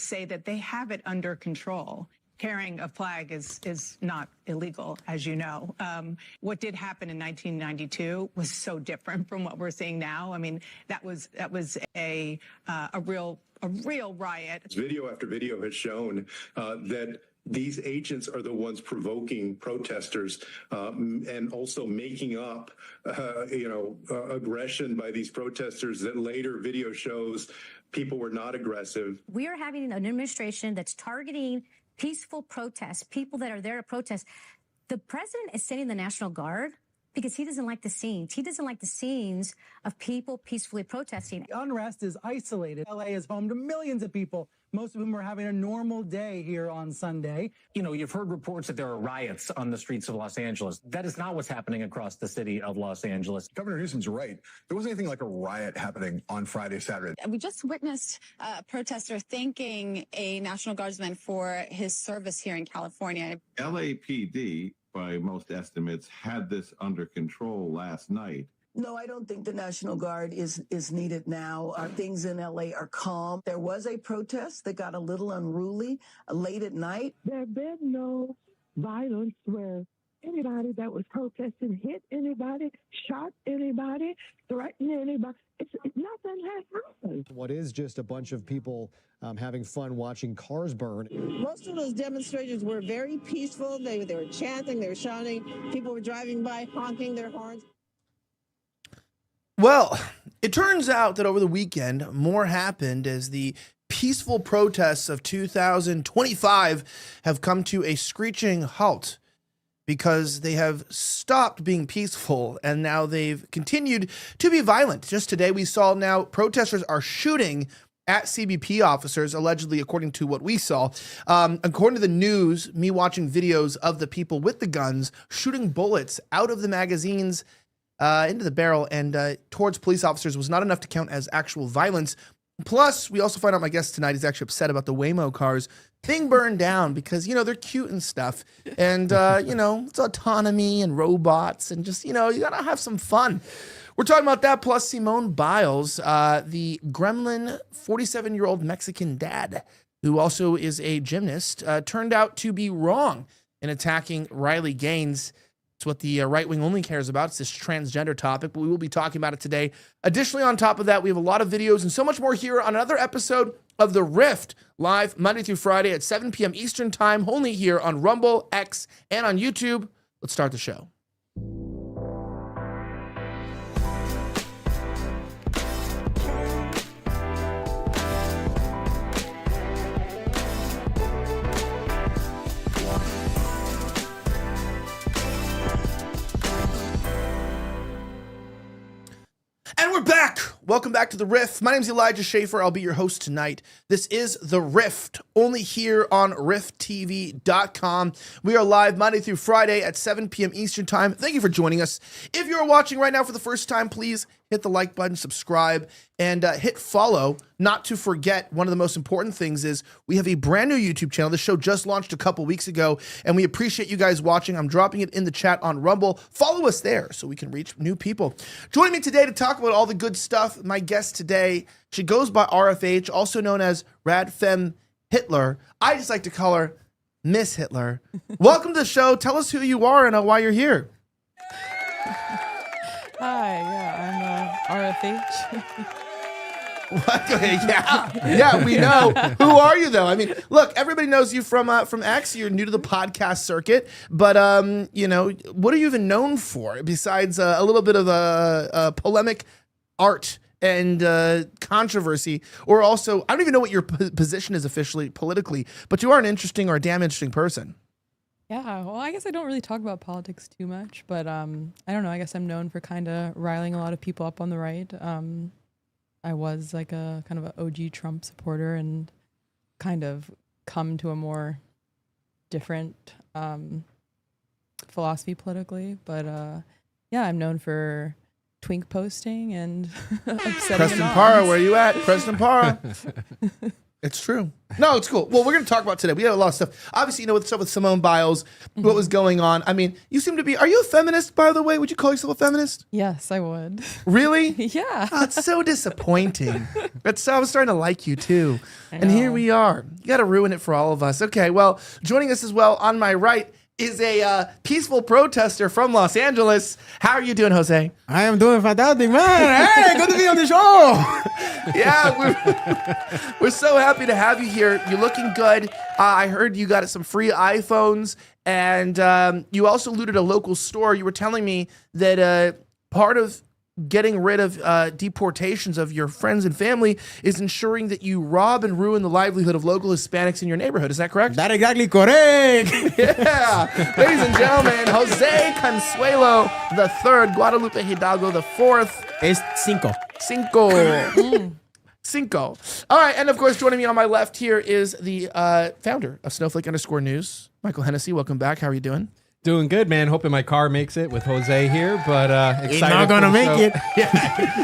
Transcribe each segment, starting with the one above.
say that they have it under control. Carrying a flag is not illegal, as you know. What did happen in 1992 was so different from what we're seeing now. I mean, that was a real riot. Video after video has shown that these agents are the ones provoking protesters and also making up, aggression by these protesters that later video shows people were not aggressive. We are having an administration that's targeting peaceful protests, people that are there to protest. The president is sending the National Guard because he doesn't like the scenes. He doesn't like the scenes of people peacefully protesting. The unrest is isolated. LA is home to millions of people, most of whom are having a normal day here on Sunday. You know, you've heard reports that there are riots on the streets of Los Angeles. That is not what's happening across the city of Los Angeles. Governor Newsom's right. There wasn't anything like a riot happening on Friday, Saturday. We just witnessed a protester thanking a National Guardsman for his service here in California. LAPD, by most estimates, had this under control last night. No, I don't think the National Guard is needed now. Things in L.A. are calm. There was a protest that got a little unruly late at night. There have been no violence where anybody that was protesting hit anybody, shot anybody, threatened anybody. Nothing has happened. What is just a bunch of people having fun watching cars burn. Most of those demonstrators were very peaceful. They were chanting, they were shouting. People were driving by, honking their horns. Well, it turns out that over the weekend, more happened as the peaceful protests of 2025 have come to a screeching halt because they have stopped being peaceful and now they've continued to be violent. Just today, we saw now protesters are shooting at CBP officers, allegedly, according to what we saw. According to the news, me watching videos of the people with the guns shooting bullets out of the magazines into the barrel and towards police officers was not enough to count as actual violence. Plus, we also find out my guest tonight is actually upset about the Waymo cars being burned down because, you know, they're cute and stuff. And, it's autonomy and robots and just, you gotta have some fun. We're talking about that, plus Simone Biles, the gremlin 47-year-old Mexican dad, who also is a gymnast, turned out to be wrong in attacking Riley Gaines. It's what the right wing only cares about. It's this transgender topic, but we will be talking about it today. Additionally, on top of that, we have a lot of videos and so much more here on another episode of The Rift, live Monday through Friday at 7 p.m. Eastern Time, only here on Rumble, X, and on YouTube. Let's start the show. And we're back. Welcome back to The Rift. My name is Elijah Schaefer. I'll be your host tonight. This is The Rift, only here on rifttv.com. We are live Monday through Friday at 7 p.m. Eastern Time. Thank you for joining us. If you're watching right now for the first time, please hit the like button, subscribe, and hit follow. Not to forget, one of the most important things is we have a brand new YouTube channel. The show just launched a couple weeks ago, and we appreciate you guys watching. I'm dropping it in the chat on Rumble. Follow us there so we can reach new people. Joining me today to talk about all the good stuff, my guest today, she goes by RFH, also known as RadFemH Hitler. I just like to call her Miss Hitler. Welcome to the show. Tell us who you are and why you're here. Hi, I'm RFH. What? Okay, yeah, we know. Who are you, though? I mean, look, everybody knows you from X. You're new to the podcast circuit, but what are you even known for besides a little bit of a polemic art and controversy, or also I don't even know what your position is officially politically, but you are an interesting or a damn interesting person. Yeah, well, I guess I don't really talk about politics too much, but I don't know. I guess I'm known for kind of riling a lot of people up on the right. I was like a kind of an OG Trump supporter and kind of come to a more different philosophy politically. But yeah, I'm known for twink posting and upsetting Preston Para, where you at? Preston Para. It's true. No, it's cool. Well, we're going to talk about today. We have a lot of stuff. Obviously, with stuff with Simone Biles, what was going on. I mean, you seem to be, are you a feminist, by the way? Would you call yourself a feminist? Yes, I would. Really? Yeah. Oh, it's so disappointing. I was starting to like you too. And here we are. You got to ruin it for all of us. Okay, well, joining us as well on my right is a peaceful protester from Los Angeles. How are you doing, Jose? I am doing fantastic, man. Hey, good to be on the show. Yeah, we're so happy to have you here. You're looking good. I heard you got some free iPhones, and you also looted a local store. You were telling me that part of getting rid of deportations of your friends and family is ensuring that you rob and ruin the livelihood of local Hispanics in your neighborhood. Is that correct? That exactly correct. Yeah. Ladies and gentlemen, Jose Consuelo the third, Guadalupe Hidalgo the fourth. Es cinco. Cinco. All right, and of course, joining me on my left here is the founder of Snowflake_News, Michael Hennessy. Welcome back. How are you doing? Doing good, man. Hoping my car makes it with Jose here, but excited. He's not gonna make it. Yeah,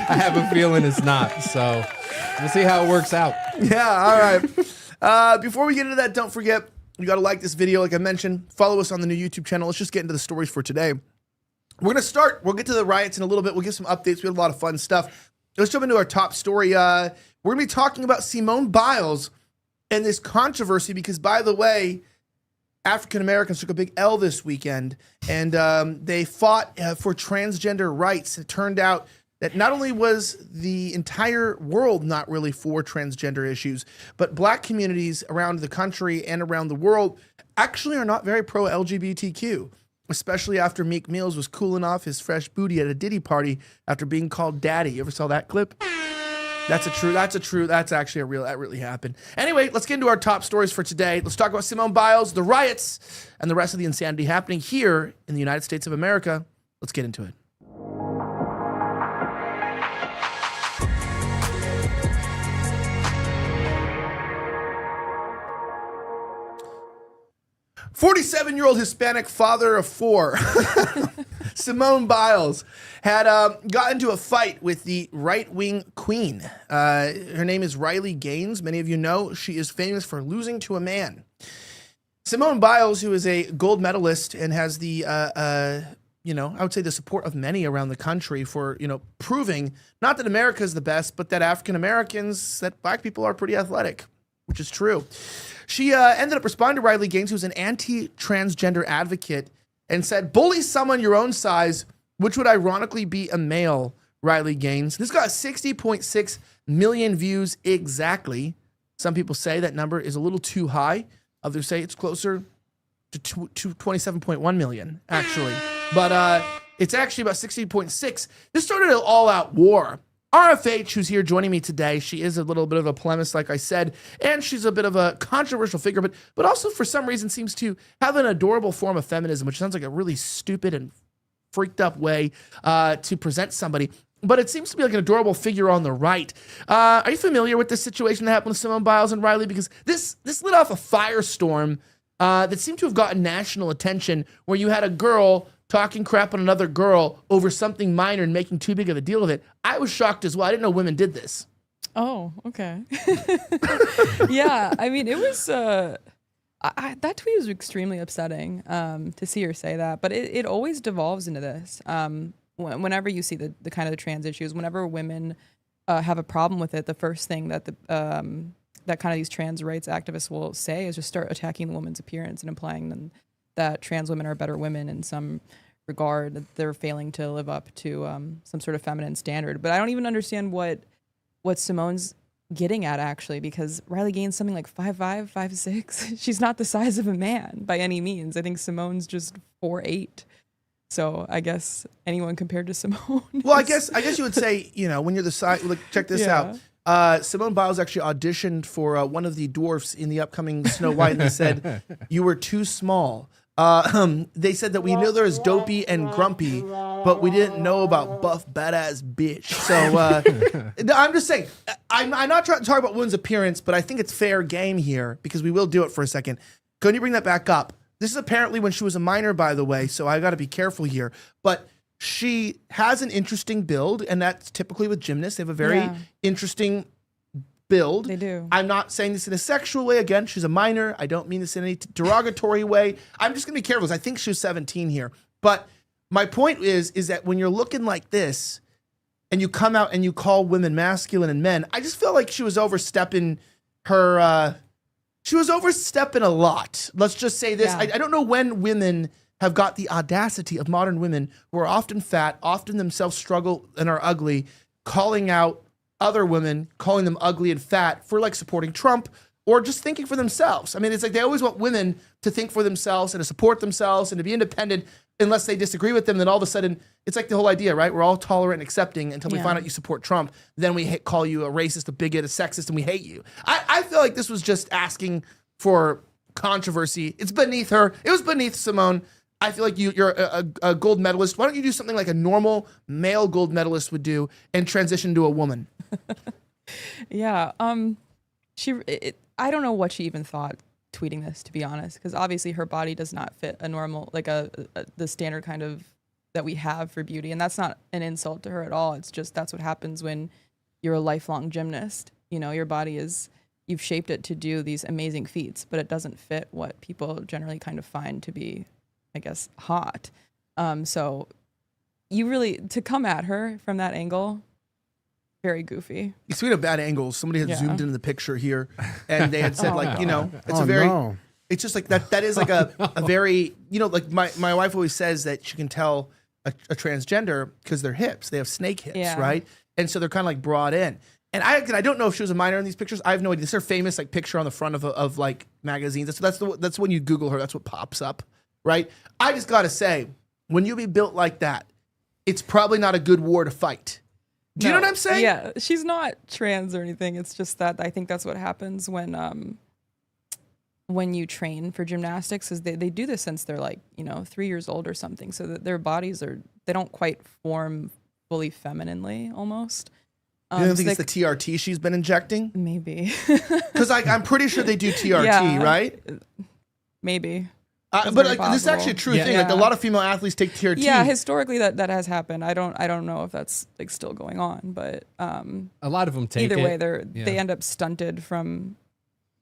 I have a feeling it's not. So we'll see how it works out. Yeah, all right. Before we get into that, don't forget, you got to like this video. Like I mentioned, follow us on the new YouTube channel. Let's just get into the stories for today. We're going to start. We'll get to the riots in a little bit. We'll give some updates. We had a lot of fun stuff. Let's jump into our top story. We're going to be talking about Simone Biles and this controversy because, by the way, African Americans took a big L this weekend, and they fought for transgender rights. It turned out that not only was the entire world not really for transgender issues, but black communities around the country and around the world actually are not very pro-LGBTQ, especially after Meek Mills was cooling off his fresh booty at a Diddy party after being called daddy. You ever saw that clip? That's actually a real, that really happened. Anyway, let's get into our top stories for today. Let's talk about Simone Biles, the riots, and the rest of the insanity happening here in the United States of America. Let's get into it. "47-year-old Hispanic father of four, Simone Biles, had got into a fight with the right-wing queen. Her name is Riley Gaines. Many of you know she is famous for losing to a man. Simone Biles, who is a gold medalist and has the, I would say the support of many around the country for, proving not that America is the best, but that African Americans, that black people are pretty athletic, which is true. She ended up responding to Riley Gaines, who's an anti-transgender advocate, and said, "Bully someone your own size, which would ironically be a male," Riley Gaines. This got 60.6 million views exactly. Some people say that number is a little too high. Others say it's closer to 27.1 million, actually. But it's actually about 60.6. This started an all-out war. RFH, who's here joining me today, she is a little bit of a polemist, like I said, and she's a bit of a controversial figure, but also for some reason seems to have an adorable form of feminism, which sounds like a really stupid and freaked up way to present somebody. But it seems to be like an adorable figure on the right. Are you familiar with this situation that happened with Simone Biles and Riley? Because this lit off a firestorm that seemed to have gotten national attention, where you had a girl talking crap on another girl over something minor and making too big of a deal of it. I was shocked as well. I didn't know women did this. Oh, okay. Yeah, I mean, it was, that tweet was extremely upsetting to see her say that, but it always devolves into this. Whenever you see the kind of the trans issues, whenever women have a problem with it, the first thing that that kind of these trans rights activists will say is just start attacking the woman's appearance and implying that trans women are better women in some regard, that they're failing to live up to some sort of feminine standard. But I don't even understand what Simone's getting at, actually, because Riley Gaines something like 5'5", 5'6". She's not the size of a man by any means. I think Simone's just 4'8". So I guess anyone compared to Simone. Well, I guess you would say, when you're the size, look, check this out. Simone Biles actually auditioned for one of the dwarfs in the upcoming Snow White, and they said, "You were too small." They said that we knew there was dopey and grumpy, but we didn't know about buff, badass bitch. So I'm just saying, I'm not trying to talk about women's appearance, but I think it's fair game here because we will do it for a second. Can you bring that back up? This is apparently when she was a minor, by the way, so I got to be careful here. But she has an interesting build, and that's typically with gymnasts. They have a very interesting build. They do. I'm not saying this in a sexual way. Again, she's a minor. I don't mean this in any derogatory way. I'm just going to be careful because I think she was 17 here. But my point is that when you're looking like this and you come out and you call women masculine and men, I just feel like she was overstepping her, she was overstepping a lot. Let's just say this. Yeah. I don't know when women have got the audacity of modern women who are often fat, often themselves struggle and are ugly, calling out other women, calling them ugly and fat for like supporting Trump or just thinking for themselves. I mean, it's like they always want women to think for themselves and to support themselves and to be independent unless they disagree with them. Then all of a sudden, it's like the whole idea, right? We're all tolerant and accepting until we find out you support Trump. Then we call you a racist, a bigot, a sexist, and we hate you. I feel like this was just asking for controversy. It's beneath her. It was beneath Simone. I feel like you're a gold medalist. Why don't you do something like a normal male gold medalist would do and transition to a woman? Yeah. I don't know what she even thought tweeting this, to be honest, because obviously her body does not fit a normal, like the standard kind of that we have for beauty. And that's not an insult to her at all. It's just, that's what happens when you're a lifelong gymnast. You know, your body you've shaped it to do these amazing feats, but it doesn't fit what people generally kind of find to be, I guess, hot. So you really, to come at her from that angle, very goofy. Speaking of bad angles, somebody had zoomed into the picture here and they had said it's just like that is like a very, like my wife always says that she can tell a transgender because their hips, they have snake hips, right? And so they're kind of like brought in. And I don't know if she was a minor in these pictures. I have no idea. This is her famous like picture on the front of like magazines. That's when you Google her, that's what pops up, right? I just got to say, when you be built like that, it's probably not a good war to fight. Do you know what I'm saying? Yeah, she's not trans or anything. It's just that I think that's what happens when you train for gymnastics, is they do this since they're like 3 years old or something, so that their bodies they don't quite form fully femininely almost. You don't think it's the TRT she's been injecting? Maybe. Because I'm pretty sure they do TRT, right? Maybe. But like, this is actually a true thing. Like a lot of female athletes take TRT. Yeah, historically that has happened. I don't know if that's like still going on, but a lot of them take either it. way they end up stunted from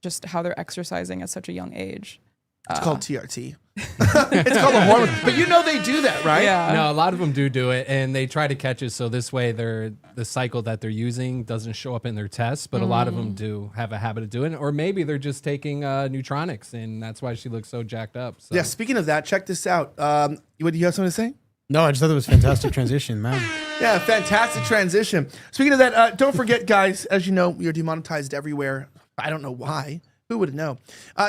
just how they're exercising at such a young age. It's called TRT. It's called a hormone. But they do that, right? Yeah. No, a lot of them do it, and they try to catch it so this way the cycle that they're using doesn't show up in their tests. But a lot of them do have a habit of doing it, or maybe they're just taking Neutronics, and that's why she looks so jacked up. So. Yeah. Speaking of that, check this out. Do you have something to say? No, I just thought it was fantastic transition, man. Yeah, fantastic transition. Speaking of that, don't forget, guys. As you know, we are demonetized everywhere. I don't know why. Who would know?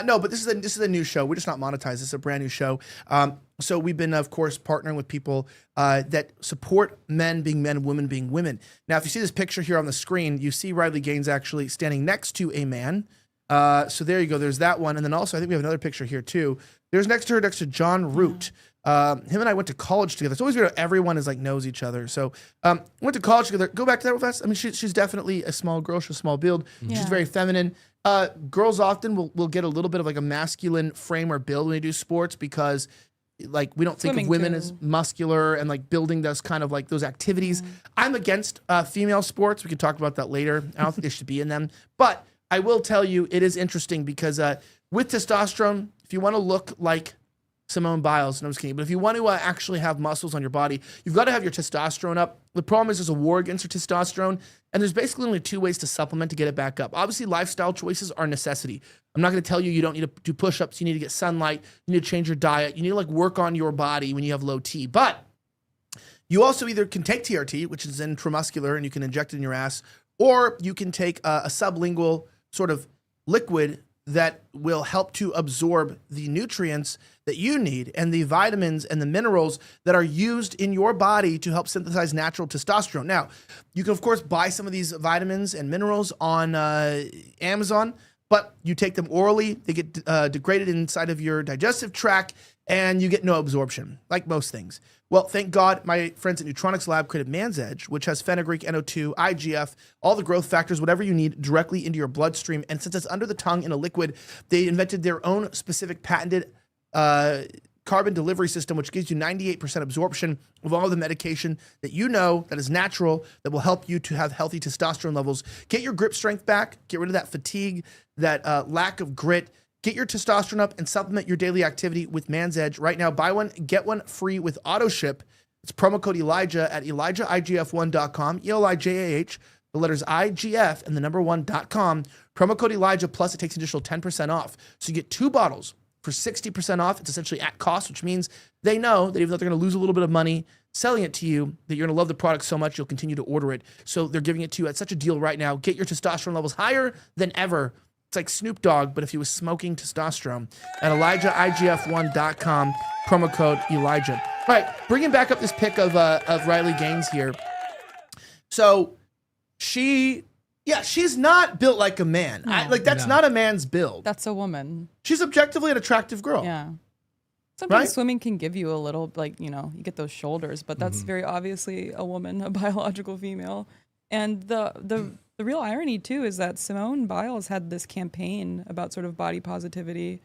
No, but this is a new show. We're just not monetized. This is a brand new show. So we've been, of course, partnering with people that support men being men, women being women. Now, if you see this picture here on the screen, you see Riley Gaines actually standing next to a man. So there you go. There's that one. And then also, I think we have another picture here too. There's next to John Root. Him and I went to college together. It's always weird how everyone is like knows each other. So went to college together. Go back to that real fast. I mean, she's definitely a small girl. She's a small build. Yeah. She's very feminine. Girls often will get a little bit of like a masculine frame or build when they do sports because like we don't think of women as muscular and like building those kind of like those activities. I'm against female sports. We can talk about that later. I don't think they should be in them. But I will tell you, it is interesting because with testosterone, if you want to look like Simone Biles, no, I'm just kidding. But if you want to actually have muscles on your body, you've got to have your testosterone up. The problem is there's a war against your testosterone, and there's basically only two ways to supplement to get it back up. Obviously, lifestyle choices are a necessity. I'm not going to tell you don't need to do push-ups. You need to get sunlight. You need to change your diet. You need to like work on your body when you have low T. But you also either can take TRT, which is intramuscular, and you can inject it in your ass, or you can take a sublingual sort of liquid that will help to absorb the nutrients that you need and the vitamins and the minerals that are used in your body to help synthesize natural testosterone. Now, you can, of course, buy some of these vitamins and minerals on Amazon, but you take them orally. They get degraded inside of your digestive tract, and you get no absorption, like most things. Well, thank God my friends at Neutronics Lab created Man's Edge, which has fenugreek, NO2, IGF, all the growth factors, whatever you need directly into your bloodstream. And since it's under the tongue in a liquid, they invented their own specific patented carbon delivery system, which gives you 98% absorption of all the medication that you know that is natural, that will help you to have healthy testosterone levels. Get your grip strength back, get rid of that fatigue, that lack of grit. Get your testosterone up and supplement your daily activity with Man's Edge. Right now, buy one, get one free with auto ship. It's promo code Elijah at ElijahIGF1.com, ELIJAH, the letters IGF and the number 1.com. Promo code Elijah, plus it takes an additional 10% off. So you get 2 bottles for 60% off. It's essentially at cost, which means they know that even though they're going to lose a little bit of money selling it to you, that you're going to love the product so much you'll continue to order it. So they're giving it to you at such a deal right now. Get your testosterone levels higher than ever. It's like Snoop Dogg, but if he was smoking testosterone. At ElijahIGF1.com, promo code Elijah. All right, bringing back up this pic of Riley Gaines here. So she's not built like a man. No. That's not a man's build. That's a woman. She's objectively an attractive girl. Yeah. Sometimes Right? swimming can give you a little, you get those shoulders, but that's very obviously a woman, a biological female. And the real irony too is that Simone Biles had this campaign about sort of body positivity,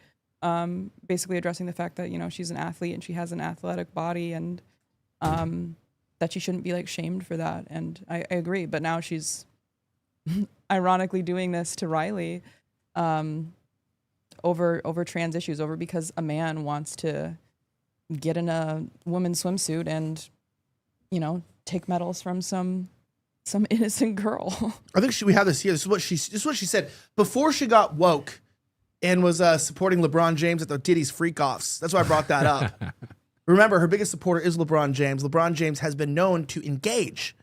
basically addressing the fact that she's an athlete and she has an athletic body, and that she shouldn't be shamed for that. And I agree, but now she's ironically doing this to Riley over trans issues, because a man wants to get in a woman's swimsuit and take medals from some innocent girl. I think we have this here. This is what she said before she got woke and was supporting LeBron James at the Diddy's freak-offs. That's why I brought that up. Remember, her biggest supporter is LeBron James. LeBron James has been known to engage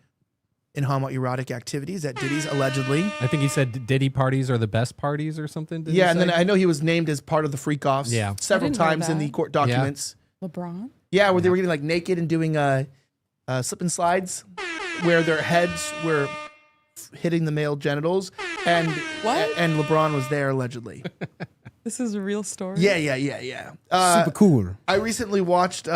in homoerotic activities at Diddy's, allegedly. I think he said Diddy parties are the best parties or something. Yeah, and then I know he was named as part of the freak-offs several didn't know times in that. the court documents. LeBron? Yeah, where they were getting naked and doing slip and slides, where their heads were hitting the male genitals, and and LeBron was there allegedly. This is a real story. Yeah. Super cool. I recently watched.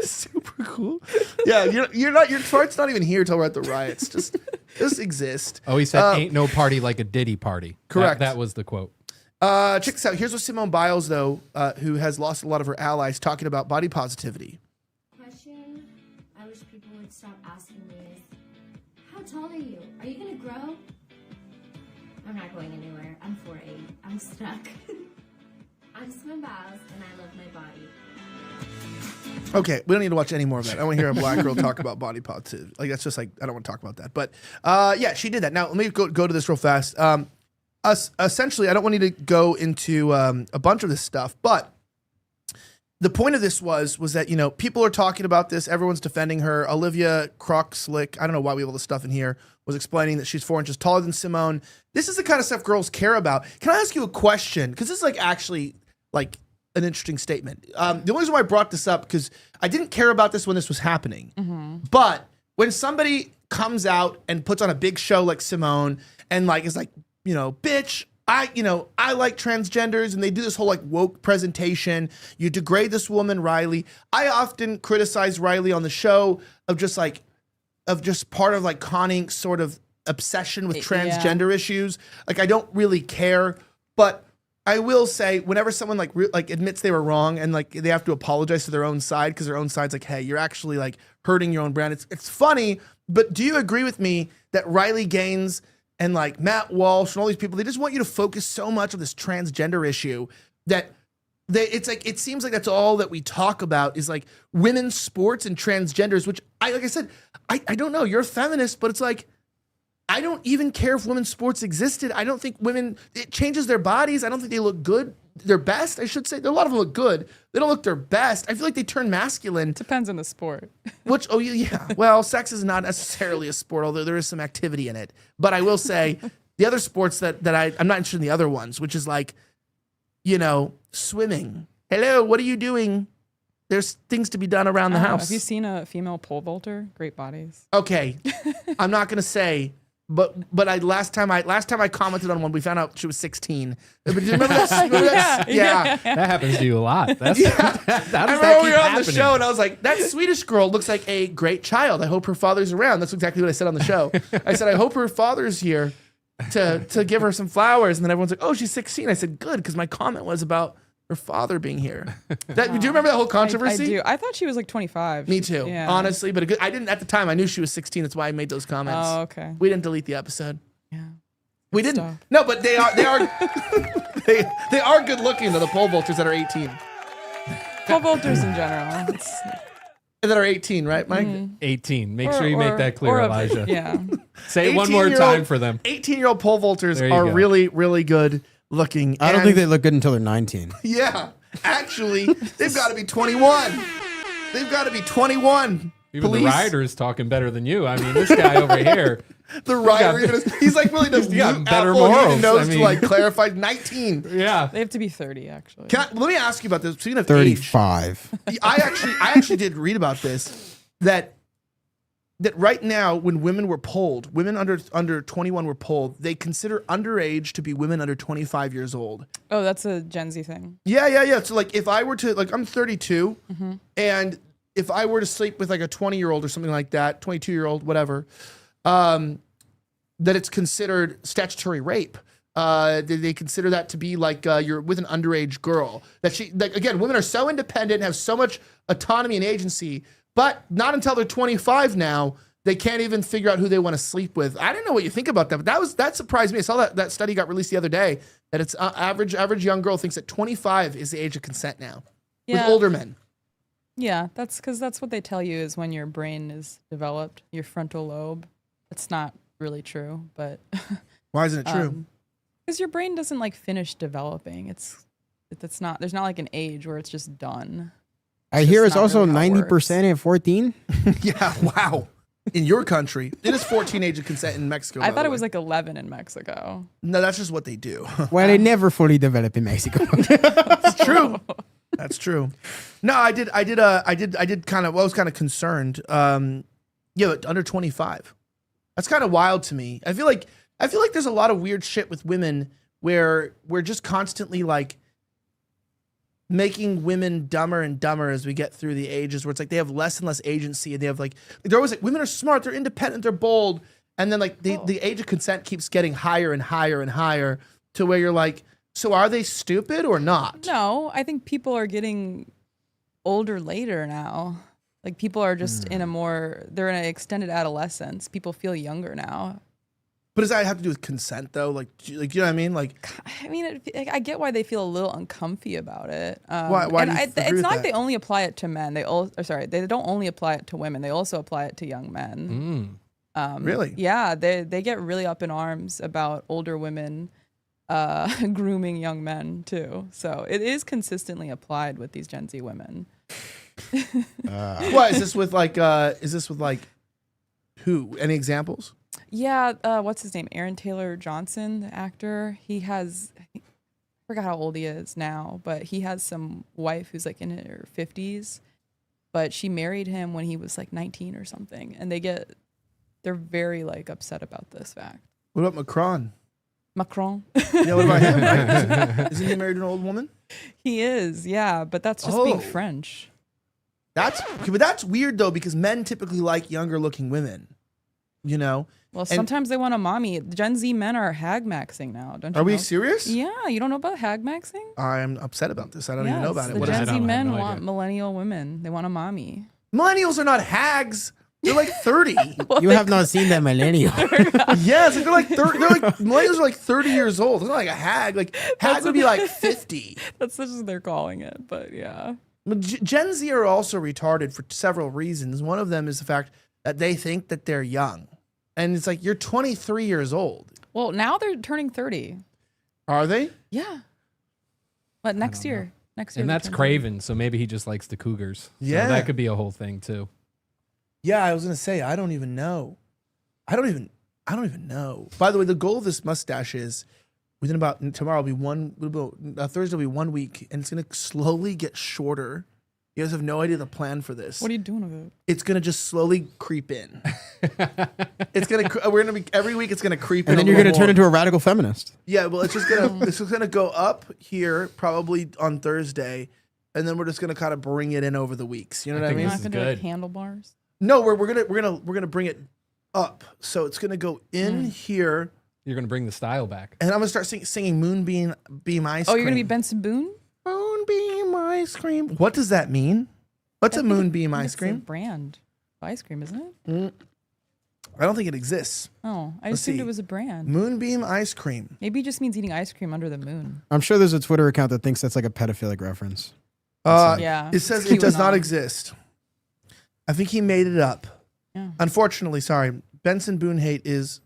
Super cool. Yeah, you're not. Your chart's not even here till we're at the riots. Just exist. Oh, he said, "Ain't no party like a Diddy party." Correct. That was the quote. Check this out. Here's what Simone Biles, though, who has lost a lot of her allies, talking about body positivity. Question I wish people would stop asking me is, how tall are you? Are you gonna grow? I'm not going anywhere. I'm 4'8". I'm stuck. I'm Simone Biles and I love my body. Okay, we don't need to watch any more of that. I want to hear a black girl talk about body positivity. That's just I don't want to talk about that. But yeah, she did that. Now let me go to this real fast. Essentially, I don't want you to go into a bunch of this stuff, but the point of this was that people are talking about this. Everyone's defending her. Olivia Crockslick, I don't know why we have all this stuff in here, was explaining that she's 4 inches taller than Simone. This is the kind of stuff girls care about. Can I ask you a question? Because this is actually an interesting statement. The only reason why I brought this up, because I didn't care about this when this was happening. Mm-hmm. But when somebody comes out and puts on a big show like Simone and is bitch, I like transgenders, and they do this whole woke presentation. You degrade this woman, Riley. I often criticize Riley on the show of just part of Connie's sort of obsession with transgender issues. I don't really care, but I will say whenever someone admits they were wrong and they have to apologize to their own side because their own side's hey, you're actually hurting your own brand. It's funny, but do you agree with me that Riley Gaines and Matt Walsh and all these people, they just want you to focus so much on this transgender issue that it seems like that's all that we talk about is women's sports and transgenders, which I said, I don't know. You're a feminist, but it's I don't even care if women's sports existed. I don't think it changes their bodies. I don't think they look good. Their best, I should say. A lot of them look good. They don't look their best. I feel like they turn masculine. Depends on the sport. Yeah. Well, sex is not necessarily a sport, although there is some activity in it. But I will say the other sports that I'm not interested in the other ones, which is swimming. Hello, what are you doing? There's things to be done around the house. Have you seen a female pole vaulter? Great bodies. Okay. I'm not going to say. But last time I commented on one, we found out she was 16. But do you remember that? Yeah. That happens to you a lot. I remember we were on the show and I was like, that Swedish girl looks like a great child. I hope her father's around. That's exactly what I said on the show. I said, I hope her father's here to give her some flowers. And then everyone's like, oh, she's 16. I said, good, because my comment was about her father being here. Do you remember that whole controversy? I do. I thought she was like 25. Me too, Yeah. honestly. But I didn't at the time. I knew she was 16. That's why I made those comments. Oh, okay. We didn't delete the episode. Yeah. We didn't. Stuff. No, but they are they are good looking though, the pole vaulters that are 18. Pole vaulters in general. That are 18, right, Mike? 18. Make sure you make that clear, Elijah. Yeah. Say it one more time for them. 18-year-old pole vaulters There you are go. really, really good looking. I don't think they look good until they're 19. Yeah, actually, they've got to be 21. They've got to be 21. Even Police. the rider is talking better than you. I mean, this guy over here. The rider, he's like really the got better Apple morals. even knows I mean- to like clarify 19. Yeah. They have to be 30, actually. Let me ask you about this. Speaking of 35. age, I actually did read about this that right now when women were polled, women under 21 were polled, they consider underage to be women under 25 years old. Oh, that's a Gen Z thing. Yeah. So like if I were to I'm 32 Mm-hmm. and if I were to sleep with like a 20-year-old or something like that, 22-year-old, whatever, that it's considered statutory rape. They consider that to be like you're with an underage girl. That she, like, again, women are so independent, have so much autonomy and agency, but not until they're 25 now, they can't even figure out who they want to sleep with. I didn't know what you think about that, but that surprised me. I saw that study got released the other day that it's average young girl thinks that 25 is the age of consent now with older men. Yeah, that's because that's what they tell you is when your brain is developed, your frontal lobe. It's not really true, but why isn't it true? Because your brain doesn't like finish developing. It's not. There's not like an age where it's just done. I hear it's also 90% at 14. Yeah, wow. In your country, it is 14 age of consent in Mexico. I thought it was like 11 in Mexico. No, that's just what they do. Well, they never fully develop in Mexico. That's true. That's true. No, I did kind of. Well, I was kind of concerned. But under 25, that's kind of wild to me. I feel like there's a lot of weird shit with women where we're just constantly like making women dumber and dumber as we get through the ages, where it's like they have less and less agency, and they have like they're always like women are smart, they're independent, they're bold, and then like the age of consent keeps getting higher and higher and higher to where you're like, so are they stupid or not? No, I think people are getting older later now. Like people are just they're in an extended adolescence. People feel younger now. But does that have to do with consent though? Like you know what I mean? Like, I mean, I get why they feel a little uncomfy about it. Why and do you agree it's with not like that? they only apply it to men. They don't only apply it to women. They also apply it to young men. Really? Yeah, they get really up in arms about older women grooming young men too. So it is consistently applied with these Gen Z women. What is this with like? Who? Any examples? Yeah, what's his name? Aaron Taylor Johnson, the actor. He has, I forgot how old he is now, but he has some wife who's like in her 50s, but she married him when he was like 19 or something, and they're very like upset about this fact. What about Macron? Macron? Yeah, what about him? Right? Isn't he married to an old woman? He is, yeah, but that's just being French. But that's weird though, because men typically like younger looking women. You know. Well, sometimes they want a mommy. Gen Z men are hag maxing now, don't you? Are we know? serious? Yeah, you don't know about hag maxing? I'm upset about this. I don't even know about it. The What is Gen it? Z men want millennial women. They want a mommy. Millennials are not hags. They're like 30. You have not seen that millennial. Yes, they're like 30. They're like millennials are like 30 years old. It's not like a hag. Like hag would be like 50. That's just what they're calling it, but yeah. Gen Z are also retarded for several reasons. One of them is the fact that they think that they're young. And it's like, you're 23 years old. Well, now they're turning 30. Are they? Yeah. But next year. Next year. And they that's turn Craven, so maybe he just likes the Cougars. Yeah. So that could be a whole thing too. Yeah, I was gonna say, I don't even know. I don't even know. By the way, the goal of this mustache is within about tomorrow will be Thursday will be 1 week, and it's gonna slowly get shorter. You guys have no idea the plan for this. What are you doing with it? It's gonna just slowly creep in. We're gonna be every week. It's gonna creep in, And then you're going to turn into a radical feminist. Yeah, well, it's just gonna go up here probably on Thursday, and then we're just gonna kind of bring it in over the weeks. You know what I mean? You're not going to do like handlebars? No, we're gonna bring it up. So it's gonna go in here. You're gonna bring the style back. And I'm gonna start singing Moonbeam Ice Oh, Cream. you're going to be Benson Boone? Moonbeam ice cream. What does that mean? What's a moonbeam ice It's a cream? brand of ice cream, isn't it? I don't think it exists. Oh, I Let's assumed see. it was a brand. Moonbeam ice cream. Maybe it just means eating ice cream under the moon. I'm sure there's a Twitter account that thinks that's like a pedophilic reference. Yeah, It says it's it does not QAnon. exist. I think he made it up. Yeah. Unfortunately, sorry. Benson Boone hate is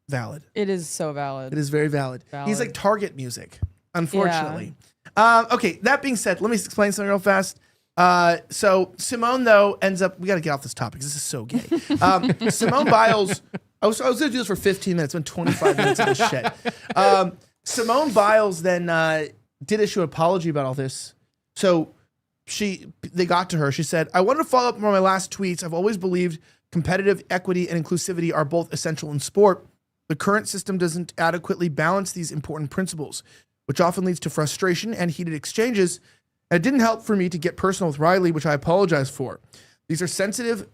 valid. It is so valid. It is very valid. He's Valid. like Target music, unfortunately. Okay, that being said, let me explain something real fast. So Simone, though, ends up, we got to get off this topic. This is so gay. Simone Biles, I was going to do this for 15 minutes. It's been 25 minutes of this shit. Simone Biles then did issue an apology about all this. So they got to her. She said, I wanted to follow up on my last tweets. I've always believed competitive equity and inclusivity are both essential in sport. The current system doesn't adequately balance these important principles, which often leads to frustration and heated exchanges. And it didn't help for me to get personal with Riley, which I apologize for. These are sensitive,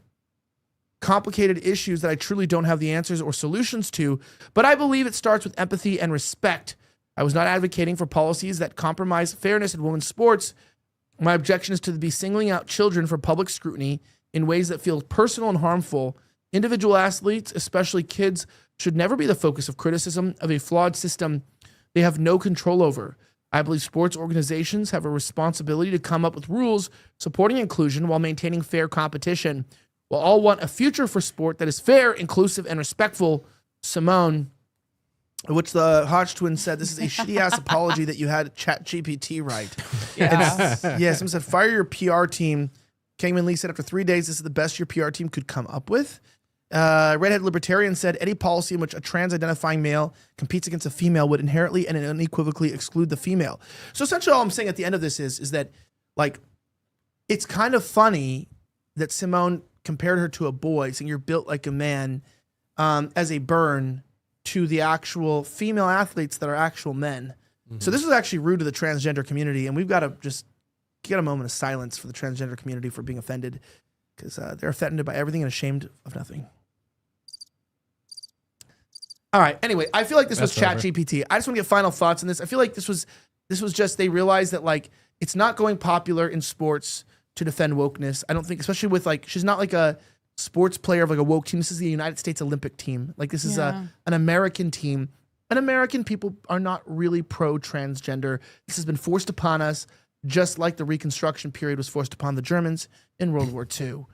complicated issues that I truly don't have the answers or solutions to, but I believe it starts with empathy and respect. I was not advocating for policies that compromise fairness in women's sports. My objection is to be singling out children for public scrutiny in ways that feel personal and harmful. Individual athletes, especially kids, should never be the focus of criticism of a flawed system they have no control over. I believe sports organizations have a responsibility to come up with rules supporting inclusion while maintaining fair competition. We'll all want a future for sport that is fair, inclusive, and respectful. Simone, which the Hodge twins said, this is a shitty-ass apology that you had ChatGPT write. Yeah. Someone said, fire your PR team. Kangman Lee said, after 3 days, this is the best your PR team could come up with. Redhead Libertarian said, any policy in which a trans-identifying male competes against a female would inherently and unequivocally exclude the female. So essentially all I'm saying at the end of this is that, like, it's kind of funny that Simone compared her to a boy, saying you're built like a man, as a burn to the actual female athletes that are actual men. Mm-hmm. So this is actually rude to the transgender community, and we've got to just get a moment of silence for the transgender community for being offended, because they're offended by everything and ashamed of nothing. All right. Anyway, I feel like this was ChatGPT. I just want to get final thoughts on this. I feel like this was just, they realized that, like, it's not going popular in sports to defend wokeness. I don't think, especially with, like, she's not like a sports player of like a woke team. This is the United States Olympic team. Like, this is an American team. And American people are not really pro-transgender. This has been forced upon us, just like the Reconstruction period was forced upon the Germans in World War II.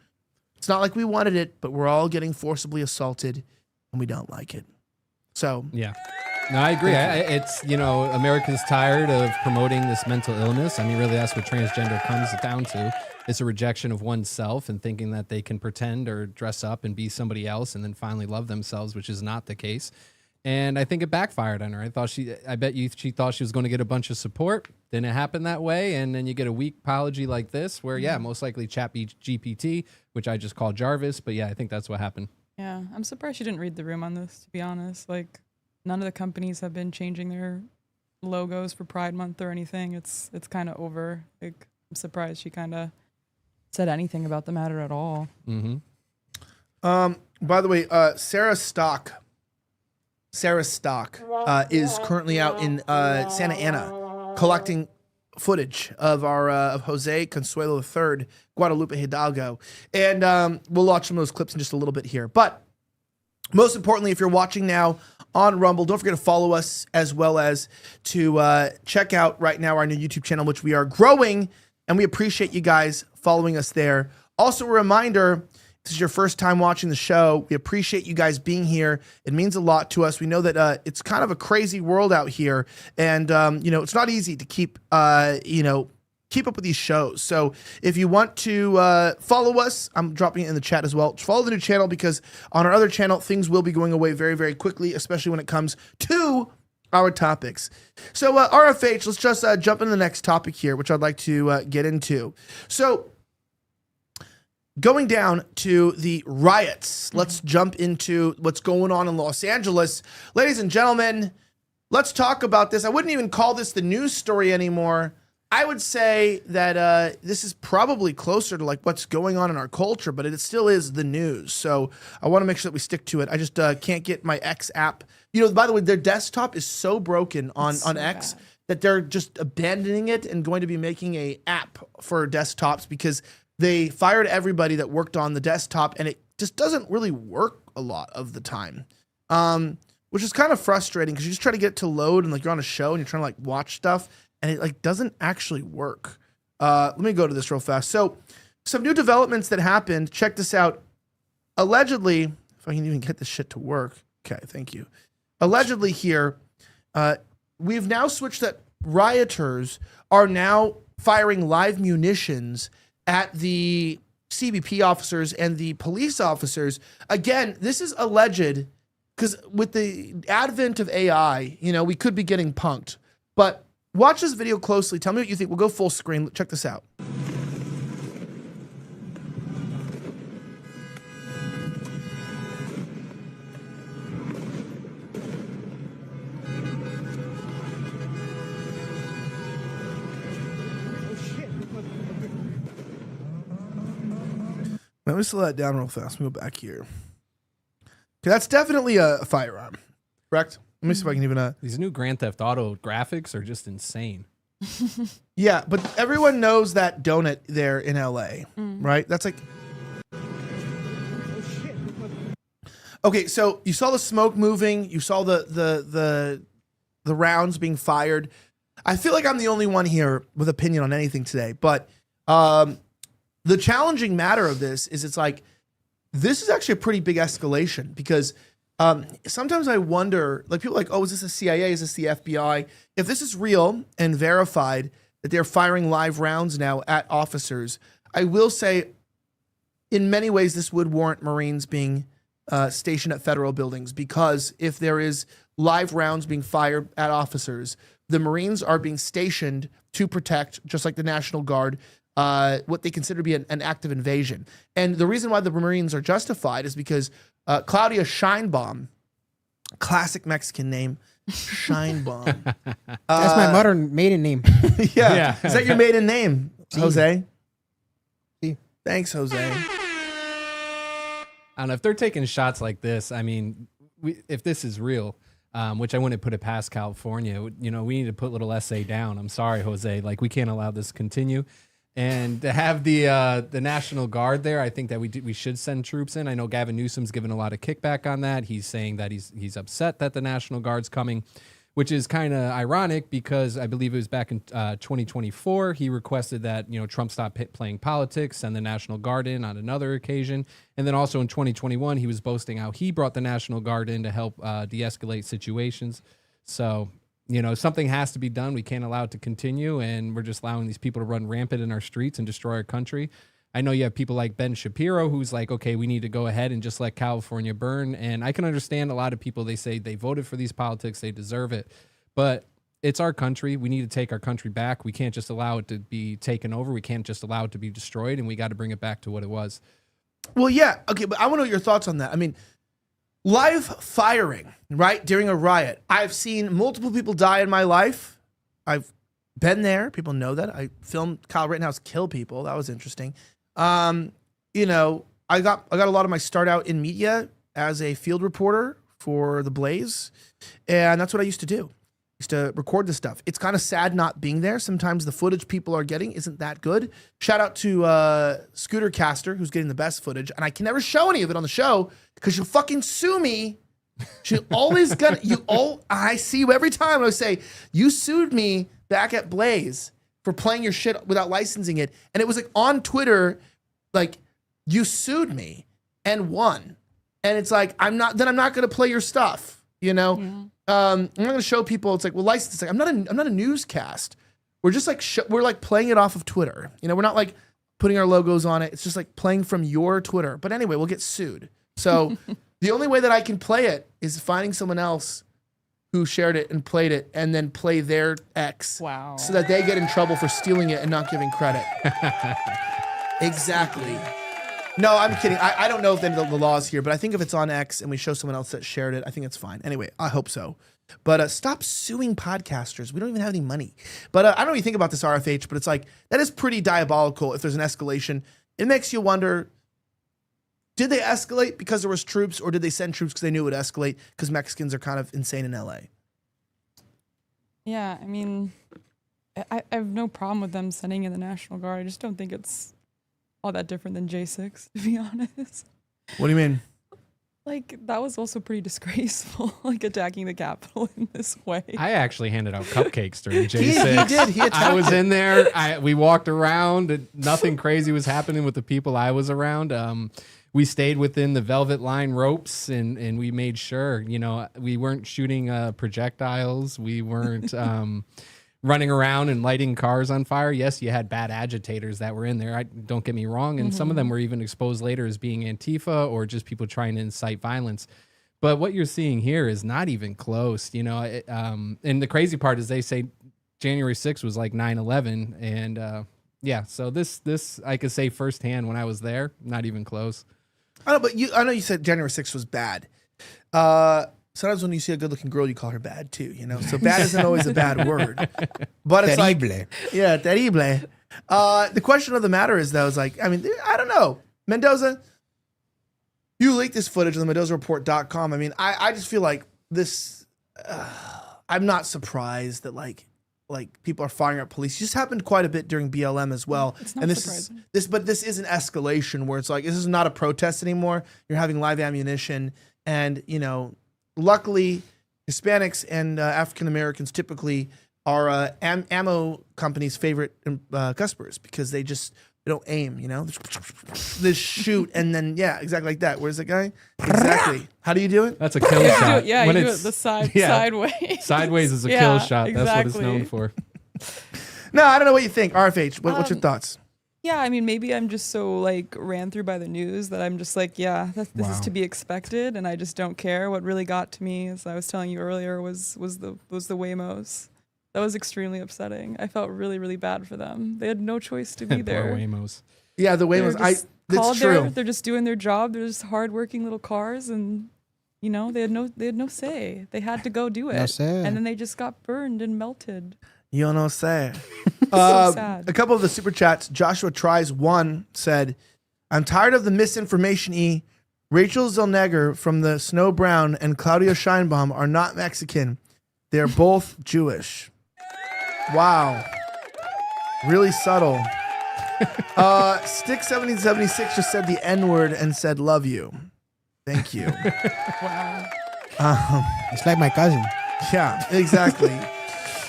It's not like we wanted it, but we're all getting forcibly assaulted, and we don't like it. So yeah, no, I agree. It's, you know, America's tired of promoting this mental illness. I mean, really, that's what transgender comes down to. It's a rejection of oneself and thinking that they can pretend or dress up and be somebody else and then finally love themselves, which is not the case. And I think it backfired on her. I bet you she thought she was going to get a bunch of support. Didn't happen that way. And then you get a weak apology like this where, yeah, most likely ChatGPT, which I just call Jarvis. But yeah, I think that's what happened. Yeah, I'm surprised she didn't read the room on this, to be honest. Like, none of the companies have been changing their logos for Pride Month or anything. It's kind of over. Like, I'm surprised she kind of said anything about the matter at all. Mm-hmm. By the way, Sarah Stock is currently out in Santa Ana collecting footage of our of Jose Consuelo III, Guadalupe Hidalgo. And we'll watch some of those clips in just a little bit here. But most importantly, if you're watching now on Rumble, don't forget to follow us, as well as to check out right now our new YouTube channel, which we are growing, and we appreciate you guys following us there. Also, a reminder, if this is your first time watching the show, we appreciate you guys being here. It means a lot to us. We know that it's kind of a crazy world out here, and it's not easy to keep up with these shows. So if you want to follow us, I'm dropping it in the chat as well. Follow the new channel, because on our other channel, things will be going away very, very quickly, especially when it comes to our topics. So RFH, let's just jump into the next topic here, which I'd like to get into. So going down to the riots, let's jump into what's going on in Los Angeles. Ladies and gentlemen, let's talk about this. I wouldn't even call this the news story anymore. I would say that this is probably closer to like what's going on in our culture, but it still is the news. So I want to make sure that we stick to it. I just can't get my X app. By the way, their desktop is so broken on X that they're just abandoning it and going to be making a app for desktops because they fired everybody that worked on the desktop and it just doesn't really work a lot of the time. Which is kind of frustrating because you just try to get it to load and like you're on a show and you're trying to like watch stuff and it like doesn't actually work. Let me go to this real fast. So some new developments that happened. Check this out. Allegedly, if I can even get this shit to work. Okay, thank you. Allegedly here, we've now switched that rioters are now firing live munitions at the CBP officers and the police officers. Again, this is alleged because with the advent of AI, you know, we could be getting punked. But watch this video closely. Tell me what you think. We'll go full screen. Check this out. Let me slow that down real fast. Let me go back here. Okay, that's definitely a firearm, correct? Let me see if I can even... These new Grand Theft Auto graphics are just insane. Yeah, but everyone knows that donut there in LA, right? That's like... Okay, so you saw the smoke moving. You saw the rounds being fired. I feel like I'm the only one here with opinion on anything today, but the challenging matter of this is it's like, this is actually a pretty big escalation because sometimes I wonder, like people are like, oh, is this the CIA? Is this the FBI? If this is real and verified that they're firing live rounds now at officers, I will say in many ways this would warrant Marines being stationed at federal buildings because if there is live rounds being fired at officers, the Marines are being stationed to protect, just like the National Guard, what they consider to be an act of invasion. And the reason why the Marines are justified is because Claudia Scheinbaum, classic Mexican name, Scheinbaum. That's my modern maiden name. Yeah. Is that your maiden name, Jose? Thanks, Jose. I don't know if they're taking shots like this. I mean, if this is real, which I wouldn't put it past California, you know, we need to put little SA down. I'm sorry, Jose. Like, we can't allow this to continue. And to have the National Guard there, I think that we should send troops in. I know Gavin Newsom's given a lot of kickback on that. He's saying that he's upset that the National Guard's coming, which is kind of ironic because I believe it was back in 2024 he requested that, you know, Trump stop playing politics, send the National Guard in on another occasion. And then also in 2021 he was boasting how he brought the National Guard in to help de-escalate situations. So, you know, something has to be done. We can't allow it to continue, and we're just allowing these people to run rampant in our streets and destroy our country. I know you have people like Ben Shapiro who's like, okay, we need to go ahead and just let California burn. And I can understand a lot of people, they say they voted for these politics, they deserve it. But it's our country. We need to take our country back. We can't just allow it to be taken over. We can't just allow it to be destroyed, and we got to bring it back to what it was. Well, yeah. Okay, but I want to know your thoughts on that. I mean, live firing, right, during a riot. I've seen multiple people die in my life. I've been there. People know that. I filmed Kyle Rittenhouse kill people. That was interesting. You know, I got a lot of my start out in media as a field reporter for The Blaze, and that's what I used to do. I used to record this stuff. It's kind of sad not being there. Sometimes the footage people are getting isn't that good. Shout out to Scooter Caster, who's getting the best footage, and I can never show any of it on the show because she'll fucking sue me. She'll always I see you every time I say, you sued me back at Blaze for playing your shit without licensing it. And it was like on Twitter, like, you sued me and won. And it's like, I'm not going to play your stuff, you know? Yeah. I'm not going to show people. It's like, well, license. It's like, I'm not a newscast. We're just like, we're like playing it off of Twitter. You know, we're not like putting our logos on it. It's just like playing from your Twitter. But anyway, we'll get sued. So the only way that I can play it is finding someone else who shared it and played it and then play their ex. Wow. So that they get in trouble for stealing it and not giving credit. Exactly. No, I'm kidding. I don't know if the law is here, but I think if it's on X and we show someone else that shared it, I think it's fine. Anyway, I hope so. But stop suing podcasters. We don't even have any money. But I don't know what you think about this RFH, but it's like, that is pretty diabolical if there's an escalation. It makes you wonder, did they escalate because there was troops, or did they send troops because they knew it would escalate because Mexicans are kind of insane in LA? Yeah, I mean, I have no problem with them sending in the National Guard. I just don't think it's all that different than J6, to be honest. What do you mean? Like, that was also pretty disgraceful, like attacking the Capitol in this way. I actually handed out cupcakes during J6. He did. He attacked I was it. in there. We walked around. And nothing crazy was happening with the people I was around. We stayed within the velvet line ropes, and we made sure, we weren't shooting projectiles. We weren't running around and lighting cars on fire. Yes, you had bad agitators that were in there. Don't get me wrong. And some of them were even exposed later as being Antifa or just people trying to incite violence. But what you're seeing here is not even close, and the crazy part is they say January 6th was like 9/11. And yeah, so this I could say firsthand when I was there, not even close. I know you said January 6th was bad. Sometimes when you see a good-looking girl, you call her bad too, So bad isn't always a bad word. But it's Terrible. Yeah, terrible. The question of the matter is, though, I don't know. Mendoza, you leaked this footage on the MendozaReport.com. I just feel like this, I'm not surprised that like people are firing at police. It just happened quite a bit during BLM as well. It's not and surprising. But this is an escalation where it's like, this is not a protest anymore. You're having live ammunition and, luckily, Hispanics and African Americans typically are ammo companies' favorite customers because they don't aim, They shoot and then exactly like that. Where's the guy? Exactly. How do you do it? That's a kill shot. Yeah, When you do it's- it sideways. Sideways is a Yeah, kill shot. That's what it's exactly. known for. No, I don't know what you think. RFH, what's your thoughts? Yeah, I mean, maybe I'm just so like ran through by the news that I'm just like, this is to be expected, and I just don't care. What really got to me, as I was telling you earlier, was the Waymos. That was extremely upsetting. I felt really, really bad for them. They had no choice to be Poor there. Waymos. Yeah, the Waymos. That's That's true. They're just doing their job. They're just hardworking little cars, and they had no say. They had to go do it, No say. and then they just got burned and melted. You know say. So sad. A couple of the super chats. Joshua Tries One said, "I'm tired of the misinformation. Rachel Zellneger from the Snow Brown and Claudia Scheinbaum are not Mexican. They're both Jewish." Wow. Really subtle. Stick 1776 just said the N-word and said love you. Thank you. Wow. It's like my cousin. Yeah, exactly.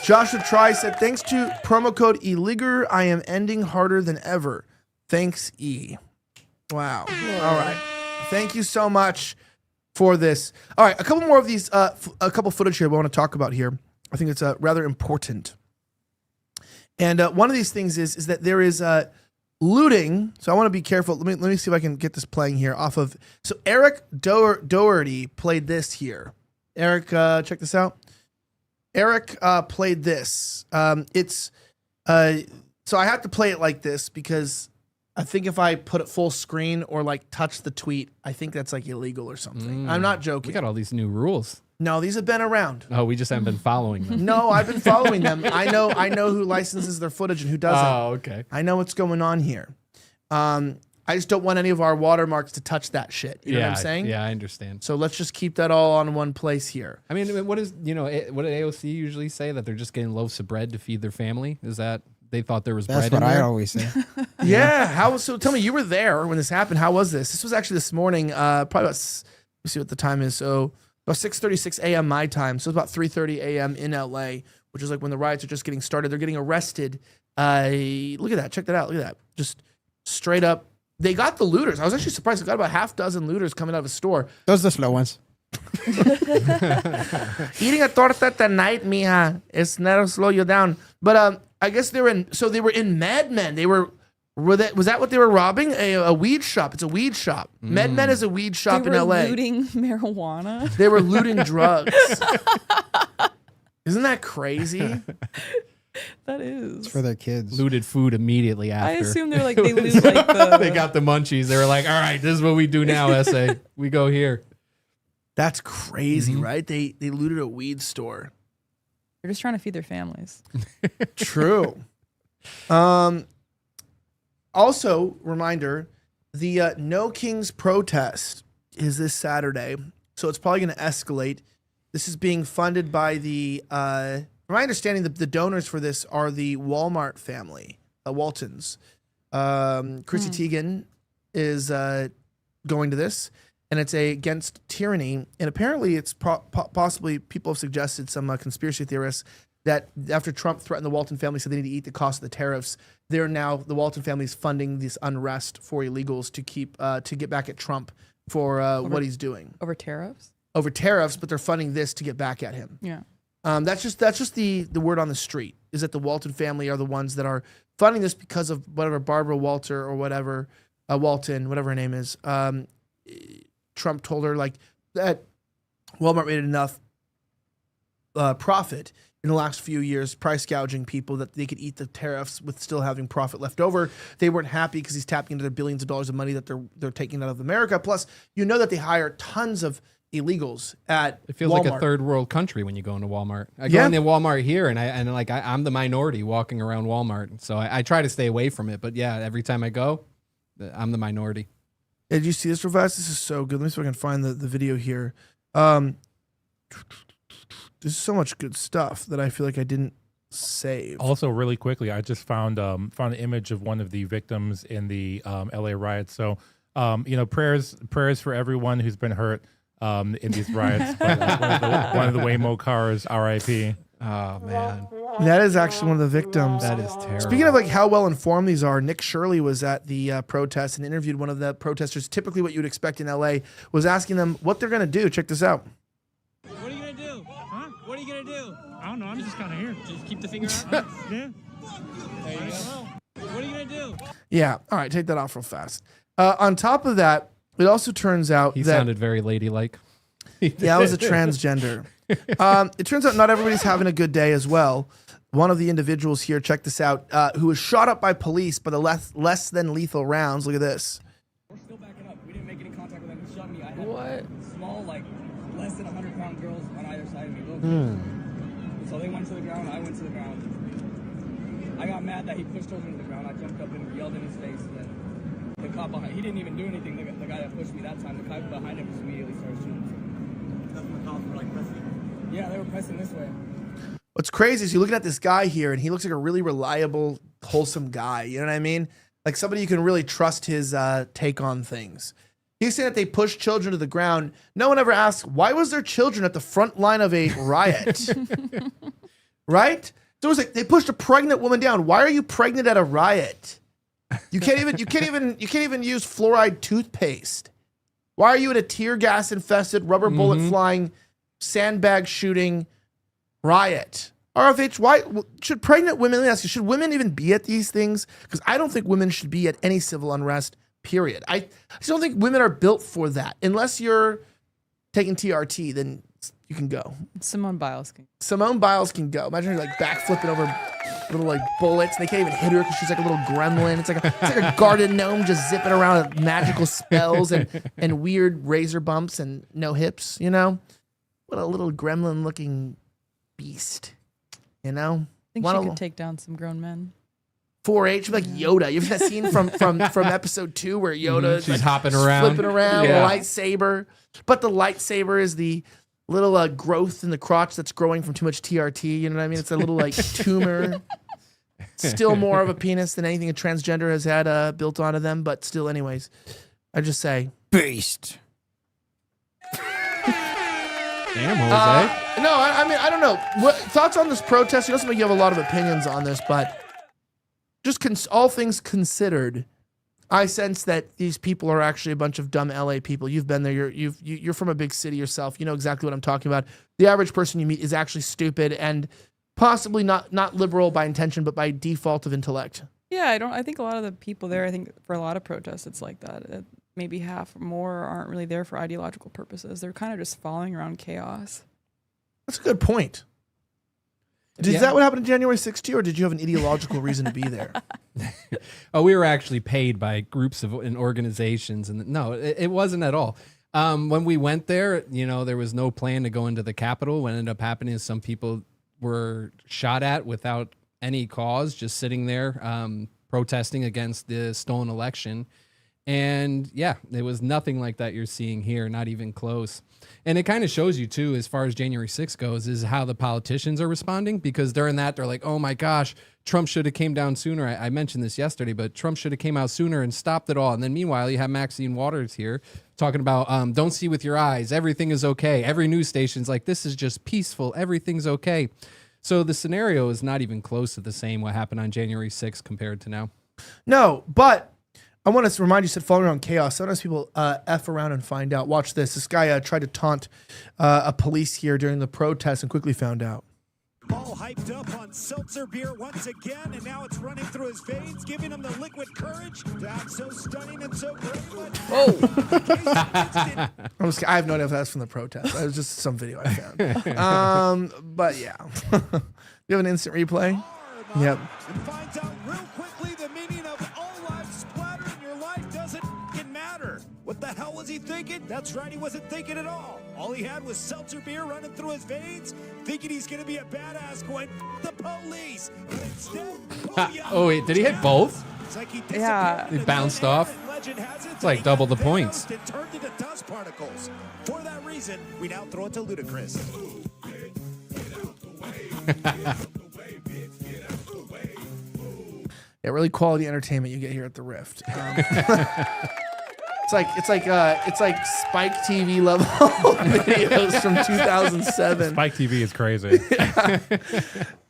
Joshua Try said, "Thanks to promo code ELIGER, I am ending harder than ever. Thanks, E." Wow. All right. Thank you so much for this. All right, a couple more of these, a couple footage here we want to talk about here. I think it's rather important. And one of these things is that there is looting. So I want to be careful. Let me see if I can get this playing here off of. So Eric Doherty played this here. Eric, check this out. Eric played this. So I have to play it like this because I think if I put it full screen or like touch the tweet, I think that's like illegal or something. I'm not joking. We got all these new rules. No, these have been around. Oh, we just haven't been following them. No, I've been following them. I know who licenses their footage and who doesn't. Oh, okay. I know what's going on here. I just don't want any of our watermarks to touch that shit. You know what I'm saying? Yeah, I understand. So let's just keep that all on one place here. I mean, what did AOC usually say? That they're just getting loaves of bread to feed their family? Is that they thought there was That's bread what in there? I always say. Yeah. So tell me, you were there when this happened. How was this? This was actually this morning, probably about, let's see what the time is. So about 6:36 a.m. my time. So it's about 3:30 a.m. in LA, which is like when the riots are just getting started. They're getting arrested. Look at that. Check that out. Look at that. Just straight up. They got the looters. I was actually surprised. They got about half dozen looters coming out of a store. Those are the slow ones. Eating a torta tonight, mija. It's never slow you down. But I guess they were in Mad Men. Was that what they were robbing? A weed shop. It's a weed shop. Mad Men is a weed shop in LA. They were looting marijuana. They were looting drugs. Isn't that crazy? That is. It's for their kids. Looted food immediately after. I assume they're like they loot like the. They got the munchies. They were like, all right, this is what we do now, SA. We go here. That's crazy, right? They looted a weed store. They're just trying to feed their families. True. Also, reminder, the No Kings protest is this Saturday, so it's probably going to escalate. This is being funded by the from my understanding, the donors for this are the Walmart family, Waltons. Chrissy Teigen is going to this, and it's against tyranny. And apparently, it's possibly, people have suggested, some conspiracy theorists, that after Trump threatened the Walton family, said they need to eat the cost of the tariffs, they're now, the Walton family is funding this unrest for illegals to keep to get back at Trump for what he's doing Over tariffs? over tariffs, but they're funding this to get back at him. Yeah. That's just the word on the street, is that the Walton family are the ones that are funding this because of whatever Barbara Walter or whatever Walton, whatever her name is. Trump told her like that Walmart made enough profit in the last few years, price gouging people, that they could eat the tariffs with still having profit left over. They weren't happy because he's tapping into their billions of dollars of money that they're taking out of America. Plus, you know that they hire tons of illegals at It feels Walmart. like a third world country when you go into Walmart. I go into Walmart here, and I'm the minority walking around Walmart, so I try to stay away from it. But yeah, every time I go, I'm the minority. Did you see this real fast? This is so good. Let me see if I can find the video here. There's so much good stuff that I feel like I didn't save. Also, really quickly, I just found an image of one of the victims in the LA riots. So, prayers for everyone who's been hurt in these riots. But, one of the Waymo cars, RIP. Oh man, that is actually one of the victims. That is terrible. Speaking of like how well informed these are, Nick Shirley was at the protest and interviewed one of the protesters. Typically, what you would expect in LA, was asking them what they're going to do. Check this out. What are you gonna do? Huh? What are you gonna do? I don't know. I'm just kind of here. Just keep the finger out. Yeah. There you go. What are you gonna do? Yeah. All right. Take that off real fast. On top of that, it also turns out He that sounded very ladylike. yeah, I was a transgender. It turns out not everybody's having a good day as well. One of the individuals here, check this out, who was shot up by police by the less than lethal rounds. Look at this. We're still backing up. We didn't make any contact with them. He shot me. I had small, like less than 100-pound girls on either side of me. Look. So they went to the ground. I went to the ground. I got mad that he pushed over to the ground. I jumped up and yelled in his face. And then the cop behind, he didn't even do anything. The guy that pushed me that time, the guy behind him just immediately started shooting. That's when the cops were like pressing. Yeah, they were pressing this way. What's crazy is you're looking at this guy here, and he looks like a really reliable, wholesome guy. You know what I mean? Like somebody you can really trust his take on things. He's saying that they pushed children to the ground. No one ever asked, why was there children at the front line of a riot? Right? So it was like they pushed a pregnant woman down. Why are you pregnant at a riot? You can't even use fluoride toothpaste. Why are you at a tear gas infested, rubber bullet flying, sandbag shooting riot? RFH, why should pregnant women, let me ask you, should women even be at these things? Because I don't think women should be at any civil unrest, period. I just don't think women are built for that. Unless you're taking TRT, then you can go. Simone Biles can go. Imagine her like backflipping over little like bullets. They can't even hit her because she's like a little gremlin. It's like a garden gnome just zipping around with magical spells and weird razor bumps and no hips, you know? What a little gremlin looking beast, you know? I think she could take down some grown men. 4-H, like Yoda. You've seen that scene from episode 2 where Yoda she's like, hopping around, flipping around, yeah. lightsaber. But the lightsaber is the little growth in the crotch that's growing from too much TRT. You know what I mean? It's a little like tumor. Still more of a penis than anything a transgender has had built onto them. But still, anyways, I just say beast. Damn, Jose. No, I mean, I don't know. What thoughts on this protest? You know, you have a lot of opinions on this, but just all things considered, I sense that these people are actually a bunch of dumb LA people. You've been there. You're from a big city yourself. You know exactly what I'm talking about. The average person you meet is actually stupid and possibly not liberal by intention, but by default of intellect. Yeah, I think a lot of the people there, I think for a lot of protests, it's like that. Maybe half or more aren't really there for ideological purposes. They're kind of just following around chaos. That's a good point. Is that what happened in January 6th to you, or did you have an ideological reason to be there? Oh, we were actually paid by groups and organizations, and no, it wasn't at all. When we went there, you know, there was no plan to go into the Capitol. What ended up happening is some people were shot at without any cause, just sitting there protesting against the stolen election. And yeah, it was nothing like that you're seeing here, not even close. And it kind of shows you too, as far as January 6th goes, is how the politicians are responding, because during that, they're like, oh my gosh, Trump should have came down sooner. I mentioned this yesterday, but Trump should have came out sooner and stopped it all. And then meanwhile, you have Maxine Waters here talking about, don't see with your eyes. Everything is okay. Every news station's like, this is just peaceful. Everything's okay. So the scenario is not even close to the same what happened on January 6th compared to now. No, but I want to remind you, said following around chaos. Sometimes people F around and find out. Watch this. This guy tried to taunt a police here during the protest and quickly found out. All hyped up on seltzer beer once again, and now it's running through his veins, giving him the liquid courage to act so stunning and so great. I have no idea if that's from the protest. It was just some video I found. But yeah. You have an instant replay? Yep. And finds out real quickly the meaning of all lives splatter in your life doesn't matter. What the hell was he thinking? That's right, he wasn't thinking at all. All he had was seltzer beer running through his veins, thinking he's going to be a badass going, the police. But instead, Oh, wait, did he hit both? it's like he Yeah. He bounced off. Legend has it It's like double the points. it turned into dust particles. For that reason, we now throw it to Ludacris. Yeah, really quality entertainment you get here at the Rift. It's like Spike TV level videos from 2007. Spike TV is crazy. Yeah.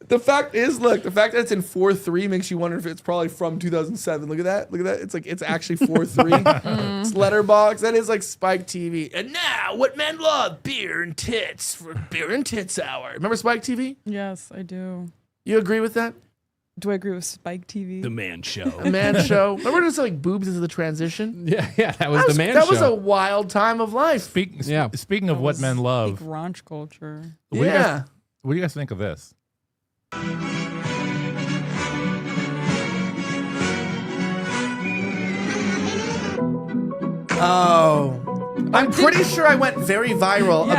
The fact is, look, the fact that it's in 4:3 makes you wonder if it's probably from 2007. Look at that. Look at that. It's like it's actually 4:3. It's letterbox. That is like Spike TV. And now, what men love: beer and tits for beer and tits hour. Remember Spike TV? Yes, I do. You agree with that? Do I agree with Spike TV? The Man Show. A Man Show. Remember just like boobs into the transition? Yeah, that was the Man Show. That was a wild time of life. Speaking of what men love, Peak raunch culture. what do you guys think of this? Oh, I'm pretty sure I went very viral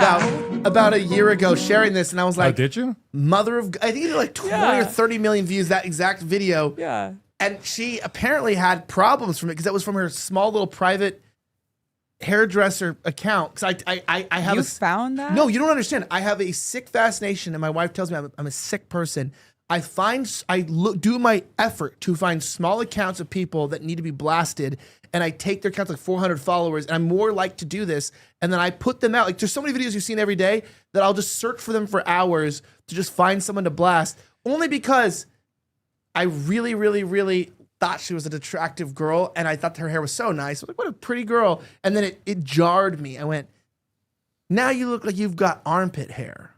about a year ago sharing this, and I was like, did you? Mother of, I think it did like 20 or 30 million views, that exact video. Yeah. And she apparently had problems from it because that was from her small little private hairdresser account. Because I have You found that? No, you don't understand. I have a sick fascination, and my wife tells me I'm a sick person. I do my effort to find small accounts of people that need to be blasted, and I take their accounts like 400 followers, and I'm more like to do this, and then I put them out. Like there's so many videos you've seen every day that I'll just search for them for hours to just find someone to blast, only because I really, really, really thought she was an attractive girl, and I thought her hair was so nice. I was like, what a pretty girl. And then it jarred me. I went, now you look like you've got armpit hair.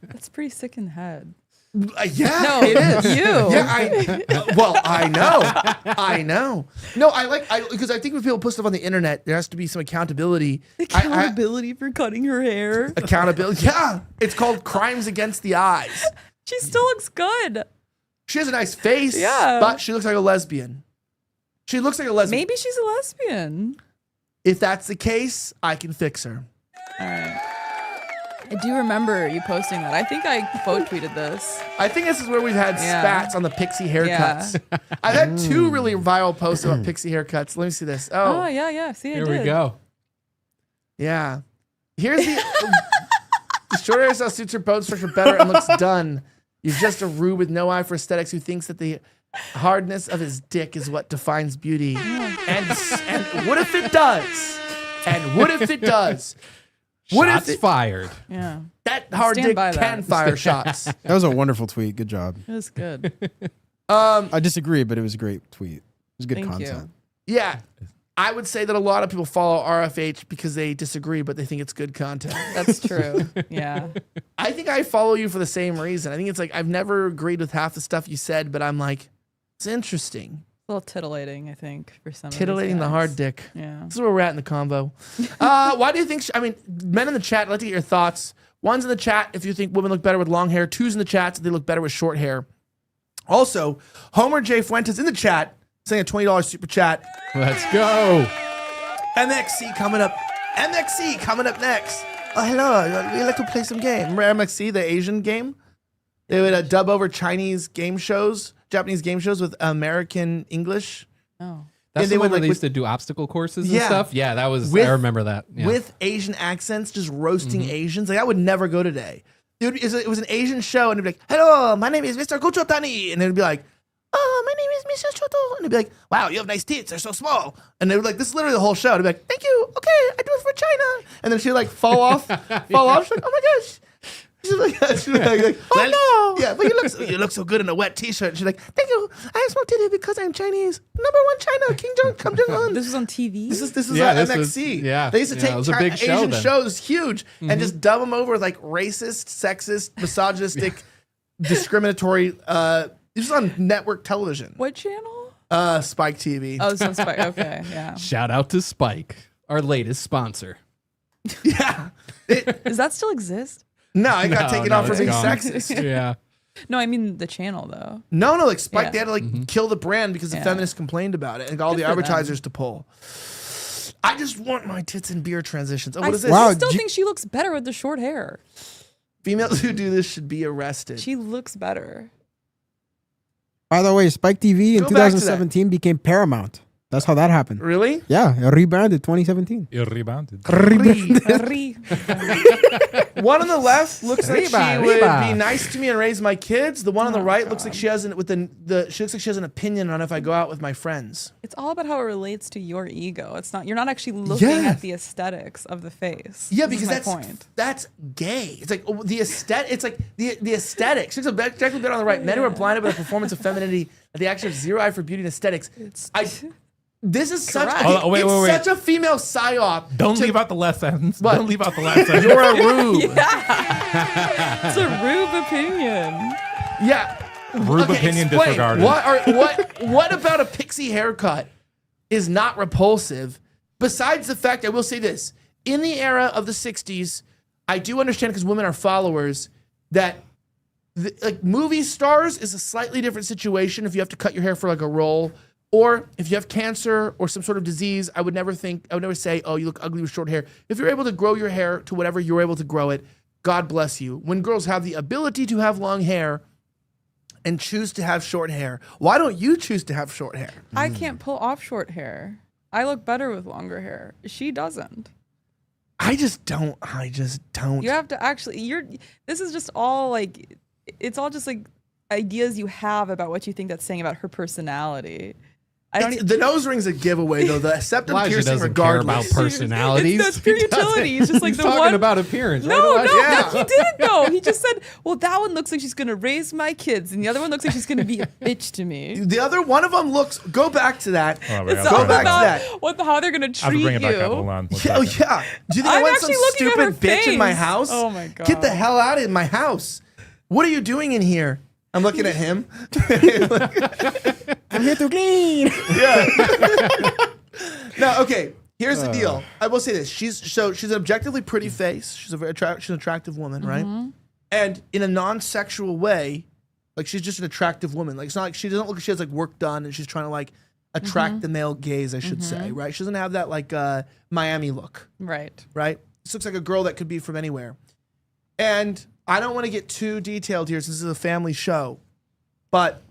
That's pretty sick in the head. Yeah, No, it is. you. Yeah, well, I know. No, because I think when people put stuff on the internet, there has to be some accountability. Accountability for cutting her hair. Accountability. Yeah, it's called crimes against the eyes. She still looks good. She has a nice face, Yeah. but she looks like a lesbian. She looks like a lesbian. Maybe she's a lesbian. If that's the case, I can fix her. All right. I do remember you posting that. I think I quote tweeted this. I think this is where we've had spats on the pixie haircuts. Yeah. I've had two really viral posts about pixie haircuts. Let me see this. Oh, yeah. See, Here we go. Yeah. Here's the short hairstyle suits her bone structure better and looks done. You're just a rube with no eye for aesthetics who thinks that the hardness of his dick is what defines beauty. And what if it does? And what if it does? What Shots if fired? Yeah. That hard dick can fire shots. That was a wonderful tweet. Good job. It was good. I disagree, but it was a great tweet. It was good Thank content. Yeah. I would say that a lot of people follow RFH because they disagree, but they think it's good content. That's true. Yeah. I think I follow you for the same reason. I think it's like I've never agreed with half the stuff you said, but I'm like, it's interesting. A little titillating, I think, for some. Titillating the hard dick. Yeah. This is where we're at in the convo. Why do you think? Men in the chat. I'd like to get your thoughts. One's in the chat if you think women look better with long hair. Two's in the chat so they look better with short hair. Also, Homer J. Fuentes in the chat saying a $20 super chat. Let's go. MXC coming up. MXC coming up next. Oh, hello. We like to play some game. Remember MXC, the Asian game? They would dub over Chinese game shows, Japanese game shows with American English. Oh. That's And the they one would where like they used with, to do obstacle courses and Yeah. stuff. Yeah, that was. with, I remember that. Yeah. with Asian accents, just roasting Asians. Like I would never go today. It was an Asian show, and it'd be like, "Hello, my name is Mr. Kuchotani," and it'd be like, "Oh, my name is Mr. Choto," and they'd be like, "Wow, you have nice tits. They're so small." And they were like, "This is literally the whole show." And they'd be like, "Thank you. Okay, I do it for China." And then she'd like fall off. She's like, "Oh my gosh." She's like, "Oh no!" Yeah, but you look so good in a wet T-shirt. And she's like, "Thank you. I smoked it because I'm Chinese. #1 China, Kim Jong Un." This was on TV. This is Yeah, on this MXC. was- They used to it take was a big show Asian then. shows huge and just dub them over with like racist, sexist, misogynistic, discriminatory. This was on network television. What channel? Spike TV. Oh, it's on Spike. Okay, yeah. Shout out to Spike, our latest sponsor. Does that still exist? No, I got taken off for it's being gone. sexist. Yeah. No, I mean the channel though. No, like Spike, Yeah. they had to like kill the brand because the Yeah. feminists complained about it and got all Good the for them. advertisers to pull. I just want my tits and beer transitions. Oh, I what is this? still think she looks better with the short hair. Females who do this should be arrested. She looks better. By the way, Spike TV in Go back to that. 2017 became Paramount. That's how that happened. Really? Yeah, it rebranded 2017. It rebounded. One on the left looks like she Reba, would Reba. be nice to me and raise my kids. The one on the right looks like she has she looks like she has an opinion on if I go out with my friends. It's all about how it relates to your ego. It's not. You're not actually looking Yes. at the aesthetics of the face. Yeah, This is because my point. that's gay. It's like the aesthetic. It's like the aesthetics. She's exactly bit on the right. Men who are blinded by the performance of femininity and the action of zero eye for beauty and aesthetics. This is such. Correct. Oh, wait, it's wait, wait. such a female psyop. Don't to- leave out the last sentence. What? Don't leave out the last sentence. You're a rube. It's a rude opinion. Yeah. Rude opinion explain. disregarded. What about a pixie haircut is not repulsive? Besides the fact, I will say this: in the era of the '60s, I do understand because women are followers that like movie stars is a slightly different situation. If you have to cut your hair for like a role, or if you have cancer or some sort of disease, I would never say, "Oh, you look ugly with short hair." If you're able to grow your hair to whatever you're able to grow it, God bless you. When girls have the ability to have long hair and choose to have short hair, why don't you choose to have short hair? I can't pull off short hair. I look better with longer hair. She doesn't. I just don't. You have to actually. This is just all like. It's all just like ideas you have about what you think that's saying about her personality. The nose ring's a giveaway, though. The septum Elijah piercing, doesn't care regardless. about personalities. That's pure utility. It's just like He's the talking one about appearance. No, right, no, Elijah? he didn't though. He just said, "Well, that one looks like she's gonna raise my kids, and the other one looks like she's gonna be a bitch to me." The other one of them looks. Go back to that. Oh, wait, It's I'll all bring it about back. how they're gonna I have to treat bring it back up. you. Hold on. Yeah, oh, yeah. Do you think I I'm want some actually looking at her stupid bitch in my face. house? Oh my god! Get the hell out of my house. What are you doing in here? I'm looking at him. I'm here to clean. Yeah. No, okay. Here's the deal. I will say this. She's an objectively pretty face. She's she's an attractive woman, right? And in a non-sexual way, like she's just an attractive woman. Like it's not like she doesn't look like she has like work done and she's trying to like attract the male gaze, I should say, right? She doesn't have that like Miami look. Right. Right? This looks like a girl that could be from anywhere. And I don't want to get too detailed here since this is a family show, but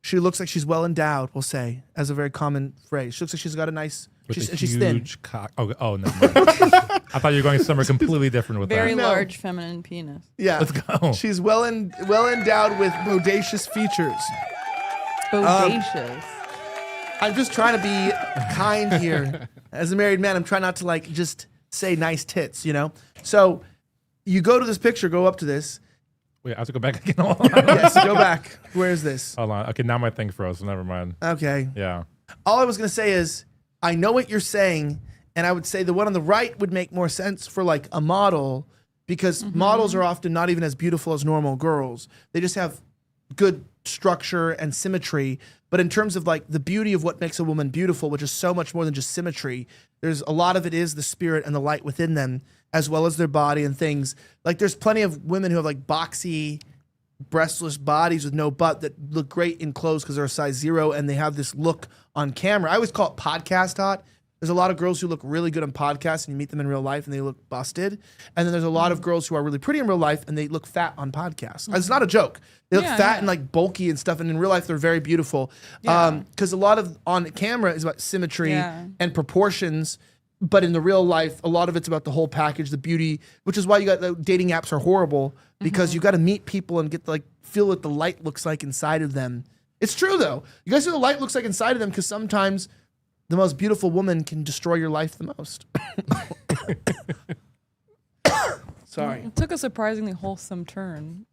she looks like she's well endowed, we'll say, as a very common phrase. She looks like she's got a nice, With a she's thin. huge cock. Oh, no. I thought you were going somewhere completely different with Very that. large feminine penis. Yeah. Let's go. She's well endowed with bodacious features. Bodacious. I'm just trying to be kind here. As a married man, I'm trying not to like just say nice tits, you know? So you go to this picture, go up to this. Wait, I have to go back again. Hold on. Yes, go back. Where is this? Hold on. Okay, now my thing froze, so never mind. Okay. Yeah. All I was going to say is, I know what you're saying, and I would say the one on the right would make more sense for like a model, because models are often not even as beautiful as normal girls. They just have good structure and symmetry. But in terms of like the beauty of what makes a woman beautiful, which is so much more than just symmetry, there's a lot of it is the spirit and the light within them, as well as their body and things. Like there's plenty of women who have like boxy, breastless bodies with no butt that look great in clothes because they're a size 0 and they have this look on camera. I always call it podcast hot There's a lot of girls who look really good on podcasts and you meet them in real life and they look busted. And then there's a lot of girls who are really pretty in real life and they look fat on podcasts. It's not a joke. They look fat and like bulky and stuff. And in real life, they're very beautiful. Because a lot of on camera is about symmetry and proportions. But in the real life, a lot of it's about the whole package, the beauty, which is why you got the dating apps are horrible because you got to meet people and get like feel what the light looks like inside of them. It's true though. You guys know what the light looks like inside of them because sometimes the most beautiful woman can destroy your life the most. Sorry. It took a surprisingly wholesome turn.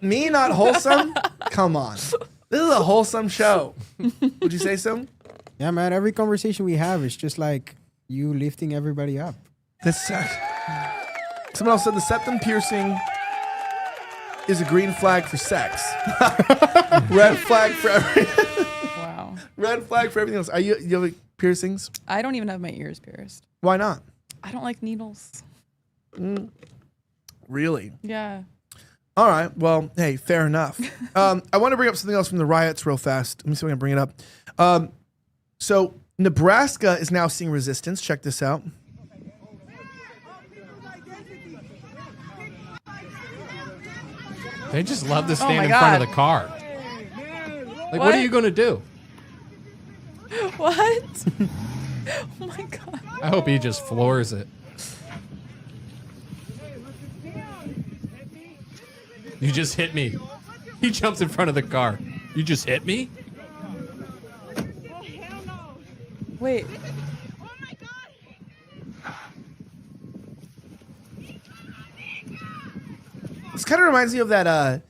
Me not wholesome? Come on. This is a wholesome show. Would you say so? Yeah, man. Every conversation we have is just like you lifting everybody up. Someone else said the septum piercing is a green flag for sex. Red flag for everything. Wow. Red flag for everything else. You have like piercings? I don't even have my ears pierced. Why not? I don't like needles. Really? Yeah. All right. Well, hey, fair enough. I want to bring up something else from the riots real fast. Let me see if I can bring it up. So Nebraska is now seeing resistance. Check this out. They just love to stand in front of the car. Like, what are you going to do? What? Oh my God. I hope he just floors it. You just hit me. He jumps in front of the car. You just hit me? Wait. This kind of reminds me of that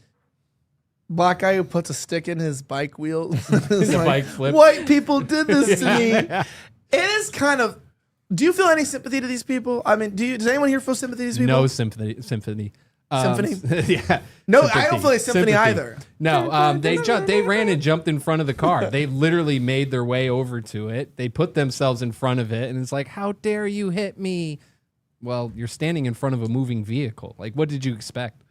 black guy who puts a stick in his bike wheel. It's The like, bike flip. White people did this to me. It is kind of. Do you feel any sympathy to these people? I mean, does anyone here feel sympathy to these people? No sympathy. Symphony? Yeah. No, I don't feel like sympathy either. No, they ran and jumped in front of the car. They literally made their way over to it. They put themselves in front of it, and it's like, how dare you hit me? Well, you're standing in front of a moving vehicle. Like, what did you expect?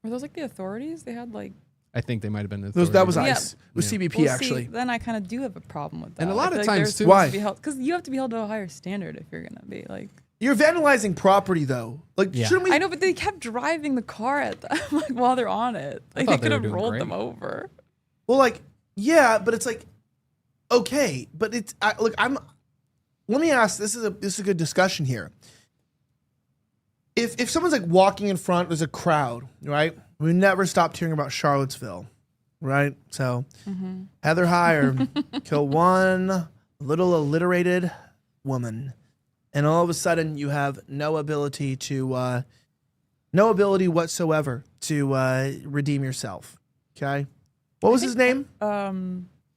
Were those like the authorities? They had like. I think they might have been the That was Yeah. ICE. It was CBP, Well, actually. See, then I kind of do have a problem with that. And a lot I of feel times, they're too. supposed to be held because you have to be held to a higher standard if you're gonna be like. You're vandalizing property, though. Like, shouldn't we? I know, but they kept driving the car at them like while they're on it. Like they thought they could were have doing rolled great. them over. Well, like, yeah, but it's like, okay, but it's look. Let me ask. This is a good discussion here. If someone's like walking in front, there's a crowd, right? We never stopped hearing about Charlottesville, right? So Heather Heyer killed one little illiterated woman, and all of a sudden you have no ability whatsoever to redeem yourself. Okay, what was his name?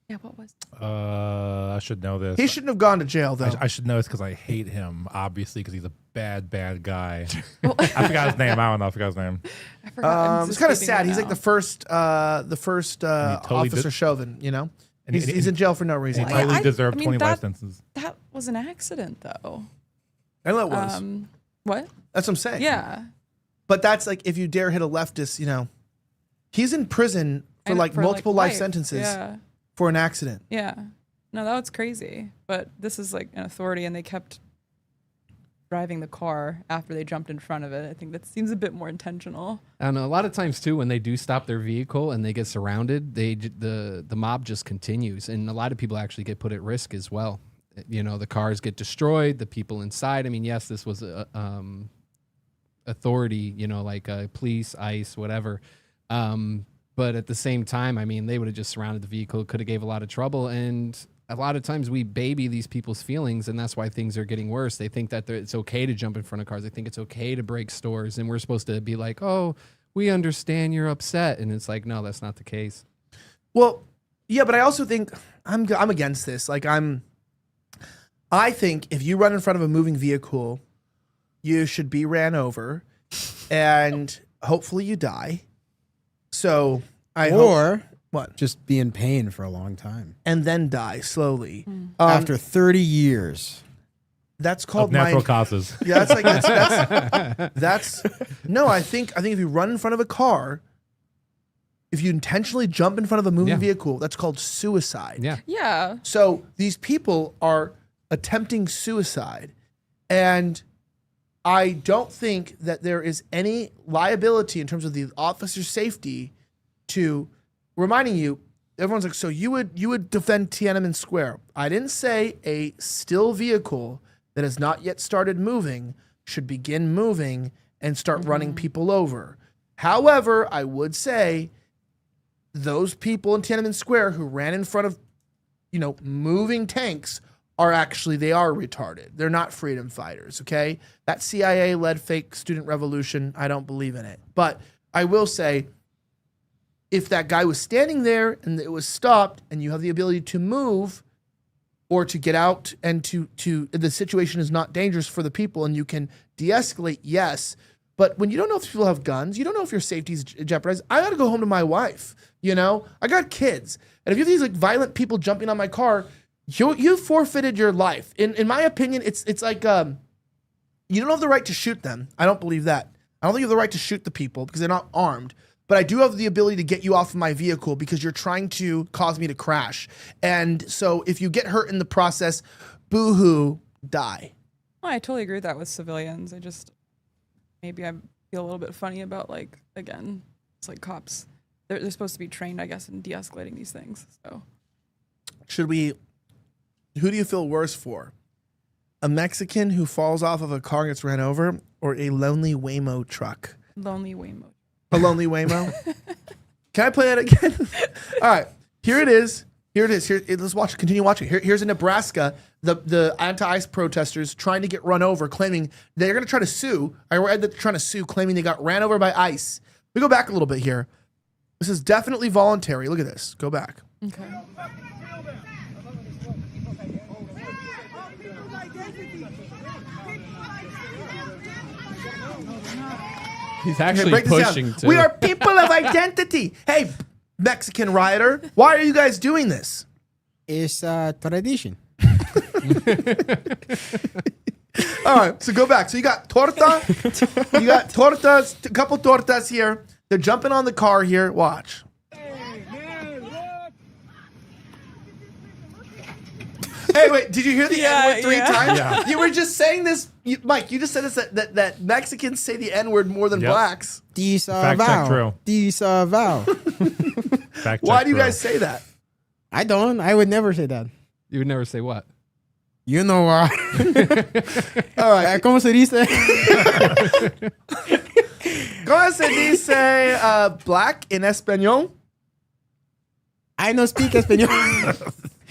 Yeah, what was? I should know this. He shouldn't have gone to jail, though. I should know this because I hate him, obviously, because he's a bad guy. I forgot his name. I don't know. I forgot his name. It's kind of sad. He's like the first totally Officer Chauvin, you know? And he's in jail for no reason. He totally deserved 20 life sentences. That was an accident, though. I know it was. What? That's what I'm saying. Yeah. But that's like, if you dare hit a leftist, you know, he's in prison for like multiple life sentences for an accident. Yeah. No, that was crazy. But this is like an authority, and they kept driving the car after they jumped in front of it. I think that seems a bit more intentional. I don't know. A lot of times too, when they do stop their vehicle and they get surrounded, the mob just continues, and a lot of people actually get put at risk as well. You know, the cars get destroyed, the people inside. I mean, yes, this was authority, you know, like police, ICE, whatever. But at the same time, I mean, they would have just surrounded the vehicle, could have gave a lot of trouble. And a lot of times we baby these people's feelings, and that's why things are getting worse. They think that it's okay to jump in front of cars. They think it's okay to break stores. And we're supposed to be like, oh, we understand you're upset. And it's like, no, that's not the case. Well, yeah, but I also think I'm against this. Like, I think if you run in front of a moving vehicle, you should be ran over, and hopefully you die. So what? Just be in pain for a long time and then die slowly after 30 years. That's called natural causes. Yeah, that's like that's no. I think if you run in front of a car, if you intentionally jump in front of a moving vehicle, that's called suicide. Yeah. Yeah. So these people are attempting suicide. And I don't think that there is any liability in terms of the officer's safety to reminding you, everyone's like, so you would defend Tiananmen Square. I didn't say a still vehicle that has not yet started moving should begin moving and start running people over. However, I would say those people in Tiananmen Square who ran in front of, moving tanks they are retarded. They're not freedom fighters, okay? That CIA-led fake student revolution, I don't believe in it. But I will say, if that guy was standing there and it was stopped and you have the ability to move or to get out and to the situation is not dangerous for the people and you can de-escalate, yes. But when you don't know if people have guns, you don't know if your safety's jeopardized. I got to go home to my wife, I got kids. And if you have these violent people jumping on my car, you forfeited your life. In my opinion, it's like you don't have the right to shoot them. I don't believe that. I don't think you have the right to shoot the people because they're not armed. But I do have the ability to get you off of my vehicle because you're trying to cause me to crash. And so if you get hurt in the process, boo-hoo, die. Well, I totally agree with that with civilians. Maybe I feel a little bit funny about again, it's like cops. They're supposed to be trained, I guess, in de-escalating these things. So who do you feel worse for? A Mexican who falls off of a car and gets ran over, or a lonely Waymo truck? Lonely Waymo. A lonely Waymo? Can I play that again? All right, here it is. Let's watch it. Continue watching. Here's in Nebraska, the anti-ICE protesters trying to get run over, claiming they're going to try to sue. I read that they're trying to sue, claiming they got ran over by ICE. We go back a little bit here. This is definitely voluntary. Look at this. Go back. Okay. He's actually pushing too. We are people of identity. Hey, Mexican rioter, why are you guys doing this? It's tradition. All right, so go back. So you got tortas, a couple tortas here. They're jumping on the car here. Watch. Hey, wait, did you hear the N-word 3 times? Yeah. You were just saying this, Mike, you just said this, that Mexicans say the N-word more than blacks. Fact check true. Disavow. Why do you guys say that? I don't. I would never say that. You would never say what? You know why. All right. ¿Cómo se dice? ¿Cómo se dice black in español? I don't speak español.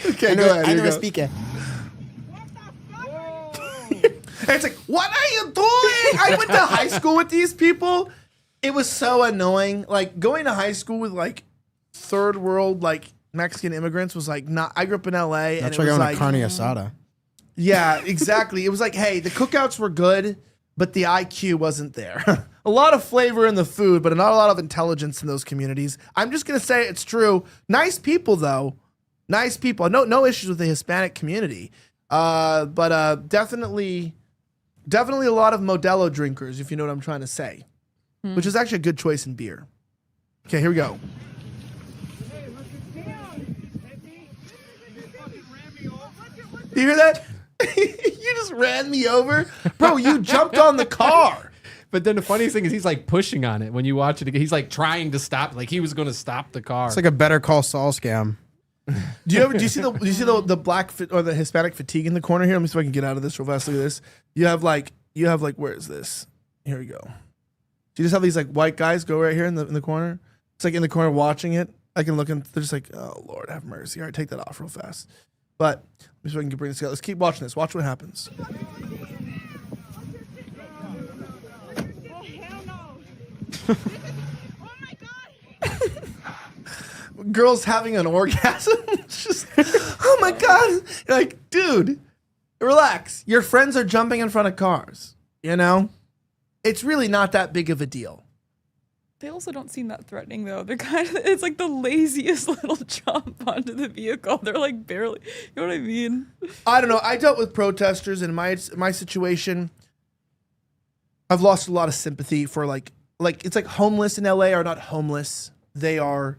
Okay, go ahead. I never speak it. It's like, what are you doing? I went to high school with these people. It was so annoying. Like going to high school with third world Mexican immigrants was not. I grew up in LA. That's and why it was I carne asada. Yeah, exactly. It was like, hey, the cookouts were good, but the IQ wasn't there. A lot of flavor in the food, but not a lot of intelligence in those communities. I'm just gonna say it's true. Nice people though. Nice people. No issues with the Hispanic community. But definitely a lot of Modelo drinkers, if you know what I'm trying to say. Which is actually a good choice in beer. Okay, here we go. Do you hear that? You just ran me over? Bro, you jumped on the car. But then the funniest thing is he's pushing on it. When you watch it again, he's trying to stop. He was going to stop the car. It's like a Better Call Saul scam. Do you see the black or the Hispanic fatigue in the corner here? Let me see if I can get out of this real fast. Look at this. You have where is this? Here we go. Do you just have these white guys go right here in the corner? It's in the corner watching it. I can look and they're just oh Lord have mercy. All right, take that off real fast. But let me see if I can bring this together. Let's keep watching this. Watch what happens. Girls having an orgasm. Just, oh my God. You're dude, relax. Your friends are jumping in front of cars. It's really not that big of a deal. They also don't seem that threatening though. They're it's the laziest little jump onto the vehicle. They're barely, you know what I mean? I don't know. I dealt with protesters in my situation. I've lost a lot of sympathy for it's homeless in LA are not homeless. they are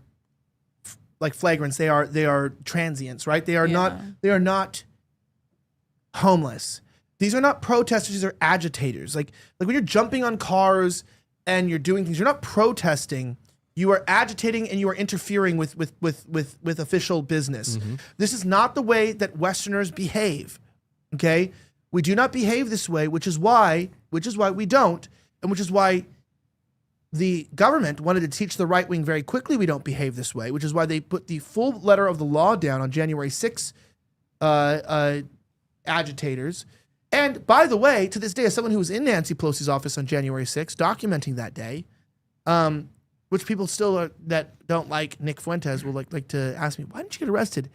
like flagrants. They are transients, right? They are not homeless. These are not protesters. These are agitators. Like when you're jumping on cars and you're doing things, you're not protesting. You are agitating and you are interfering with official business. Mm-hmm. This is not the way that Westerners behave. Okay, we do not behave this way, which is why we don't, and which is why the government wanted to teach the right wing very quickly we don't behave this way, which is why they put the full letter of the law down on January 6th. Agitators. And by the way, to this day, as someone who was in Nancy Pelosi's office on January 6th, documenting that day, which people still that don't like Nick Fuentes will like to ask me, why didn't you get arrested?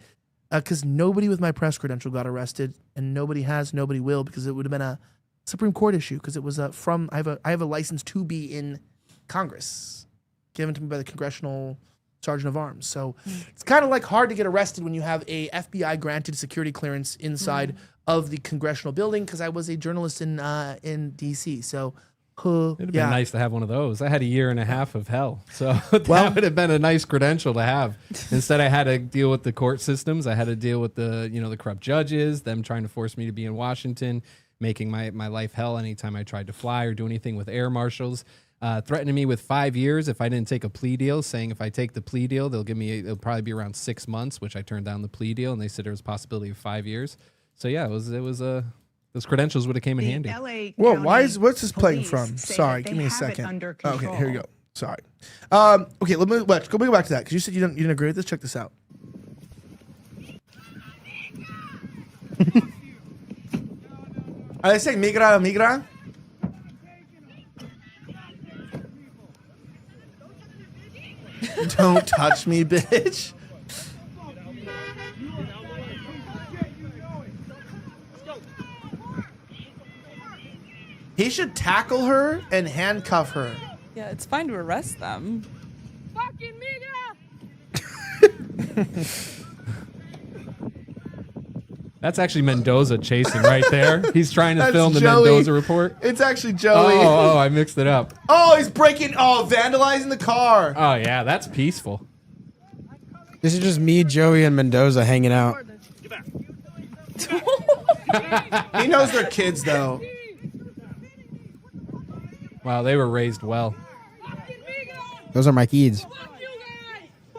Because nobody with my press credential got arrested, and nobody will, because it would have been a Supreme Court issue, because it was I have a license to be in Congress, given to me by the Congressional Sergeant of Arms. So it's kind of like hard to get arrested when you have a FBI granted security clearance inside of the congressional building, because I was a journalist in DC. So it'd have been nice to have one of those. I had a year and a half of hell. So that would have been a nice credential to have. Instead, I had to deal with the court systems. I had to deal with the corrupt judges, them trying to force me to be in Washington, making my life hell anytime I tried to fly or do anything with air marshals. Threatening me with 5 years if I didn't take a plea deal, saying if I take the plea deal, it'll probably be around 6 months, which I turned down the plea deal, and they said there was a possibility of 5 years. So yeah, it was those credentials would have came in handy. Whoa, what's this playing from? Sorry, give me a second. Okay, here you go. Sorry. Okay, let's go back to that, because you said you didn't agree with this. Check this out. Are they saying migra, migra? Don't touch me, bitch. He should tackle her and handcuff her. Yeah, it's fine to arrest them. Fucking That's actually Mendoza chasing right there. He's trying to film the Joey. Mendoza report. It's actually Joey. Oh, I mixed it up. Oh, he's vandalizing the car. Oh, yeah, that's peaceful. This is just me, Joey, and Mendoza hanging out. He knows they're kids, though. Wow, they were raised well. Those are my kids.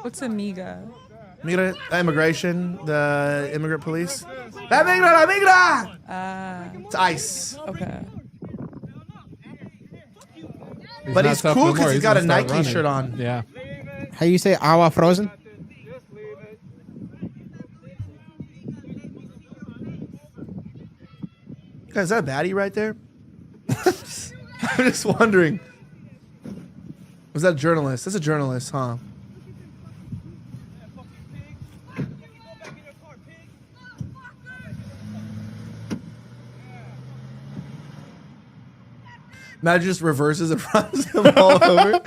What's Amiga? Migra, immigration, the immigrant police. La migra! It's ICE. Okay. But he's cool because he's got a Nike shirt on. Yeah. How you say agua frozen? Guys, is that a baddie right there? I'm just wondering. Was that a journalist? That's a journalist, huh? Matt just reverses and runs him all over.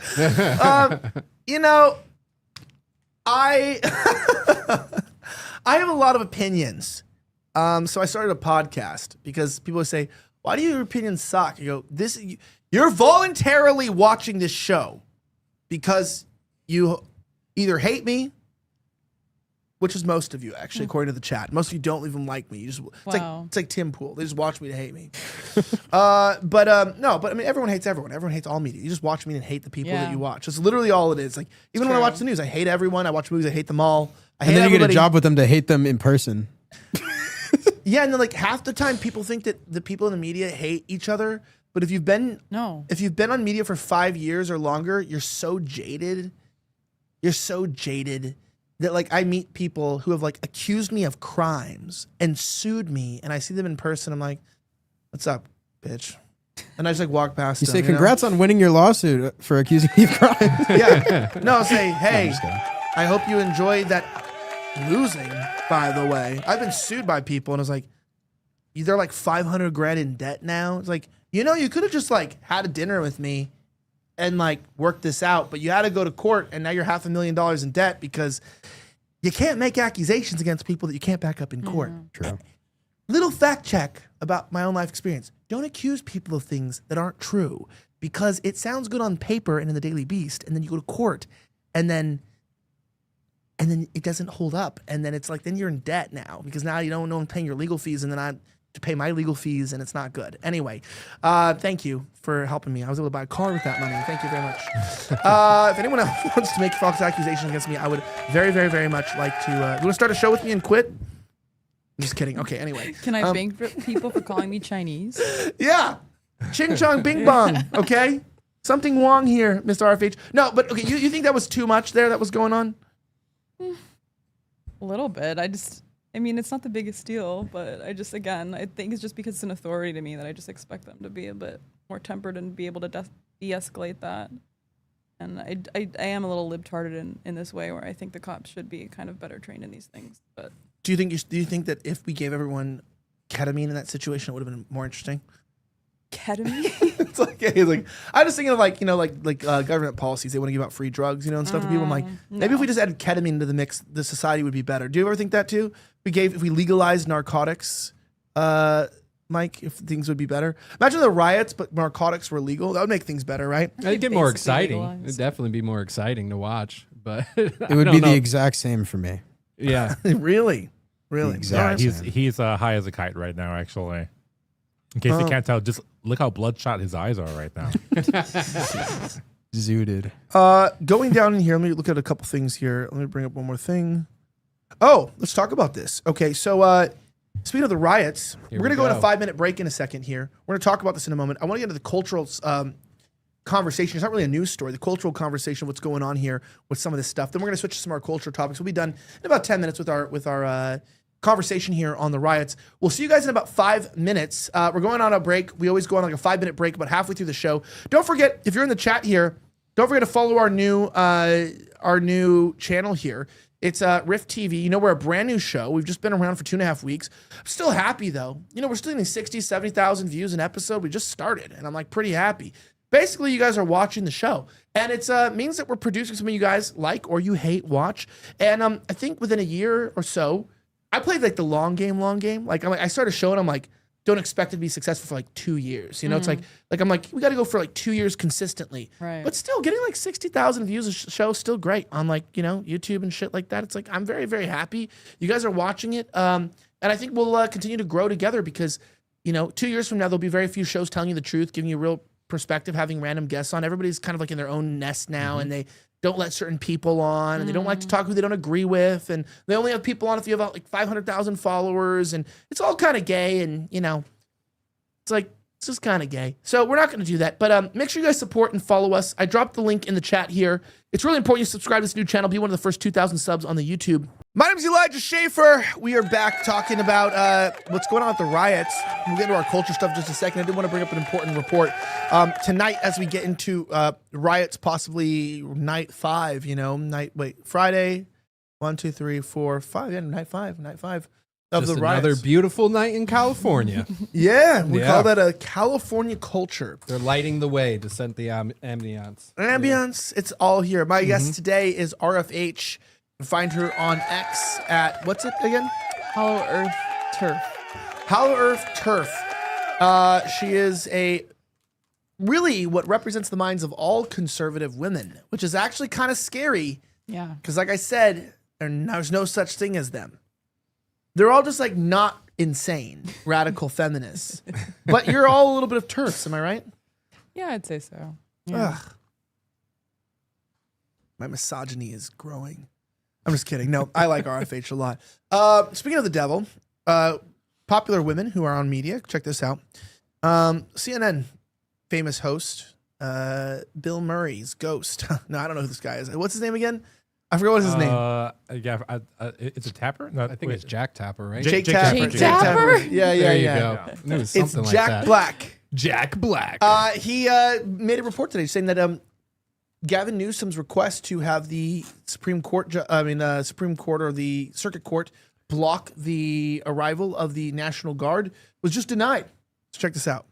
I have a lot of opinions. So I started a podcast because people say, why do your opinions suck? I go, you're voluntarily watching this show because you either hate me, which is most of you, actually, according to the chat. Most of you don't even like me. It's like Tim Pool. They just watch me to hate me. But I mean, everyone hates everyone. Everyone hates all media. You just watch me and hate the people that you watch. That's literally all it is. Like, even when I watch the news, I hate everyone. I watch movies, I hate them all. And then you get a job with them to hate them in person. Yeah, and then like half the time people think that the people in the media hate each other. But if you've been on media for 5 years or longer, you're so jaded. You're so jaded that like I meet people who have like accused me of crimes and sued me, and I see them in person. I'm like, "What's up, bitch?" And I just like walk past. You them, say, "Congrats on winning your lawsuit for accusing me of crimes." Yeah, no, I'll say, "Hey, I hope you enjoyed that losing." By the way, I've been sued by people, and it's like, they're like $500,000 in debt now. It's like, you could have just like had a dinner with me and like worked this out, but you had to go to court, and now you're $500,000 in debt because you can't make accusations against people that you can't back up in court. True. Little fact check about my own life experience. Don't accuse people of things that aren't true, because it sounds good on paper and in the Daily Beast, and then you go to court and then it doesn't hold up, and then it's like then you're in debt now because now you don't know I'm paying your legal fees, and then I have to pay my legal fees, and it's not good. Anyway, thank you for helping me. I was able to buy a car with that money. Thank you very much. If anyone else wants to make false accusations against me, I would very, very, very much like to. You want to start a show with me and quit? I'm just kidding. Okay. Anyway, Can I bang for people for calling me Chinese? Yeah, ching chong bing bong. Okay, something wrong here, Mr. RFH. No, but okay, you think that was too much there? That was going on. A little bit. I mean, it's not the biggest deal, but I think it's just because it's an authority to me that I just expect them to be a bit more tempered and be able to de-escalate that. And I am a little libtarded in this way where I think the cops should be kind of better trained in these things. But Do you think that if we gave everyone ketamine in that situation, it would have been more interesting? Ketamine? It's like, I'm just thinking of like government policies. They want to give out free drugs, and stuff to people. I'm like, maybe if we just added ketamine to the mix, the society would be better. Do you ever think that too? If we legalized narcotics, Mike, if things would be better. Imagine the riots, but narcotics were legal. That would make things better, right? It'd get more exciting. It'd definitely be more exciting to watch, but it would be the exact same for me. Yeah. Really? Yeah, he's high as a kite right now, actually. In case you can't tell, just look how bloodshot his eyes are right now. Zooted. Going down in here, let me look at a couple things here. Let me bring up one more thing. Oh, let's talk about this. Okay, so speaking of the riots, we're going to go on a 5-minute break in a second here. We're going to talk about this in a moment. I want to get into the cultural conversation. It's not really a news story. The cultural conversation, what's going on here with some of this stuff. Then we're going to switch to some of our cultural topics. We'll be done in about 10 minutes with our conversation here on the riots. We'll see you guys in about 5 minutes. We're going on a break. We always go on like a 5-minute break about halfway through the show. Don't forget, if you're in the chat here, don't forget to follow our new channel here. It's Rift TV. We're a brand new show. We've just been around for 2.5 weeks. I'm still happy though. We're still getting 60, 70,000 views an episode. We just started and I'm like pretty happy. Basically, you guys are watching the show, and it means that we're producing something you guys like or you hate watch. And I think within a year or so, I played like the long game. Like I started a show and I'm like, don't expect it to be successful for like 2 years. It's like I'm like, we got to go for like 2 years consistently. Right. But still getting like 60,000 views a show is still great on like, YouTube and shit like that. It's like, I'm very, very happy. You guys are watching it. And I think we'll continue to grow together because, 2 years from now, there'll be very few shows telling you the truth, giving you real perspective, having random guests on. Everybody's kind of like in their own nest now, and they don't let certain people on, and they don't like to talk who they don't agree with, and they only have people on if you have like 500,000 followers, and it's all kind of gay, and it's like it's just kind of gay. So we're not going to do that, but make sure you guys support and follow us. I dropped the link in the chat here. It's really important you subscribe to this new channel, be one of the first 2,000 subs on the YouTube. My name is Elijah Schaefer. We are back talking about what's going on with the riots. We'll get into our culture stuff in just a second. I did want to bring up an important report. Tonight, as we get into riots, possibly night 5, Friday, 1, 2, 3, 4, 5, yeah, night 5 of Just the riots. another beautiful night in California. Yeah, we call that a California culture. They're lighting the way to set the ambiance. It's all here. My guest today is RFH. You can find her on X at, what's it again? Hollow Earth Turf. Hollow Earth Turf. She is really what represents the minds of all conservative women, which is actually kind of scary. Yeah. Because like I said, there's no such thing as them. They're all just like not insane, radical feminists. But you're all a little bit of turfs, am I right? Yeah, I'd say so. Yeah. Ugh. My misogyny is growing. I'm just kidding. No, I like RFH a lot. Speaking of the devil, popular women who are on media, check this out. CNN famous host, Bill Murray's ghost. No, I don't know who this guy is. What's his name again? I forgot what his name. Yeah, it's a Tapper. No, I think it's Jack Tapper, right? Jake Tapper. Jake Tapper? Yeah. There you go. It was It's something Jack like that. Black. Jack Black. He made a report today saying that Gavin Newsom's request to have the Supreme Court or the Circuit Court block the arrival of the National Guard was just denied. Let's check this out.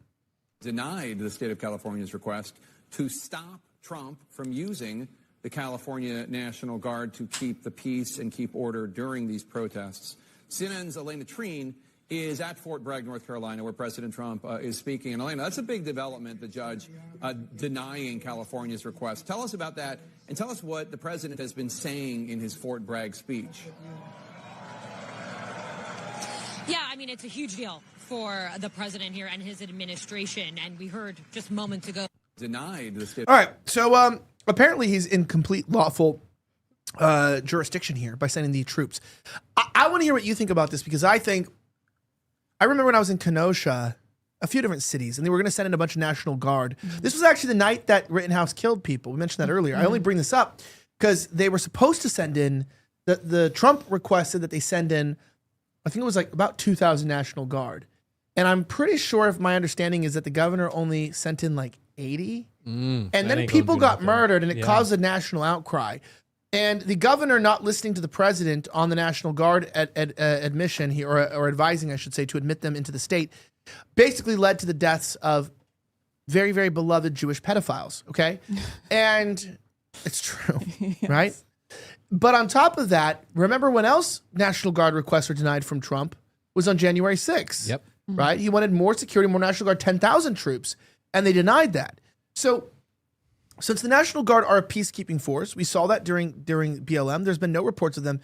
Denied the state of California's request to stop Trump from using the California National Guard to keep the peace and keep order during these protests. CNN's Elena Treen is at Fort Bragg, North Carolina, where President Trump is speaking. And Elena, that's a big development, the judge denying California's request. Tell us about that, and tell us what the president has been saying in his Fort Bragg speech. Yeah, I mean, it's a huge deal for the president here and his administration. And we heard just moments ago. Denied the state. All right. So apparently he's in complete lawful jurisdiction here by sending the troops. I want to hear what you think about this, because I remember when I was in Kenosha, a few different cities, and they were going to send in a bunch of National Guard. Mm-hmm. This was actually the night that Rittenhouse killed people. We mentioned that earlier. Mm-hmm. I only bring this up because they were supposed to send in, the Trump requested that they send in, I think it was like about 2,000 National Guard. And I'm pretty sure, if my understanding is that the governor only sent in like 80. And then people got murdered, and it caused a national outcry. And the governor not listening to the president on the National Guard admission here, or advising, I should say, to admit them into the state, basically led to the deaths of very, very beloved Jewish pedophiles. Okay. And it's true, yes. Right? But on top of that, remember when else National Guard requests were denied from Trump was on January 6th. Yep. Right? He wanted more security, more National Guard, 10,000 troops, and they denied that. So since the National Guard are a peacekeeping force, we saw that during BLM. There's been no reports of them,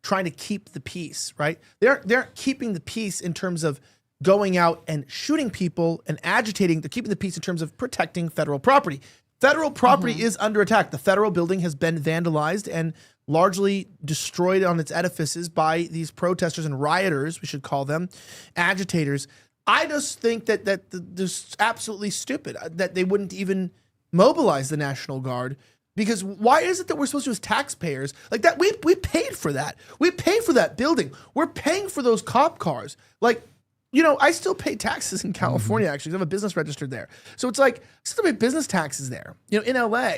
trying to keep the peace, right? They aren't keeping the peace in terms of going out and shooting people and agitating. They're keeping the peace in terms of protecting federal property. Federal property is under attack. The federal building has been vandalized and largely destroyed on its edifices by these protesters and rioters, we should call them, agitators. I just think that this is absolutely stupid that they wouldn't even mobilize the National Guard, because why is it that we're supposed to, as taxpayers, like that? We paid for that. We paid for that building. We're paying for those cop cars. Like, I still pay taxes in California, actually. I have a business registered there. So it's like, I still pay business taxes there, in LA.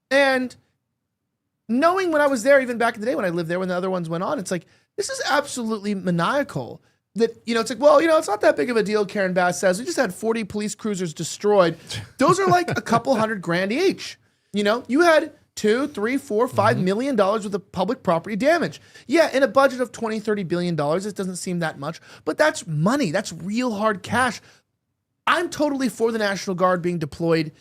And knowing when I was there, even back in the day when I lived there, when the other ones went on, it's like, this is absolutely maniacal. That, it's like, well, it's not that big of a deal, Karen Bass says. We just had 40 police cruisers destroyed. Those are like a couple $100,000 each. You had $2, $3, $4, $5 million worth of public property damage. Yeah, in a budget of $20, $30 billion, it doesn't seem that much, but that's money. That's real hard cash. I'm totally for the National Guard being deployed.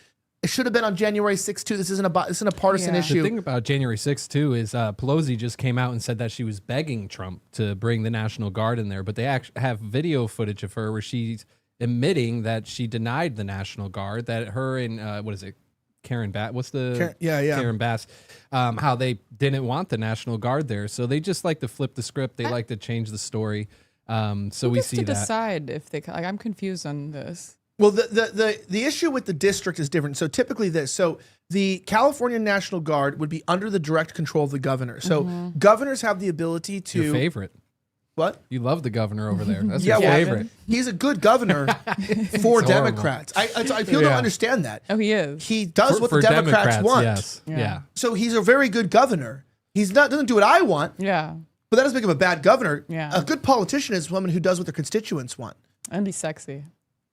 It should have been on January 6th, too. This isn't a partisan issue. The thing about January 6th, too, is Pelosi just came out and said that she was begging Trump to bring the National Guard in there, but they actually have video footage of her where she's admitting that she denied the National Guard, that her and, Karen Bass, Karen Bass, how they didn't want the National Guard there. So they just like to flip the script. They like to change the story. So we see that. Decide if they, I'm confused on this. Well, the issue with the district is different. So typically the California National Guard would be under the direct control of the governor. So governors have the ability to... Your favorite. What? You love the governor over there. That's your favorite. He's a good governor for Democrats. People don't understand that. Oh, he is. He does what the Democrats want. Yes. Yeah. So he's a very good governor. Doesn't do what I want. Yeah. But that doesn't make him a bad governor. Yeah. A good politician is someone who does what their constituents want. And he's sexy.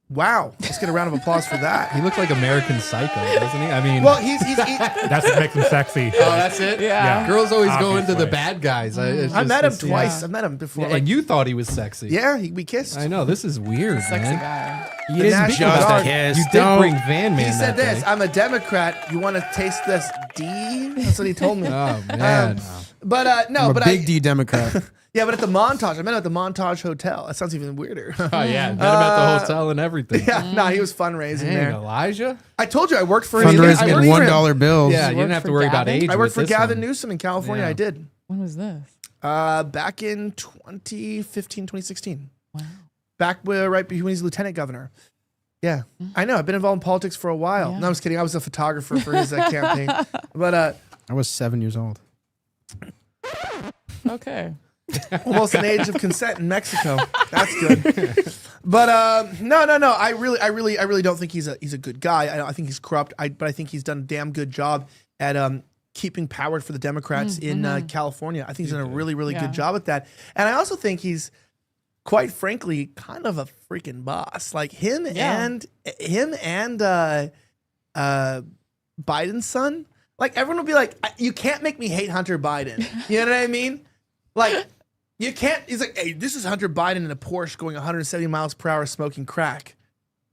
Wow. Let's get a round of applause for that. He looks like American Psycho, doesn't he? I mean, well, he's that's what makes him sexy. Oh, that's it? Yeah. Girls always go into the bad guys. I met him twice. I've met him before. Yeah, and you thought he was sexy. Yeah, we kissed. I know. This is weird, Sexy man. guy. You didn't just a kiss. You did bring Van Man. He said that this, day. I'm a Democrat. You want to taste this D? That's what he told me. Oh, man. I'm a big D Democrat. Yeah, but at the Montage. I met him at the Montage Hotel. That sounds even weirder. Oh, yeah. Met him at the hotel and everything. Yeah, no, he was fundraising there. Elijah? I told you I worked for him. Fundraising in $1 bills. Yeah, you didn't have to worry about age. I worked for Gavin Newsom in California. Yeah. I did. When was this? Back in 2015, 2016. Wow. Back right when he's lieutenant governor. Yeah, I know. I've been involved in politics for a while. Yeah. No, I was kidding. I was a photographer for his campaign. But I was 7 years old. Okay. Almost an age of consent in Mexico. That's good. But no. I really don't think he's a good guy. I think he's corrupt. But I think he's done a damn good job at keeping power for the Democrats in California. I think he's done a really good job at that. And I also think he's, quite frankly, kind of a freaking boss. Like him and Biden's son. Like everyone will be like, you can't make me hate Hunter Biden. You know what I mean? Like You can't. He's like, hey, this is Hunter Biden in a Porsche going 170 miles per hour smoking crack.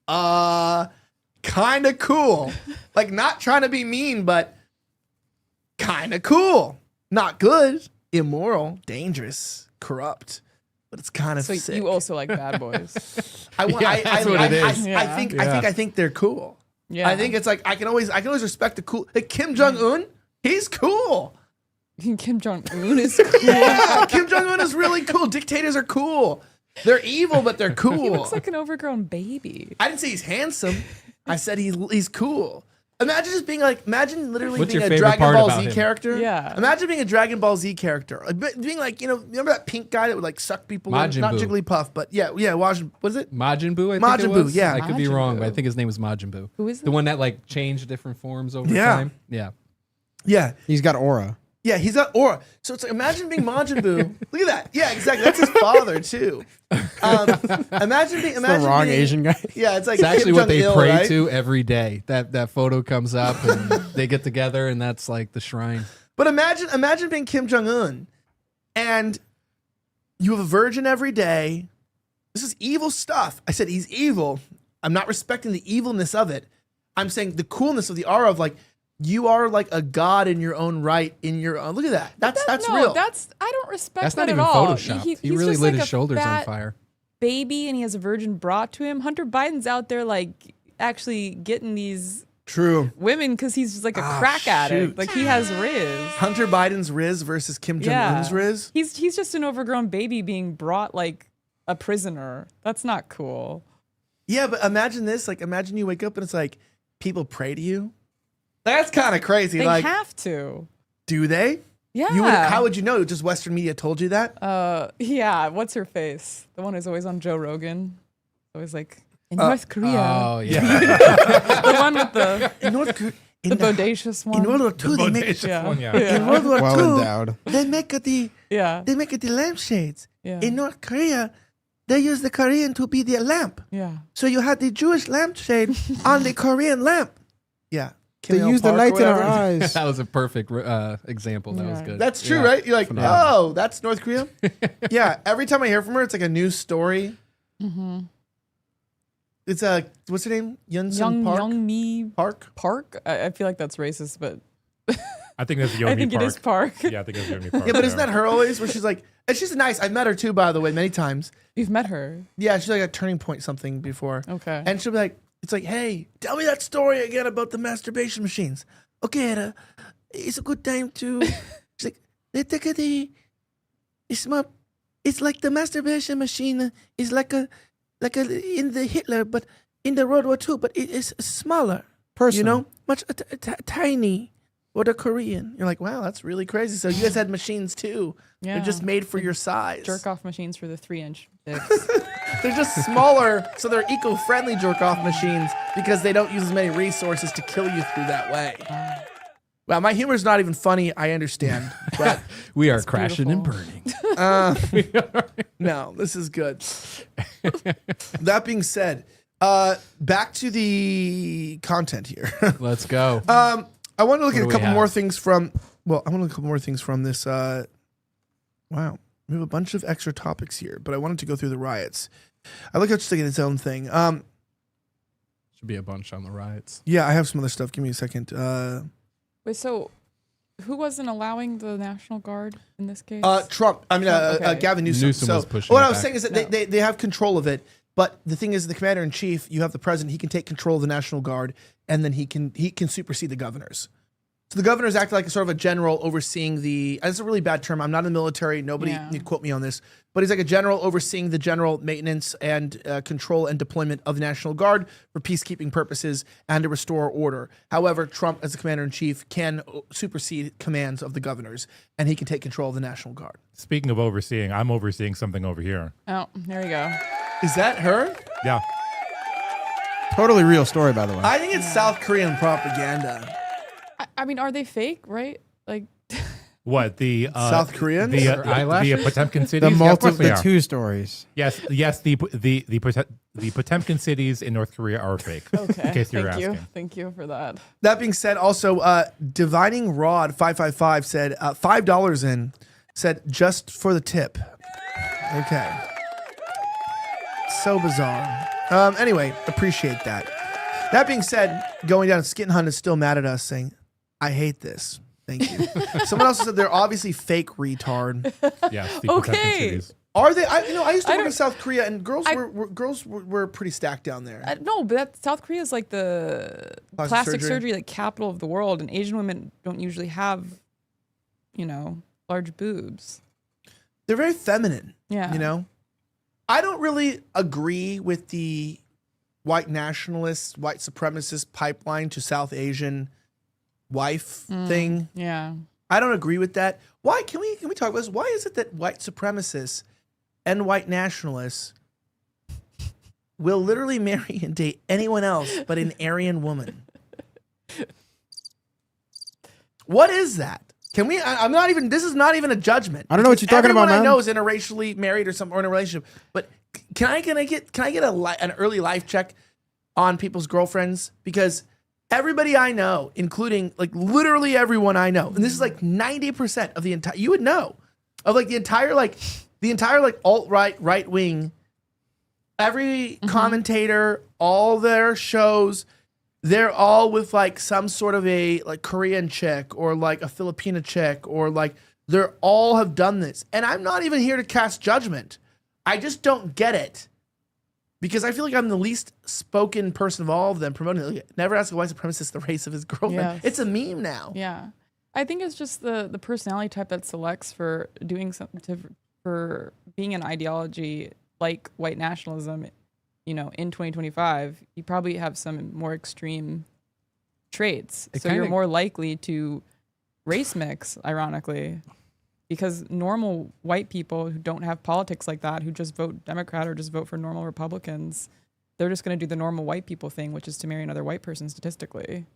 Kind of cool. Like, not trying to be mean, but kind of cool. Not good, immoral, dangerous, corrupt. But it's kind of So sick. you also like Bad Boys. I think they're cool. Yeah. I think it's like I can always respect the cool. Like Kim Jong Un, he's cool. Kim Jong Un is cool. Yeah, Kim Jong Un is really cool. Dictators are cool. They're evil, but they're cool. He looks like an overgrown baby. I didn't say he's handsome. I said he's cool. Imagine literally What's being your a favorite Dragon part Ball about Z him? character. Yeah. Imagine being a Dragon Ball Z character. Like, being like, remember that pink guy that would like suck people in? Majin Not Buu. Jigglypuff, but yeah, what is it? Majin Buu, I think Majin it Buu, was. yeah. I could be Majin wrong, Buu. but I think his name was Majin Buu. Who is the that? one that like changed different forms over Yeah. time? Yeah. Yeah. He's got aura. Yeah, he's got aura. So it's like, imagine being Majin Buu. Look at that. Yeah, exactly. That's his father too. Imagine being the wrong being- Asian guy. Yeah, it's like It's actually Kim what they Jong-il, pray right? to every day. That photo comes up and they get together and that's like the shrine. But imagine being Kim Jong Un, and you have a virgin every day. This is evil stuff. I said he's evil. I'm not respecting the evilness of it. I'm saying the coolness of the aura of like you are like a god in your own right. In your own, look at that. That's no, real. I don't respect That's that not even at all. photoshopped. He he's really just lit like his a shoulders on fat fire. Baby, and he has a virgin brought to him. Hunter Biden's out there like actually getting these True. women because he's just like a Ah, crack addict. shoot. Like he has Riz. Hunter Biden's Riz versus Kim Jong Un's Riz. He's just an overgrown baby being brought like a prisoner. That's not cool. Yeah, but imagine this. Like, imagine you wake up and it's like people pray to you. That's kind of crazy. They like, have to. do they? Yeah. How would you know? Just Western media told you that? Yeah. What's her face? The one who's always on Joe Rogan. Always like in North Korea. Oh yeah. The one with the In North Korea. the bodacious one. In World War II, they make in World War Well II, endowed. they make the lampshades. Yeah. In North Korea, they use the Korean to be the lamp. Yeah. So you had the Jewish lampshade on the Korean lamp. Yeah. They Kim use the Il-Park or lights in our whatever. eyes. That was a perfect example. That was good. That's true, Yeah. right? You're like, Phenomenal. oh, that's North Korea? Yeah. Every time I hear from her, it's like a new story. Mm-hmm. It's what's her name? Yunsun Park? Young Park? I feel like that's racist, but I think that's Yomi I think Park. it is Park. Yeah, I think it's Yomi Park. Yeah, but isn't that her always? Where she's like, and she's nice. I've met her too, by the way, many times. You've met her. Yeah, she's like a Turning Point something before. Okay. And she'll be like, it's like, hey, tell me that story again about the masturbation machines. Okay, it's a good time to. She's like, it's like the masturbation machine is like a in the Hitler, but in the World War II, but it is smaller. Personal. You know, much tiny. Or the Korean. You're like, wow, that's really crazy. So you guys had machines too. Yeah. They're just made for your size. Jerk off machines for the 3-inch dicks. They're just smaller, so they're eco-friendly jerk-off machines because they don't use as many resources to kill you through that way. Wow, my humor is not even funny. I understand, but We are crashing and burning. no, this is good. That being said, back to the content here. Let's go. I want to look What at do a we couple have? more things from. Well, I want to look at a couple more things from this. Wow, we have a bunch of extra topics here, but I wanted to go through the riots. I look at just taking its own thing. Should be a bunch on the riots. Yeah, I have some other stuff. Give me a second. Wait, so who wasn't allowing the National Guard in this case? Trump. I mean, Okay. Gavin Newsom. Newsom so was pushing what it I was back. saying is that they have control of it. But the thing is, the commander in chief, you have the president. He can take control of the National Guard, and then he can supersede the governors. So the governors act like a sort of a general overseeing the. And it's a really bad term. I'm not in the military. Nobody need to quote me on this. But he's like a general overseeing the general maintenance and control and deployment of the National Guard for peacekeeping purposes and to restore order. However, Trump, as the commander in chief, can supersede commands of the governors, and he can take control of the National Guard. Speaking of overseeing, I'm overseeing something over here. Oh, there you go. Is that her? Yeah. Totally real story, by the way. I think it's South Korean propaganda. I mean, are they fake, right? Like, What the South Koreans? the Her eyelashes? Potemkin cities? The Yeah, of course they are. two stories. Yes, the Potemkin cities in North Korea are fake. okay. In case you're Thank you. asking. Thank you for that. That being said, also, Divining Rod 555 said $5 in, said just for the tip. Okay. So bizarre. Anyway, appreciate that. That being said, going down, Skit Hunt is still mad at us saying, I hate this. Thank you. Someone else said they're obviously fake retard. Yeah. Okay. Are they? I used to work in South Korea, and girls were pretty stacked down there. No, but South Korea is like the plastic surgery like capital of the world, and Asian women don't usually have, large boobs. They're very feminine. Yeah. I don't really agree with the white nationalist, white supremacist pipeline to South Asian wife thing. Yeah. I don't agree with that. Why can we talk about this? Why is it that white supremacists and white nationalists will literally marry and date anyone else but an Aryan woman? What is that? Can we? I'm not even. This is not even a judgment. I don't know what you're talking about, man. Everyone I know is interracially married or in a relationship. But can I get an early life check on people's girlfriends? Because everybody I know, including like literally everyone I know, and this is like 90% of the entire. You would know of like the entire alt-right, right wing. Every commentator, all their shows. They're all with like some sort of a like Korean chick or like a Filipina chick or like they're all have done this. And I'm not even here to cast judgment. I just don't get it. Because I feel like I'm the least spoken person of all of them promoting it. Like, never ask a white supremacist the race of his girlfriend. Yes. It's a meme now. Yeah. I think it's just the personality type that selects for doing something for being an ideology like white nationalism. In 2025, you probably have some more extreme traits. So you're more likely to race mix, ironically, because normal white people who don't have politics like that, who just vote Democrat or just vote for normal Republicans, they're just going to do the normal white people thing, which is to marry another white person statistically.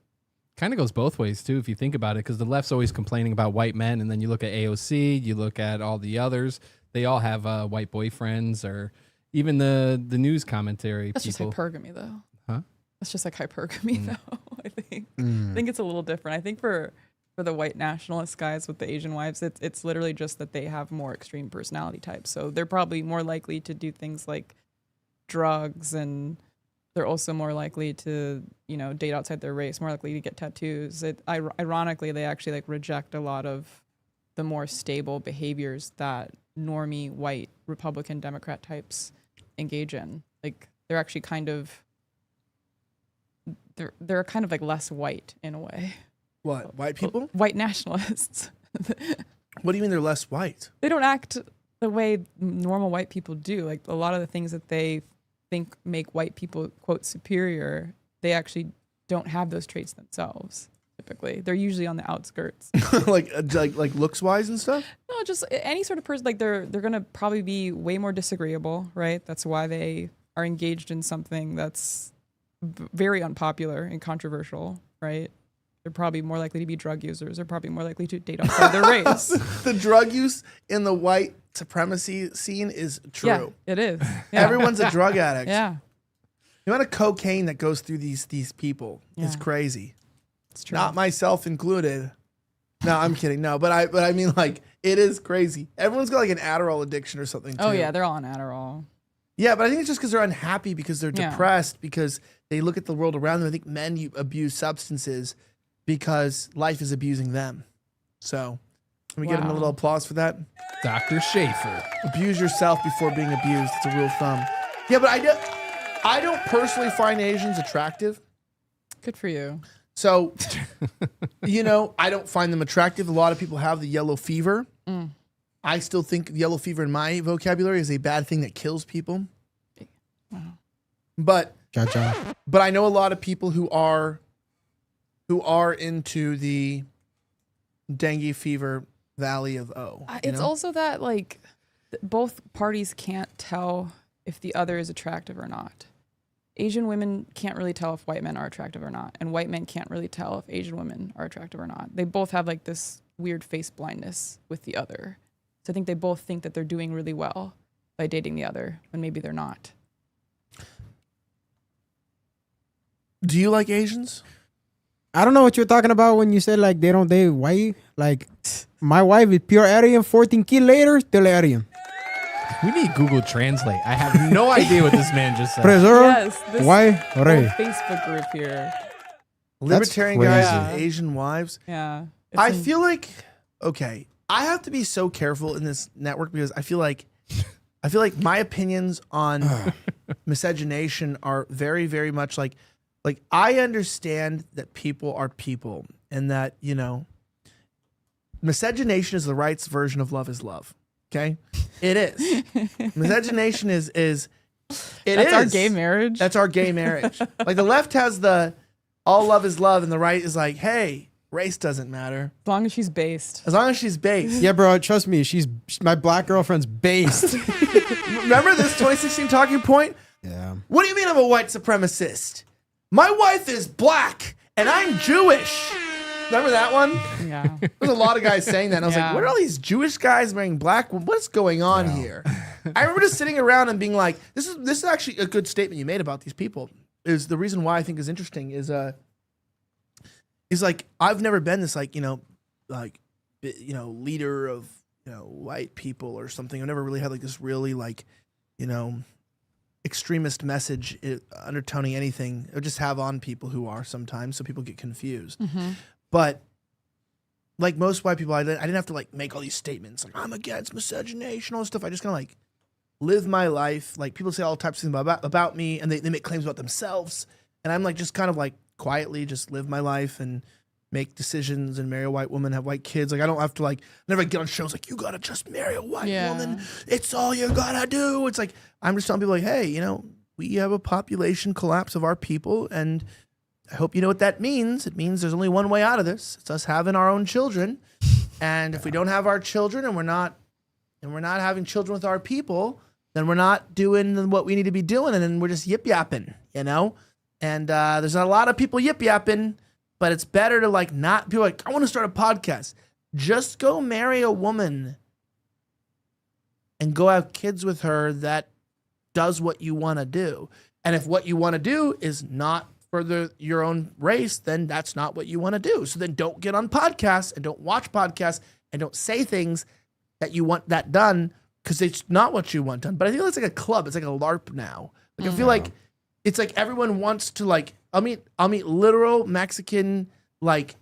Kind of goes both ways, too, if you think about it, because the left's always complaining about white men, and then you look at AOC, you look at all the others, they all have white boyfriends or... Even the news commentary. That's people. just hypergamy, though. Huh? That's just like hypergamy, though. I think. I think it's a little different. I think for the white nationalist guys with the Asian wives, it's literally just that they have more extreme personality types. So they're probably more likely to do things like drugs, and they're also more likely to date outside their race, more likely to get tattoos. Ironically, they actually like reject a lot of the more stable behaviors that normie white Republican Democrat types engage in. Like they're actually kind of they're kind of like less white in a way. What, white people? White nationalists. What do you mean they're less white? They don't act the way normal white people do. Like a lot of the things that they think make white people quote superior, they actually don't have those traits themselves. Typically, they're usually on the outskirts. like looks wise and stuff. No, just any sort of person. Like they're gonna probably be way more disagreeable, right? That's why they are engaged in something that's very unpopular and controversial, right? They're probably more likely to be drug users. They're probably more likely to date outside their race. The drug use in the white supremacy scene is true. Yeah, it is. Yeah. Everyone's a drug addict. Yeah. The amount of cocaine that goes through these people is crazy. It's true. Not myself included. No, I'm kidding. No, but I mean, like, it is crazy. Everyone's got like an Adderall addiction or something too. Oh yeah, they're all on Adderall. Yeah, but I think it's just because they're unhappy, because they're depressed, because they look at the world around them. I think men abuse substances because life is abusing them. So, can we get a little applause for that? Dr. Schaefer. Abuse yourself before being abused. It's a rule of thumb. Yeah, but I don't personally find Asians attractive. Good for you. So, I don't find them attractive. A lot of people have the yellow fever. I still think yellow fever in my vocabulary is a bad thing that kills people. Wow. But I know a lot of people who are into the dengue fever valley of O. It's also that like both parties can't tell if the other is attractive or not. Asian women can't really tell if white men are attractive or not, and white men can't really tell if Asian women are attractive or not. They both have like this weird face blindness with the other. So I think they both think that they're doing really well by dating the other, when maybe they're not. Do you like Asians? I don't know what you're talking about when you said like they don't date white. Like my wife is pure Aryan, 14 kids later, still Aryan. We need Google Translate. I have no idea what this man just said. Yes, this why? whole Facebook group here. Libertarian crazy. guys with Asian wives. Yeah. I feel like, okay, I have to be so careful in this network because I feel like my opinions on miscegenation are very, very much like I understand that people are people and that, you know, miscegenation is the right's version of love is love. Okay? It is. Miscegenation is That's our gay marriage. That's our gay marriage. Like the left has the all love is love and the right is like, hey, race doesn't matter. As long as she's based. As long as she's based. Yeah, bro, trust me. My black girlfriend's based. Remember this 2016 talking point? Yeah. What do you mean I'm a white supremacist? My wife is black and I'm Jewish. Remember that one? Yeah. There's a lot of guys saying that. And I was Yeah. like, what are all these Jewish guys marrying black? What's going on here? I remember just sitting around and being like, this is actually a good statement you made about these people. Is the reason why I think is interesting is like I've never been this like, leader of, white people or something. I've never really had like this really like, extremist message undertoning anything. I just have on people who are sometimes, so people get confused. Mm-hmm. But like most white people, I didn't have to like make all these statements like I'm against miscegenation, all this stuff. I just kind of like live my life. Like people say all types of things about me, and they make claims about themselves, and I'm like just kind of like quietly just live my life and make decisions and marry a white woman, have white kids. Like I don't have to like never get on shows like you gotta just marry a white woman. It's all you gotta do. It's like I'm just telling people like, hey, we have a population collapse of our people, and I hope you know what that means. It means there's only one way out of this. It's us having our own children. And if we don't have our children and we're not having children with our people, then we're not doing what we need to be doing, and then we're just yip yapping, And there's a lot of people yip yapping, but it's better to like not be like, I want to start a podcast. Just go marry a woman and go have kids with her that does what you want to do. And if what you want to do is not for your own race, then that's not what you want to do. So then don't get on podcasts and don't watch podcasts and don't say things that you want that done because it's not what you want done. But I feel it's like a club. It's like a LARP now. Like I feel like it's like everyone wants to like I'll meet literal Mexican like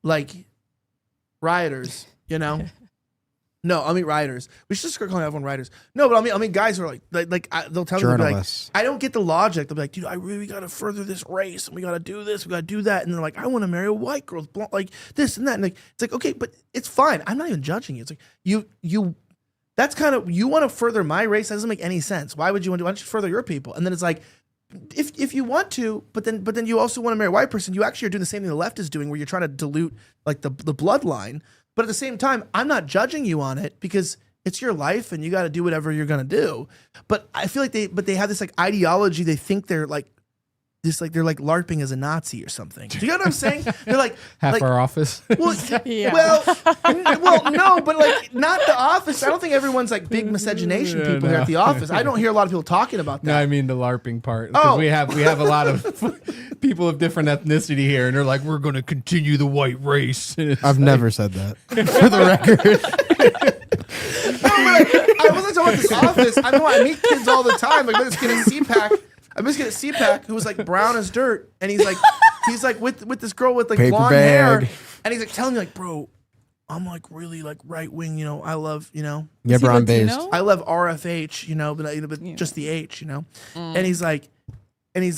rioters, No, I'll meet rioters. We should just start calling everyone rioters. No, but I'll meet guys who are like they'll tell me they'll be like, I don't get the logic. They'll be like, dude, I really gotta further this race and we gotta do this, we gotta do that. And they're like, I want to marry a white girl, like this and that. And like it's like, okay, but it's fine. I'm not even judging you. It's like you that's kind of you want to further my race. That doesn't make any sense. Why would you want to? Why don't you further your people? And then it's like, if you want to, but then you also want to marry a white person, you actually are doing the same thing the left is doing, where you're trying to dilute like the bloodline. But at the same time, I'm not judging you on it because it's your life and you got to do whatever you're gonna do. But I feel like they have this like ideology. They think they're like this, like they're like LARPing as a Nazi or something. Do you know what I'm saying? They're like half our office. Well, well, no, but like not the office. I don't think everyone's like big miscegenation people here at the office. I don't hear a lot of people talking about that. No, I mean the LARPing part. Oh, we have a lot of people of different ethnicity here, and they're like, we're going to continue the white race. I've never said that, for the record. I wasn't talking about this office. I meet kids all the time. Like, let's get a CPAC. I'm just getting a CPAC who was like brown as dirt, and he's like with this girl with like Paper blonde bag. hair, and he's like telling me like, bro, I'm like really like right wing, I love, Yeah, brown based. I love RFH, but just the H, and he's like, and I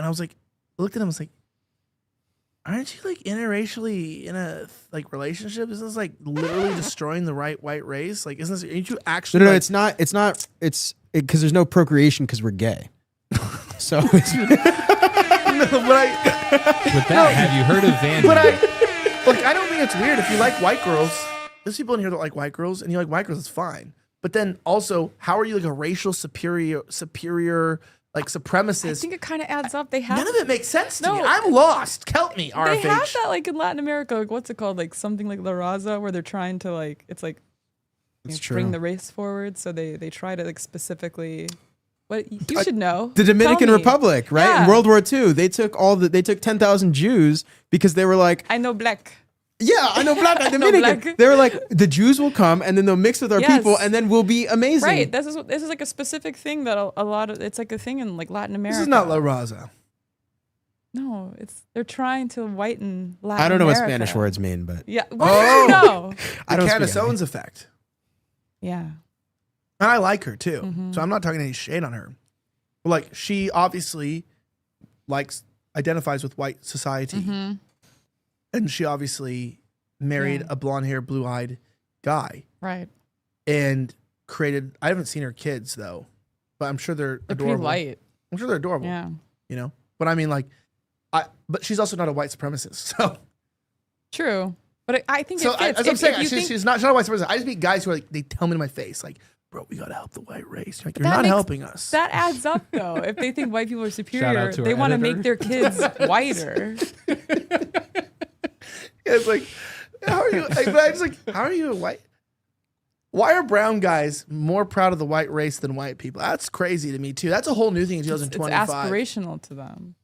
was like, I looked at him, I was like, aren't you like interracially in a like relationship? Isn't this like literally destroying the white race? Like, aren't you actually? No, like, it's not. It's because there's no procreation because we're gay. So no, but With that, have you heard of Van? But I don't think it's weird if you like white girls. There's people in here that like white girls, and you like white girls. It's fine. But then also, how are you like a racial superior like supremacist? I think it kind of adds up. They have none of it makes sense to me. I'm lost. Help me, RFH. They have that like in Latin America. Like, what's it called? Like something like La Raza, where they're trying to like bring the race forward. So they try to like specifically. What you should know. The Dominican Republic, right? Yeah. In World War II, they took 10,000 Jews because they were like, I know black. Yeah, I know Black and No, Dominican. black. They were like, the Jews will come and then they'll mix with our Yes. people and then we'll be amazing. Right. This is like a specific thing that a lot of, it's like a thing in like Latin America. This is not La Raza. No, they're trying to whiten Latin I don't know what America. Spanish words mean, but Yeah. Why don't you know? I The don't Candace speak any. Owens effect. Yeah. And I like her too. Mhm. So I'm not talking any shade on her. But like she obviously identifies with white society. Mm-hmm. And she obviously married a blonde hair, blue eyed guy. Right. And created I haven't seen her kids though. But I'm sure they're They're adorable. pretty white. I'm sure they're adorable. Yeah. You know? But I mean like but she's also not a white supremacist. So True. But I think so it fits. as I'm If saying, you think- she's not a white supremacist. I just meet guys who are like they tell me to my face, like, bro, we gotta help the white race. Like, you're That not makes- helping us. That adds up though. If they think white people are superior, to they our want to editor. make their kids whiter. It's like, how are you? Like, but I just like, how are you a white? Why are brown guys more proud of the white race than white people? That's crazy to me too. That's a whole new thing in It's 2025. aspirational to them.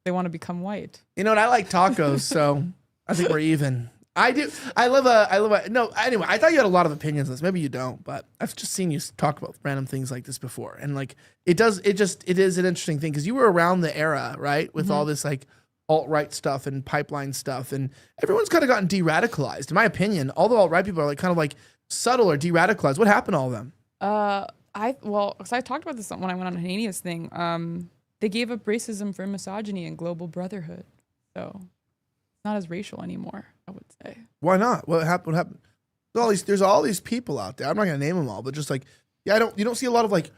They want to become white. You know what? I like tacos, so I think we're even. I do. I love a. No, anyway, I thought you had a lot of opinions on this. Maybe you don't, but I've just seen you talk about random things like this before, and like it is an interesting thing because you were around the era, right, with all this like alt-right stuff and pipeline stuff, and everyone's kind of gotten de-radicalized. In my opinion, all the alt-right people are like kind of like subtle or de-radicalized. What happened to all of them? Because I talked about this when I went on Hanania's thing. They gave up racism for misogyny and global brotherhood, so it's not as racial anymore. I would say. Why not? What happened? What happened? There's all these people out there. I'm not gonna name them all, but just like, yeah, you don't see a lot of like,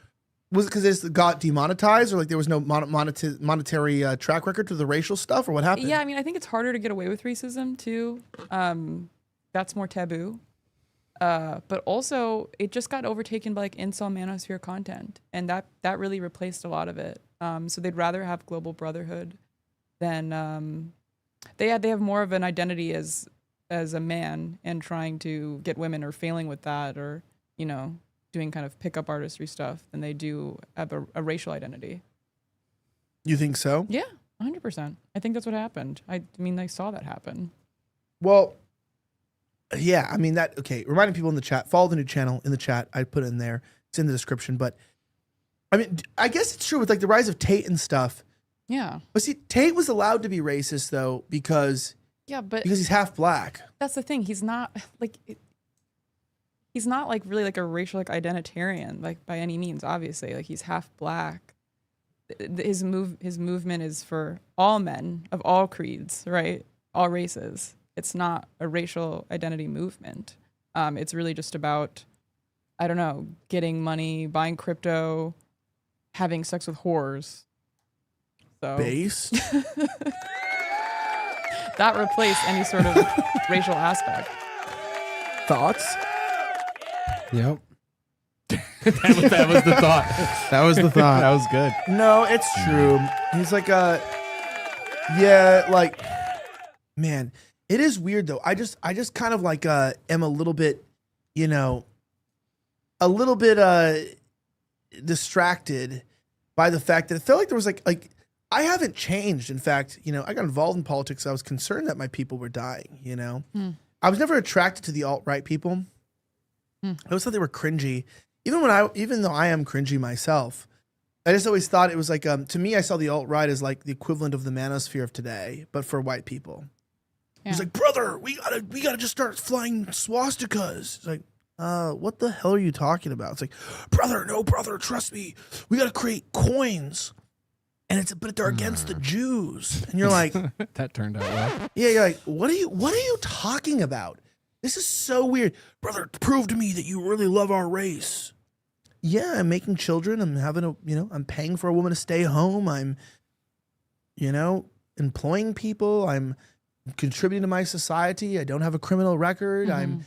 was it because it got demonetized or like there was no monetary track record to the racial stuff or what happened? Yeah, I mean, I think it's harder to get away with racism too. That's more taboo. But also, it just got overtaken by like incel manosphere content, and that really replaced a lot of it. So they'd rather have global brotherhood than they have more of an identity as a man and trying to get women or failing with that or doing kind of pickup artistry stuff than they do have a racial identity. You think so? Yeah, 100%. I think that's what happened. I mean, I saw that happen. Well, yeah, I mean that. Okay, reminding people in the chat, follow the new channel in the chat. I put it in there. It's in the description. But I mean, I guess it's true with like the rise of Tate and stuff. Yeah. But see, Tate was allowed to be racist though because he's half black. That's the thing. He's not like really like a racial like identitarian like by any means. Obviously, like he's half black. His movement is for all men of all creeds, right? All races. It's not a racial identity movement. It's really just about, I don't know, getting money, buying crypto, having sex with whores. So Based? that replaced any sort of racial aspect. Thoughts? Yep. that was the thought. That was the thought. That was good. No, it's true. He's like man, it is weird though. I just kind of like am a little bit, distracted by the fact that it felt like there was like I haven't changed. In fact, I got involved in politics. I was concerned that my people were dying, I was never attracted to the alt-right people. I always thought they were cringy. Even though I am cringy myself, I just always thought it was like, to me, I saw the alt-right as like the equivalent of the manosphere of today, but for white people. Yeah. He's like, brother, we gotta just start flying swastikas. It's like, what the hell are you talking about? It's like, brother, trust me. We gotta create coins. But they're against the Jews. And you're like, that turned out well. Yeah, you're like, what are you talking about? This is so weird. Brother, prove to me that you really love our race. Yeah, I'm making children. I'm having I'm paying for a woman to stay home. I'm, employing people. I'm contributing to my society. I don't have a criminal record. I'm,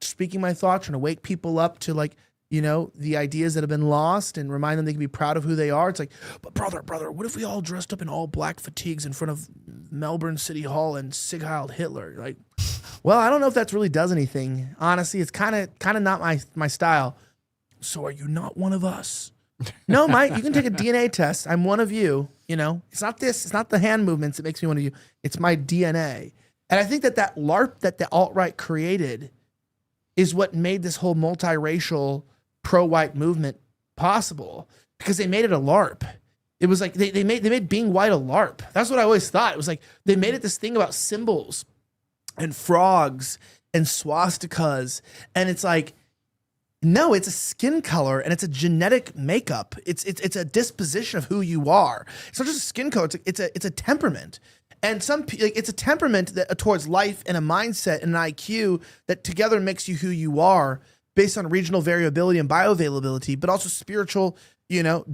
speaking my thoughts, trying to wake people up to like, the ideas that have been lost and remind them they can be proud of who they are. It's like, but brother, what if we all dressed up in all black fatigues in front of Melbourne City Hall and Sig Heil Hitler? Like, well, I don't know if that really does anything. Honestly, it's kind of not my style. So are you not one of us? No, Mike, you can take a DNA test. I'm one of you. It's not this. It's not the hand movements that makes me one of you. It's my DNA. And I think that LARP that the alt-right created is what made this whole multiracial pro-white movement possible, because they made it a LARP. It was like they made being white a LARP. That's what I always thought. It was like they made it this thing about symbols and frogs and swastikas. And it's like, no, it's a skin color and it's a genetic makeup. It's a disposition of who you are. It's not just a skin color. It's a temperament. And it's a temperament that towards life and a mindset and an IQ that together makes you who you are based on regional variability and bioavailability, but also spiritual,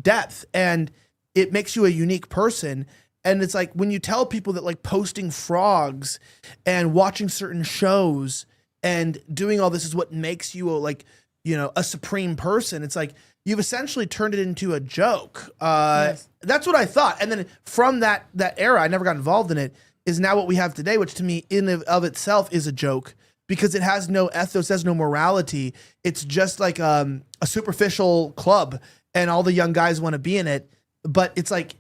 depth. And it makes you a unique person. And it's like when you tell people that like posting frogs and watching certain shows and doing all this is what makes you a supreme person, it's like you've essentially turned it into a joke. Yes. That's what I thought. And then from that era, I never got involved in it, is now what we have today, which to me in of itself is a joke because it has no ethos, has no morality. It's just like a superficial club and all the young guys want to be in it. But it's like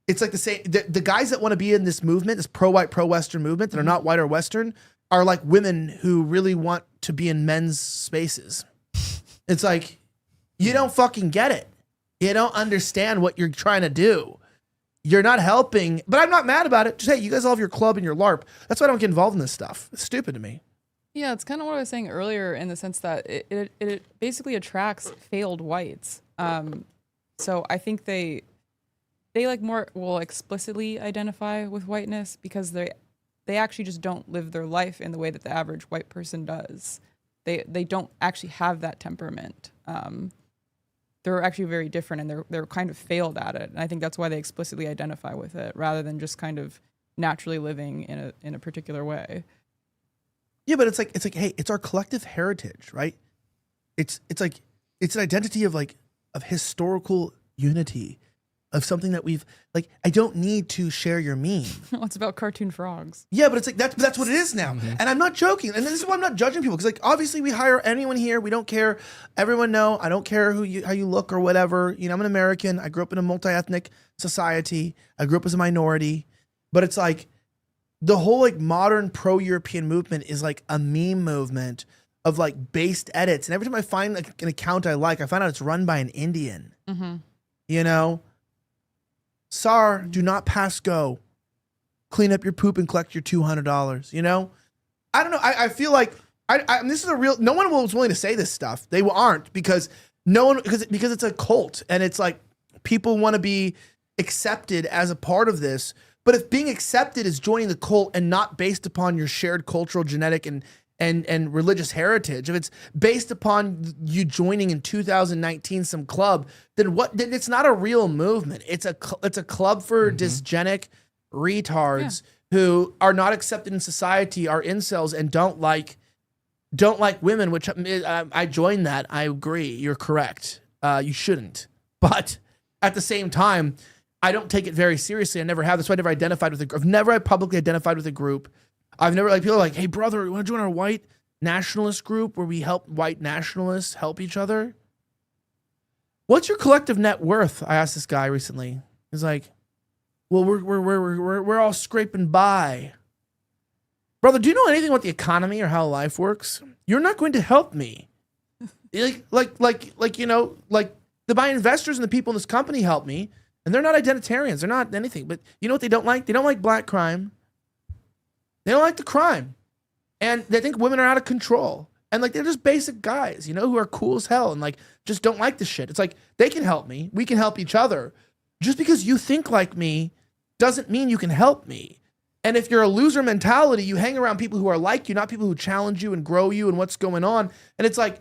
the same, the guys that want to be in this movement, this pro-white, pro-Western movement that are not white or Western, are like women who really want to be in men's spaces. It's like, you don't fucking get it. You don't understand what you're trying to do. You're not helping, but I'm not mad about it. Just, hey, you guys all have your club and your LARP. That's why I don't get involved in this stuff. It's stupid to me. Yeah, it's kind of what I was saying earlier in the sense that it basically attracts failed whites. So I think they like more will explicitly identify with whiteness because they actually just don't live their life in the way that the average white person does. They don't actually have that temperament. They're actually very different, and they're kind of failed at it. And I think that's why they explicitly identify with it, rather than just kind of naturally living in a particular way. Yeah, but it's like, hey, it's our collective heritage, right? It's like it's an identity of historical unity, of something that we've like. I don't need to share your meme. It's about cartoon frogs. Yeah, but it's like that's what it is now. Mm-hmm. And I'm not joking. And this is why I'm not judging people, because like obviously we hire anyone here. We don't care. Everyone know I don't care how you look or whatever. I'm an American. I grew up in a multi-ethnic society. I grew up as a minority. But it's like the whole like modern pro-European movement is like a meme movement of like based edits. And every time I find like an account I find out it's run by an Indian. Mm-hmm. Sar, do not pass go. Clean up your poop and collect your $200. I don't know. I feel like this is a real. No one was willing to say this stuff. They aren't because because it's a cult and it's like people want to be accepted as a part of this. But if being accepted is joining the cult and not based upon your shared cultural, genetic, and religious heritage, if it's based upon you joining in 2019 some club, then it's not a real movement. It's a club for dysgenic retards who are not accepted in society, are incels, and don't like women, which I join that. I agree. You're correct. You shouldn't. But at the same time, I don't take it very seriously. I never have. That's why I never identified with I've never publicly identified with a group. I've never people are like, hey brother, you want to join our white nationalist group where we help white nationalists help each other? What's your collective net worth? I asked this guy recently. He's like, well, we're all scraping by. Brother, do you know anything about the economy or how life works? You're not going to help me. My investors and the people in this company help me, and they're not identitarians. They're not anything. But you know what they don't like? They don't like black crime. They don't like the crime. And they think women are out of control. And like they're just basic guys, who are cool as hell and like just don't like the shit. It's like they can help me. We can help each other. Just because you think like me doesn't mean you can help me. And if you're a loser mentality, you hang around people who are like you, not people who challenge you and grow you and what's going on. And it's like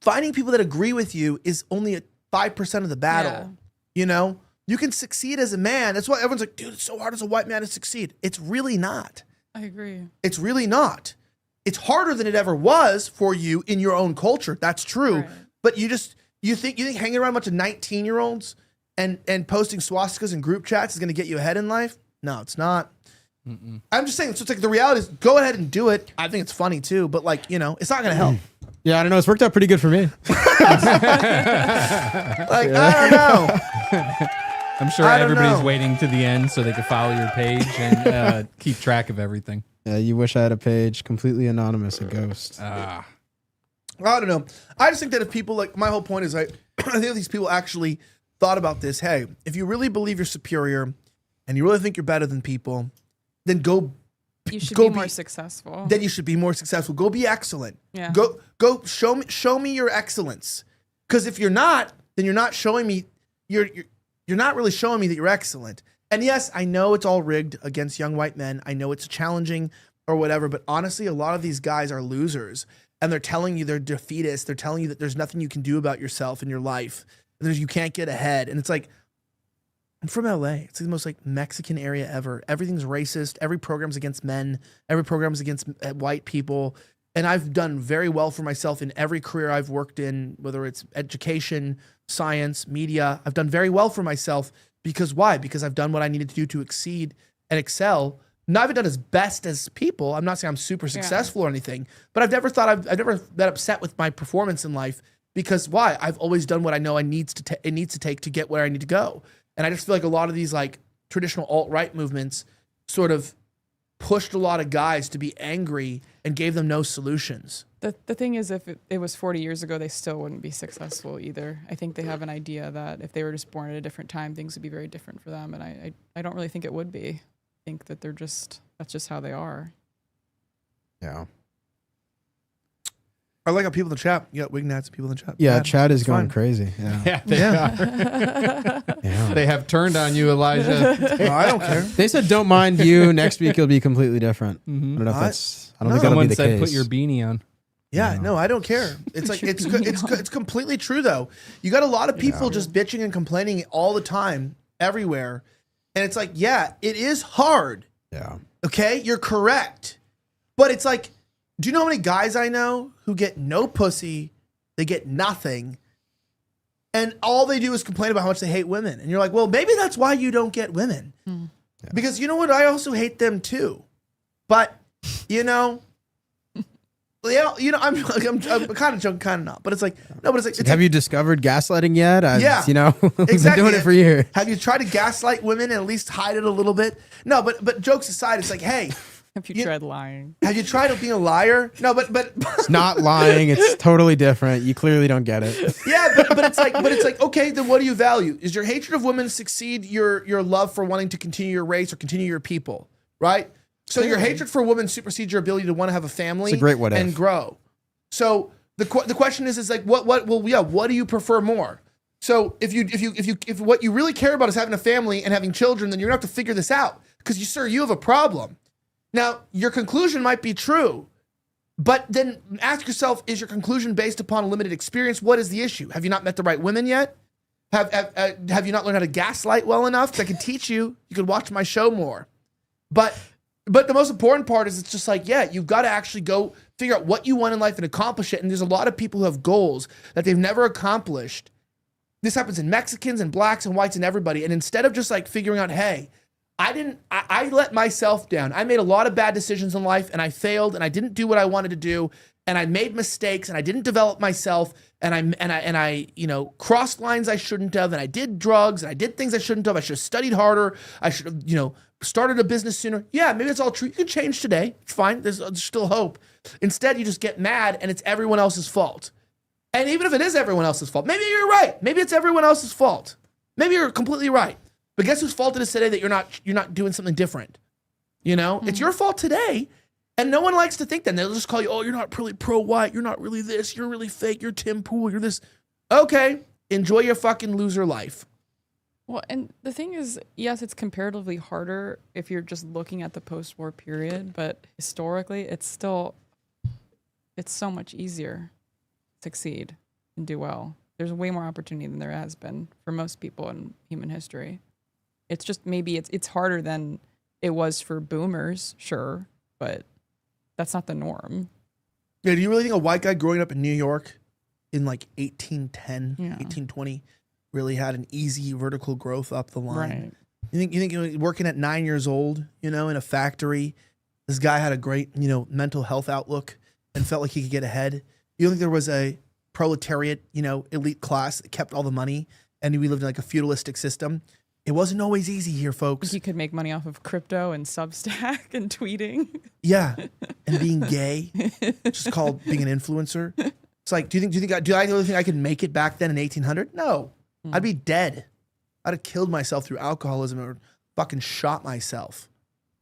finding people that agree with you is only 5% of the battle. Yeah. You can succeed as a man. That's why everyone's like, dude, it's so hard as a white man to succeed. It's really not. I agree. It's really not. It's harder than it ever was for you in your own culture. That's true. Right. But you think hanging around a bunch of 19-year-olds and posting swastikas in group chats is going to get you ahead in life? No, it's not. Mm-mm. I'm just saying. So it's like the reality is go ahead and do it. I think it's funny too, but like, it's not going to help. Yeah, I don't know. It's worked out pretty good for me. I don't know. I'm sure everybody's waiting to the end so they can follow your page and keep track of everything. Yeah, you wish I had a page completely anonymous, a ghost. I don't know. I just think that if people like, my whole point is I think if these people actually thought about this. Hey, if you really believe you're superior and you really think you're better than people, then you should be more successful. Then you should be more successful. Go be excellent. Yeah. Go show me your excellence. Because if you're not, then you're not showing me you're not really showing me that you're excellent. And yes, I know it's all rigged against young white men. I know it's challenging or whatever, but honestly, a lot of these guys are losers and they're telling you they're defeatists. They're telling you that there's nothing you can do about yourself in your life. You can't get ahead. And it's like, I'm from LA. It's the most like Mexican area ever. Everything's racist. Every program's against men. Every program's against white people. And I've done very well for myself in every career I've worked in, whether it's education, science, media. I've done very well for myself because why? Because I've done what I needed to do to exceed and excel. Now, I haven't done as best as people. I'm not saying I'm super successful or anything, but I've never been upset with my performance in life because why? I've always done what I know it needs to take to get where I need to go. And I just feel like a lot of these like traditional alt-right movements sort of pushed a lot of guys to be angry and gave them no solutions. The thing is, if it was 40 years ago, they still wouldn't be successful either. I think they have an idea that if they were just born at a different time, things would be very different for them. And I don't really think it would be. I think that that's just how they are. Yeah. I like how people in the chat, you got Wignats people in the chat. Yeah, chat is going crazy. Yeah, they are. They have turned on you, Elijah. No, I don't care. They said don't mind you. Next week it'll be completely different. Mm-hmm. I don't know if that's. I don't No. think that'll Someone be the said case. put your beanie on. Yeah, no, I don't care. It's like it's completely true though. You got a lot of people just bitching and complaining all the time, everywhere, and it's like, yeah, it is hard. Yeah. Okay, you're correct, but it's like, do you know how many guys I know who get no pussy, they get nothing, and all they do is complain about how much they hate women, and you're like, well, maybe that's why you don't get women, because you know what? I also hate them too, but you know. Yeah, you know, I'm kind of joking, kind of not, but it's like no, but it's like, Have you discovered gaslighting yet? Yeah, you know, we've exactly. been doing it for years. Have you tried to gaslight women and at least hide it a little bit? No, but jokes aside, it's like, hey, have you tried lying? Have you tried being a liar? No, but it's not lying. It's totally different. You clearly don't get it. Yeah, but it's like okay, then what do you value? Is your hatred of women succeed your love for wanting to continue your race or continue your people, right? So your hatred for women supersedes your ability to want to have a family It's a great what if. and grow. So the question is like what do you prefer more? So if what you really care about is having a family and having children, then you're gonna have to figure this out because you have a problem. Now your conclusion might be true, but then ask yourself: is your conclusion based upon a limited experience? What is the issue? Have you not met the right women yet? Have you not learned how to gaslight well enough? 'Cause I can teach you. You could watch my show more, but the most important part is it's just like, yeah, you've got to actually go figure out what you want in life and accomplish it. And there's a lot of people who have goals that they've never accomplished. This happens in Mexicans and blacks and whites and everybody. And instead of just like figuring out, hey, I let myself down. I made a lot of bad decisions in life and I failed and I didn't do what I wanted to do. And I made mistakes and I didn't develop myself and I crossed lines I shouldn't have, and I did drugs and I did things I shouldn't have. I should have studied harder. I should have, started a business sooner. Yeah, maybe it's all true. You can change today. It's fine. There's still hope. Instead, you just get mad and it's everyone else's fault. And even if it is everyone else's fault, maybe you're right. Maybe it's everyone else's fault. Maybe you're completely right. But guess whose fault it is today that you're not doing something different? It's your fault today. And no one likes to think that. They'll just call you, oh, you're not really pro-white. You're not really this. You're really fake. You're Tim Pool. You're this. Okay, enjoy your fucking loser life. Well, and the thing is, yes, it's comparatively harder if you're just looking at the post-war period, but historically, it's so much easier to succeed and do well. There's way more opportunity than there has been for most people in human history. It's just maybe it's harder than it was for boomers, sure, but that's not the norm. Yeah, do you really think a white guy growing up in New York in like 1810, 1820 really had an easy vertical growth up the line? Right. You think working at 9 years old, in a factory, this guy had a great, mental health outlook and felt like he could get ahead? You don't think there was a proletariat, elite class that kept all the money and we lived in like a feudalistic system? It wasn't always easy here, folks. You could make money off of crypto and Substack and tweeting. Yeah, and being gay, just called being an influencer. It's like, do I really think I could make it back then in 1800? No, I'd be dead. I'd have killed myself through alcoholism or fucking shot myself.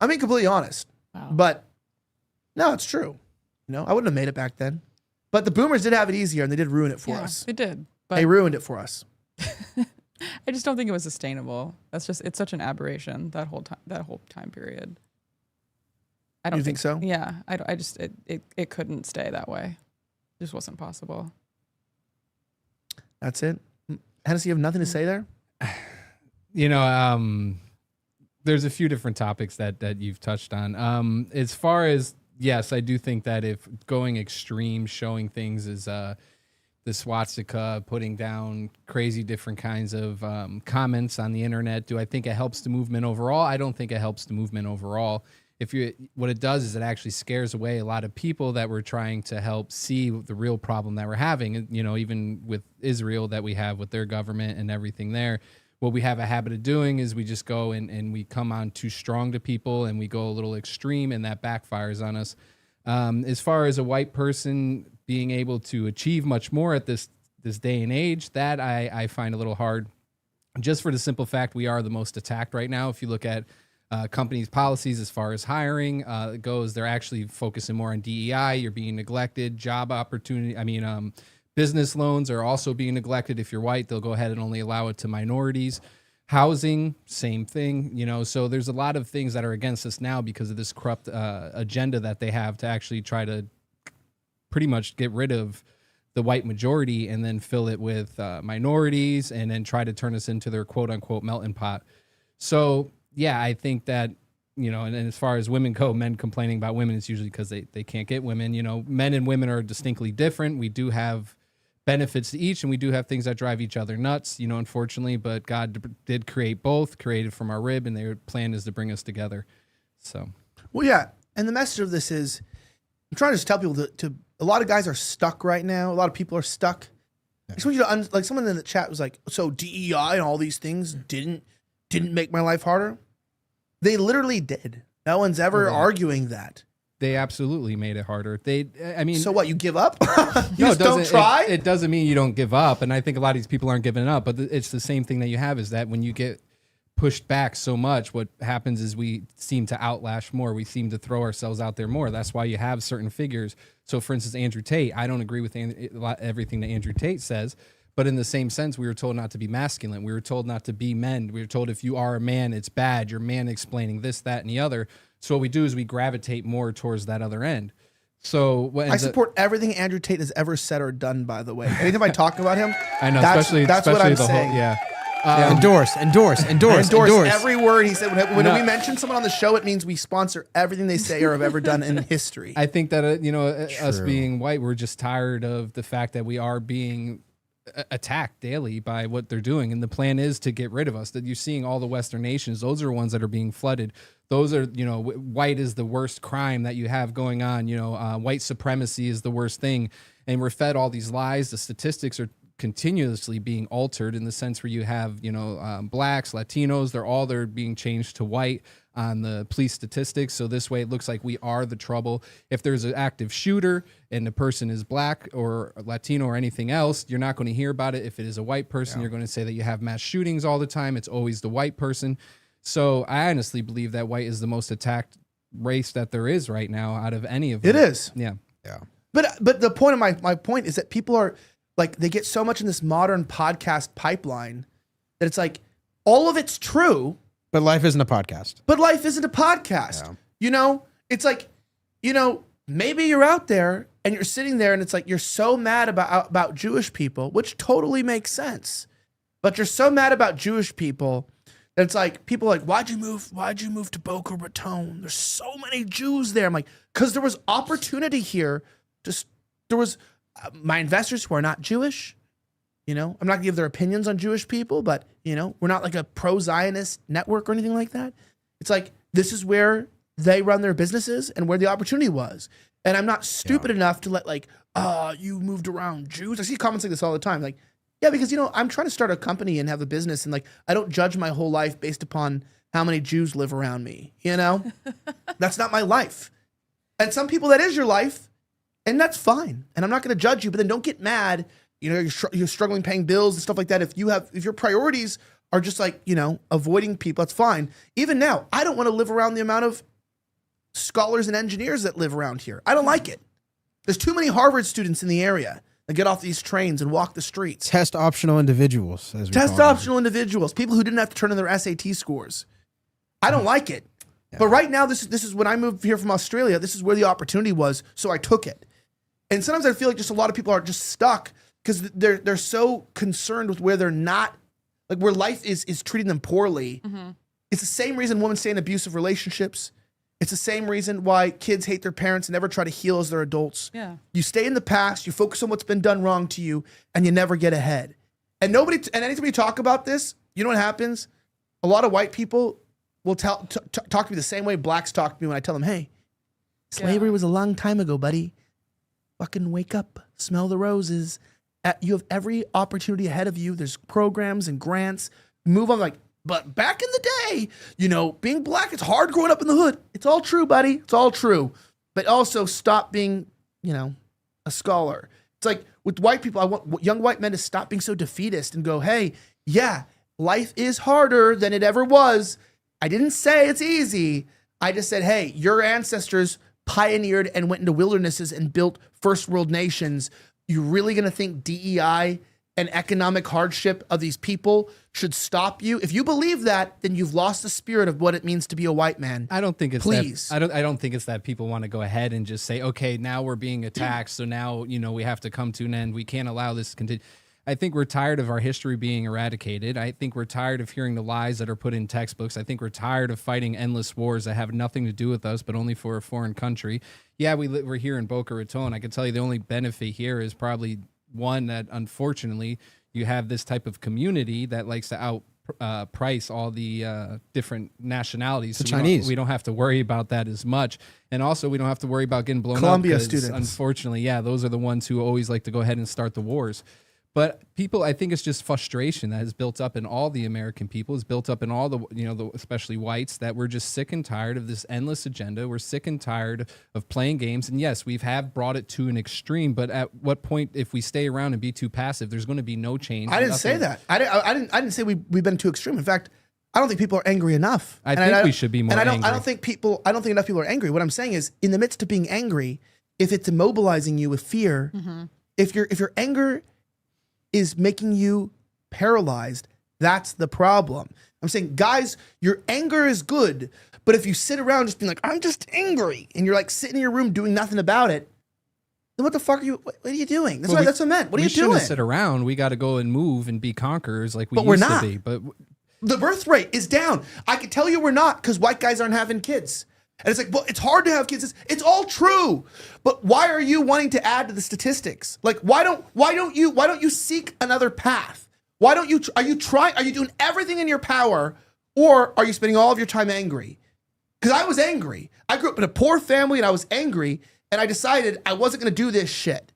I'm being completely honest, but no, it's true. You know, I wouldn't have made it back then. But the boomers did have it easier, and they did ruin it for us. They did. But They ruined it for us. I just don't think it was sustainable. It's such an aberration, that whole time period. I don't think so? Yeah, it couldn't stay that way. It just wasn't possible. That's it. Hennessy, you have nothing to say there? You know, there's a few different topics that you've touched on. As far as, yes, I do think that if going extreme, showing things as the swastika, putting down crazy different kinds of comments on the internet, do I think it helps the movement overall? I don't think it helps the movement overall. What it does is it actually scares away a lot of people that were trying to help see the real problem that we're having. You know, even with Israel that we have with their government and everything there. What we have a habit of doing is we just go and we come on too strong to people and we go a little extreme, and that backfires on us. As far as a white person being able to achieve much more at this day and age, that I find a little hard, just for the simple fact we are the most attacked right now. If you look at companies' policies as far as hiring goes, they're actually focusing more on DEI. You're being neglected. Job opportunity, business loans are also being neglected. If you're white, they'll go ahead and only allow it to minorities. Housing, same thing, you know. So there's a lot of things that are against us now because of this corrupt agenda that they have to actually try to pretty much get rid of the white majority and then fill it with minorities and then try to turn us into their quote unquote melting pot. So yeah, I think that, you know, and as far as women go, men complaining about women, it's usually because they can't get women. You know, men and women are distinctly different. We do have benefits to each, and we do have things that drive each other nuts, you know, unfortunately, but God did create both, created from our rib, and their plan is to bring us together. So, well, yeah. And the message of this is, I'm trying to just tell people to a lot of guys are stuck right now. A lot of people are stuck. I just want you to, like someone in the chat was like, so DEI and all these things didn't make my life harder. They literally did. No one's ever arguing that. They absolutely made it harder. So what? You give up? You No, just don't try? It doesn't mean you don't give up. And I think a lot of these people aren't giving up. But it's the same thing that you have is that when you get pushed back so much, what happens is we seem to outlash more. We seem to throw ourselves out there more. That's why you have certain figures. So, for instance, Andrew Tate. I don't agree with everything that Andrew Tate says. But in the same sense, we were told not to be masculine. We were told not to be men. We were told if you are a man, it's bad. You're man explaining this, that, and the other. So what we do is we gravitate more towards that other end. So I support everything Andrew Tate has ever said or done, by the way. Anytime I talk about him, I know, that's what I'm saying. Endorse every word he said. When we mention someone on the show, it means we sponsor everything they say or have ever done in history. I think that, us being white, we're just tired of the fact that we are being attacked daily by what they're doing, and the plan is to get rid of us. That you're seeing all the Western nations, those are ones that are being flooded. Those are, white is the worst crime that you have going on. White supremacy is the worst thing, and we're fed all these lies. The statistics are continuously being altered in the sense where you have, blacks, Latinos, they're being changed to white on the police statistics. So this way it looks like we are the trouble. If there's an active shooter and the person is black or Latino or anything else, you're not going to hear about it. If it is a white person, you're going to say that you have mass shootings all the time. It's always the white person. So I honestly believe that white is the most attacked race that there is right now out of any of them. It is. Yeah. But the point of my point is that people are like, they get so much in this modern podcast pipeline that it's like, all of it's true. But life isn't a podcast. Yeah. It's like, maybe you're out there and you're sitting there and it's like, you're so mad about Jewish people, which totally makes sense. But you're so mad about Jewish people that it's like, people are like, why'd you move to Boca Raton? There's so many Jews there. I'm like, because there was opportunity here. There was my investors who are not Jewish. I'm not gonna give their opinions on Jewish people, but we're not like a pro-Zionist network or anything like that. It's like, this is where they run their businesses and where the opportunity was. And I'm not stupid enough to let you moved around Jews. I see comments like this all the time. Like, Yeah, because I'm trying to start a company and have a business, and like I don't judge my whole life based upon how many Jews live around me. That's not my life. And some people that is your life, and that's fine. And I'm not going to judge you, but then don't get mad. You're struggling paying bills and stuff like that. If your priorities are just like avoiding people, that's fine. Even now, I don't want to live around the amount of scholars and engineers that live around here. I don't like it. There's too many Harvard students in the area that get off these trains and walk the streets. Test optional individuals, as we Test call them. optional individuals, people who didn't have to turn in their SAT scores. I don't like it. Yeah. But right now, this is when I moved here from Australia, this is where the opportunity was, so I took it. And sometimes I feel like just a lot of people are just stuck because they're so concerned with where they're not, like where life is treating them poorly. Mm-hmm. It's the same reason women stay in abusive relationships. It's the same reason why kids hate their parents and never try to heal as they're adults. Yeah. You stay in the past, you focus on what's been done wrong to you, and you never get ahead. And anytime you talk about this, you know what happens? A lot of white people will talk to me the same way blacks talk to me when I tell them, hey, slavery was a long time ago, buddy. Fucking wake up, smell the roses. You have every opportunity ahead of you. There's programs and grants. Move on. Like, but back in the day, being black, it's hard growing up in the hood. It's all true, buddy. It's all true. But also stop being, a scholar. It's like with white people, I want young white men to stop being so defeatist and go, hey, yeah, life is harder than it ever was. I didn't say it's easy. I just said, hey, your ancestors pioneered and went into wildernesses and built first world nations. You really going to think DEI and economic hardship of these people should stop you? If you believe that, then you've lost the spirit of what it means to be a white man. I don't think it's Please. That, I don't think it's that people want to go ahead and just say, okay, now we're being attacked, so now we have to come to an end. We can't allow this to continue. I think we're tired of our history being eradicated. I think we're tired of hearing the lies that are put in textbooks. I think we're tired of fighting endless wars that have nothing to do with us, but only for a foreign country. Yeah, we're here in Boca Raton. I can tell you the only benefit here is probably one that, unfortunately, you have this type of community that likes to outprice all the different nationalities. The Chinese. We don't have to worry about that as much. And also, we don't have to worry about getting blown Columbia up. students. Unfortunately, yeah, those are the ones who always like to go ahead and start the wars. But people, I think it's just frustration that has built up in all the American people, has built up in all the, especially whites, that we're just sick and tired of this endless agenda. We're sick and tired of playing games. And yes, have brought it to an extreme. But at what point, if we stay around and be too passive, there's going to be no change. I didn't say that. I didn't say we've been too extreme. In fact, I don't think people are angry enough. I think we should be more angry. I don't think enough people are angry. What I'm saying is, in the midst of being angry, if it's immobilizing you with fear, if your anger is making you paralyzed, that's the problem. I'm saying, guys, your anger is good, but if you sit around just being like, I'm just angry, and you're like sitting in your room doing nothing about it, then what the fuck are you? What are you doing? That's what I meant. What are you doing? We shouldn't sit around. We got to go and move and be conquerors like we we're used not. to be. But the birth rate is down. I can tell you we're not, because white guys aren't having kids. And it's like, well, it's hard to have kids. It's all true. But why are you wanting to add to the statistics? Like, why don't you seek another path? Are you doing everything in your power, or are you spending all of your time angry? Because I was angry. I grew up in a poor family and I was angry, and I decided I wasn't going to do this shit.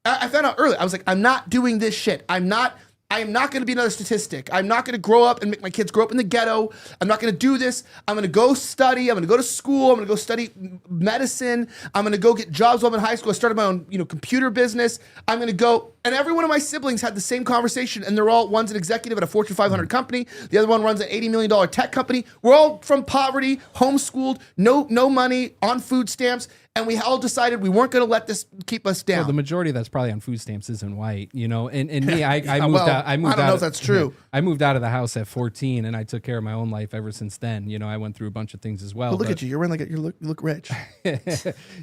I found out early. I was like, I'm not doing this shit. I am not going to be another statistic. I'm not going to grow up and make my kids grow up in the ghetto. I'm not going to do this. I'm going to go study. I'm going to go to school. I'm going to go study medicine. I'm going to go get jobs while I'm in high school. I started my own, computer business. I'm going to go. And every one of my siblings had the same conversation, and they're all, one's an executive at a Fortune 500 company. The other one runs an $80 million tech company. We're all from poverty, homeschooled, no money, on food stamps. And we all decided we weren't going to let this keep us down. Well, the majority that's probably on food stamps isn't white, And me, I moved out. I don't know if that's true. I moved out of the house at 14, and I took care of my own life ever since then. I went through a bunch of things as well. But look at you. You're wearing you look rich.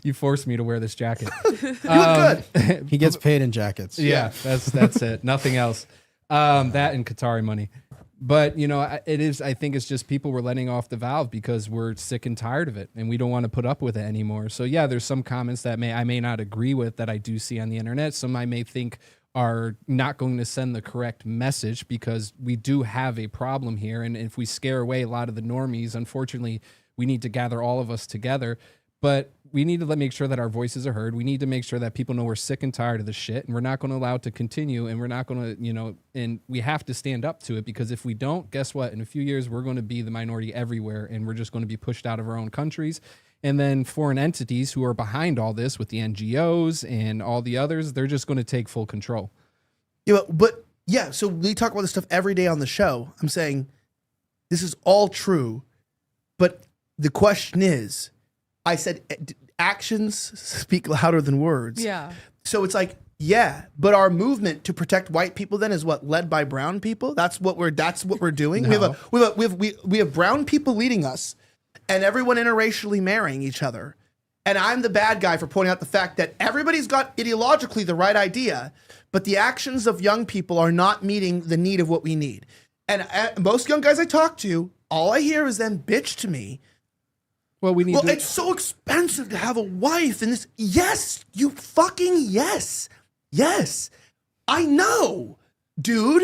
You forced me to wear this jacket. You look good. He gets paid in jackets. Yeah, that's it. Nothing else. That and Qatari money. But, I think it's just people were letting off the valve because we're sick and tired of it, and we don't want to put up with it anymore. So, yeah, there's some comments that I may not agree with that I do see on the internet. Some I may think are not going to send the correct message, because we do have a problem here. And if we scare away a lot of the normies, unfortunately, we need to gather all of us together. But we need to make sure that our voices are heard. We need to make sure that people know we're sick and tired of the shit, and we're not going to allow it to continue, and we're not going to, and we have to stand up to it, because if we don't, guess what? In a few years, we're going to be the minority everywhere, and we're just going to be pushed out of our own countries. And then foreign entities who are behind all this with the NGOs and all the others, they're just going to take full control. Yeah, but yeah, so we talk about this stuff every day on the show. I'm saying this is all true, but the question is, I said actions speak louder than words. Yeah. So it's like, yeah, but our movement to protect white people then is what, led by brown people? That's what we're doing. No. We have brown people leading us, and everyone interracially marrying each other. And I'm the bad guy for pointing out the fact that everybody's got ideologically the right idea, but the actions of young people are not meeting the need of what we need. And most young guys I talk to, all I hear is them bitch to me. Well, it's so expensive to have a wife, and this. Yes, you fucking yes. Yes, I know, dude.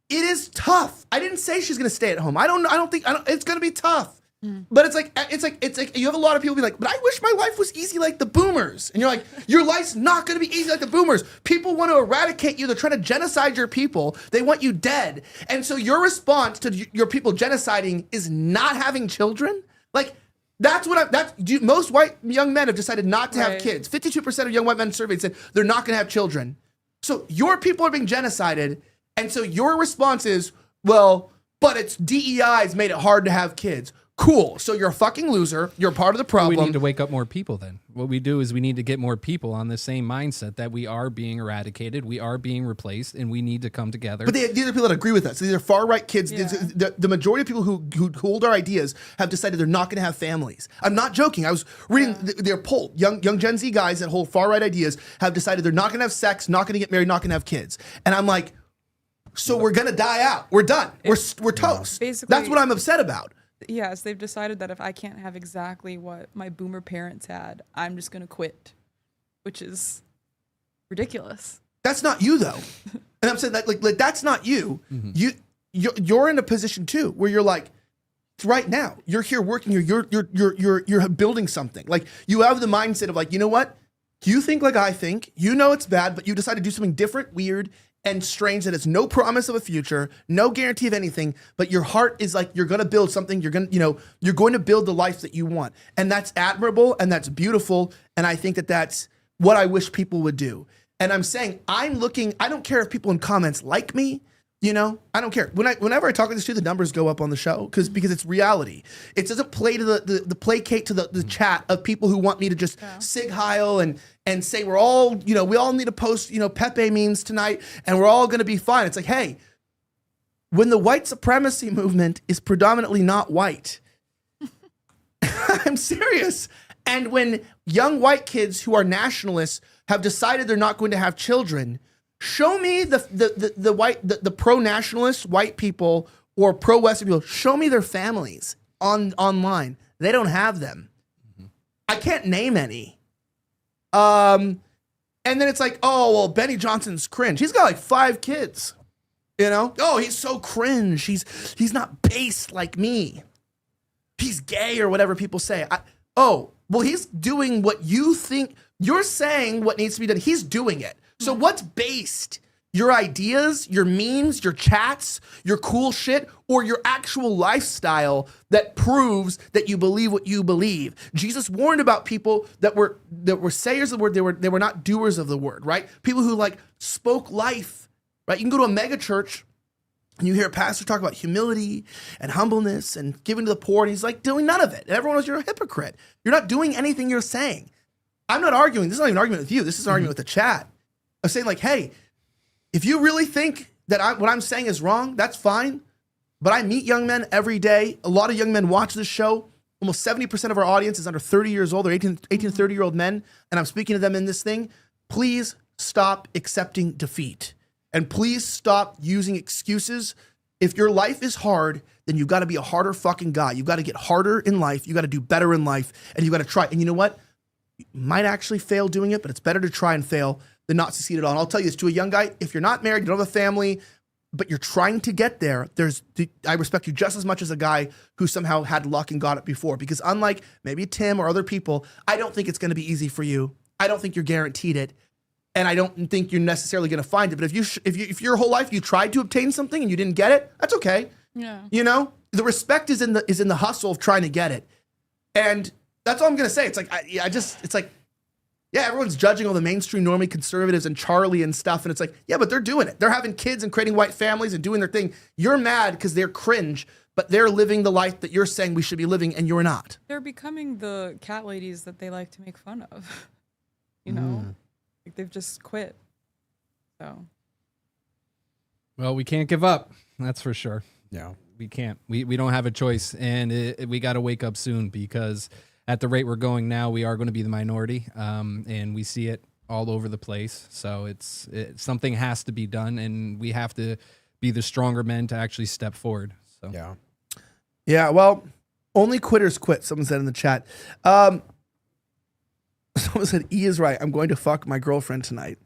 It is tough. I didn't say she's gonna stay at home. I don't think it's gonna be tough. But it's like you have a lot of people be like, but I wish my life was easy like the boomers. And you're like, your life's not going to be easy like the boomers. People want to eradicate you. They're trying to genocide your people. They want you dead. And so your response to your people genociding is not having children? Like, most white young men have decided not to have kids. 52% of young white men surveyed said they're not going to have children. So your people are being genocided. And so your response is, well, but it's DEI's made it hard to have kids. Cool. So you're a fucking loser. You're part of the problem. We need to wake up more people then. What we do is we need to get more people on the same mindset that we are being eradicated, we are being replaced, and we need to come together. But these are people that agree with us. These are far-right kids. Yeah. The majority of people who hold our ideas have decided they're not going to have families. I'm not joking. I was reading their poll. Young Gen Z guys that hold far-right ideas have decided they're not going to have sex, not going to get married, not going to have kids. And I'm like, so we're going to die out. We're done. We're toast. Basically, that's what I'm upset about. Yes, they've decided that if I can't have exactly what my boomer parents had, I'm just going to quit, which is ridiculous. That's not you, though. And I'm saying that like that's not you. Mm-hmm. You're in a position too where you're like, right now you're here working. You're building something. Like you have the mindset of like, you know what? You think like I think. You know it's bad, but you decide to do something different, weird, and strange that has no promise of a future, no guarantee of anything, but your heart is like, you're going to build something. You're going to build the life that you want. And that's admirable and that's beautiful. And I think that that's what I wish people would do. And I'm saying, I don't care if people in comments like me, I don't care. Whenever I talk to this, the numbers go up on the show because it's reality. It doesn't play to the placate to the chat of people who want me to just sig heil and say we're all, we all need to post, Pepe memes tonight and we're all going to be fine. It's like, hey, when the white supremacy movement is predominantly not white, I'm serious. And when young white kids who are nationalists have decided they're not going to have children, show me the pro-nationalist white people or pro-Western people. Show me their families online. They don't have them. Mm-hmm. I can't name any. And then it's like, oh, well, Benny Johnson's cringe. He's got like 5 kids, Oh, he's so cringe. He's not based like me. He's gay or whatever people say. Well, he's doing what you think. You're saying what needs to be done. He's doing it. So what's based? Your ideas, your memes, your chats, your cool shit, or your actual lifestyle that proves that you believe what you believe? Jesus warned about people that were sayers of the word. They were not doers of the word, right? People who spoke life, right? You can go to a mega church and you hear a pastor talk about humility and humbleness and giving to the poor, and he's doing none of it. And everyone knows you're a hypocrite. You're not doing anything you're saying. I'm not arguing. This is not even an argument with you. This is an argument with the chat. I'm saying hey, if you really think that what I'm saying is wrong, that's fine. But I meet young men every day. A lot of young men watch this show. Almost 70% of our audience is under 30 years old. They're 18 to 30-year-old men. And I'm speaking to them in this thing. Please stop accepting defeat. And please stop using excuses. If your life is hard, then you've got to be a harder fucking guy. You've got to get harder in life. You got to do better in life. And you've got to try. And you know what? You might actually fail doing it, but it's better to try and fail than not succeed at all. And I'll tell you this to a young guy, if you're not married, you don't have a family, but you're trying to get there, I respect you just as much as a guy who somehow had luck and got it before. Because unlike maybe Tim or other people, I don't think it's going to be easy for you. I don't think you're guaranteed it, and I don't think you're necessarily going to find it. But if your whole life you tried to obtain something and you didn't get it, that's okay. Yeah. You know, the respect is in the hustle of trying to get it, and that's all I'm going to say. It's like it's like. Yeah, everyone's judging all the mainstream normie conservatives and Charlie and stuff. And it's like, yeah, but they're doing it. They're having kids and creating white families and doing their thing. You're mad because they're cringe, but they're living the life that you're saying we should be living and you're not. They're becoming the cat ladies that they like to make fun of. You know? Like they've just quit. So. Well, we can't give up. That's for sure. Yeah. We can't. We don't have a choice. And we got to wake up soon because at the rate we're going now, we are going to be the minority, and we see it all over the place. So it's something has to be done, and we have to be the stronger men to actually step forward. So Yeah. Well, only quitters quit. Someone said in the chat. Someone said E is right. I'm going to fuck my girlfriend tonight.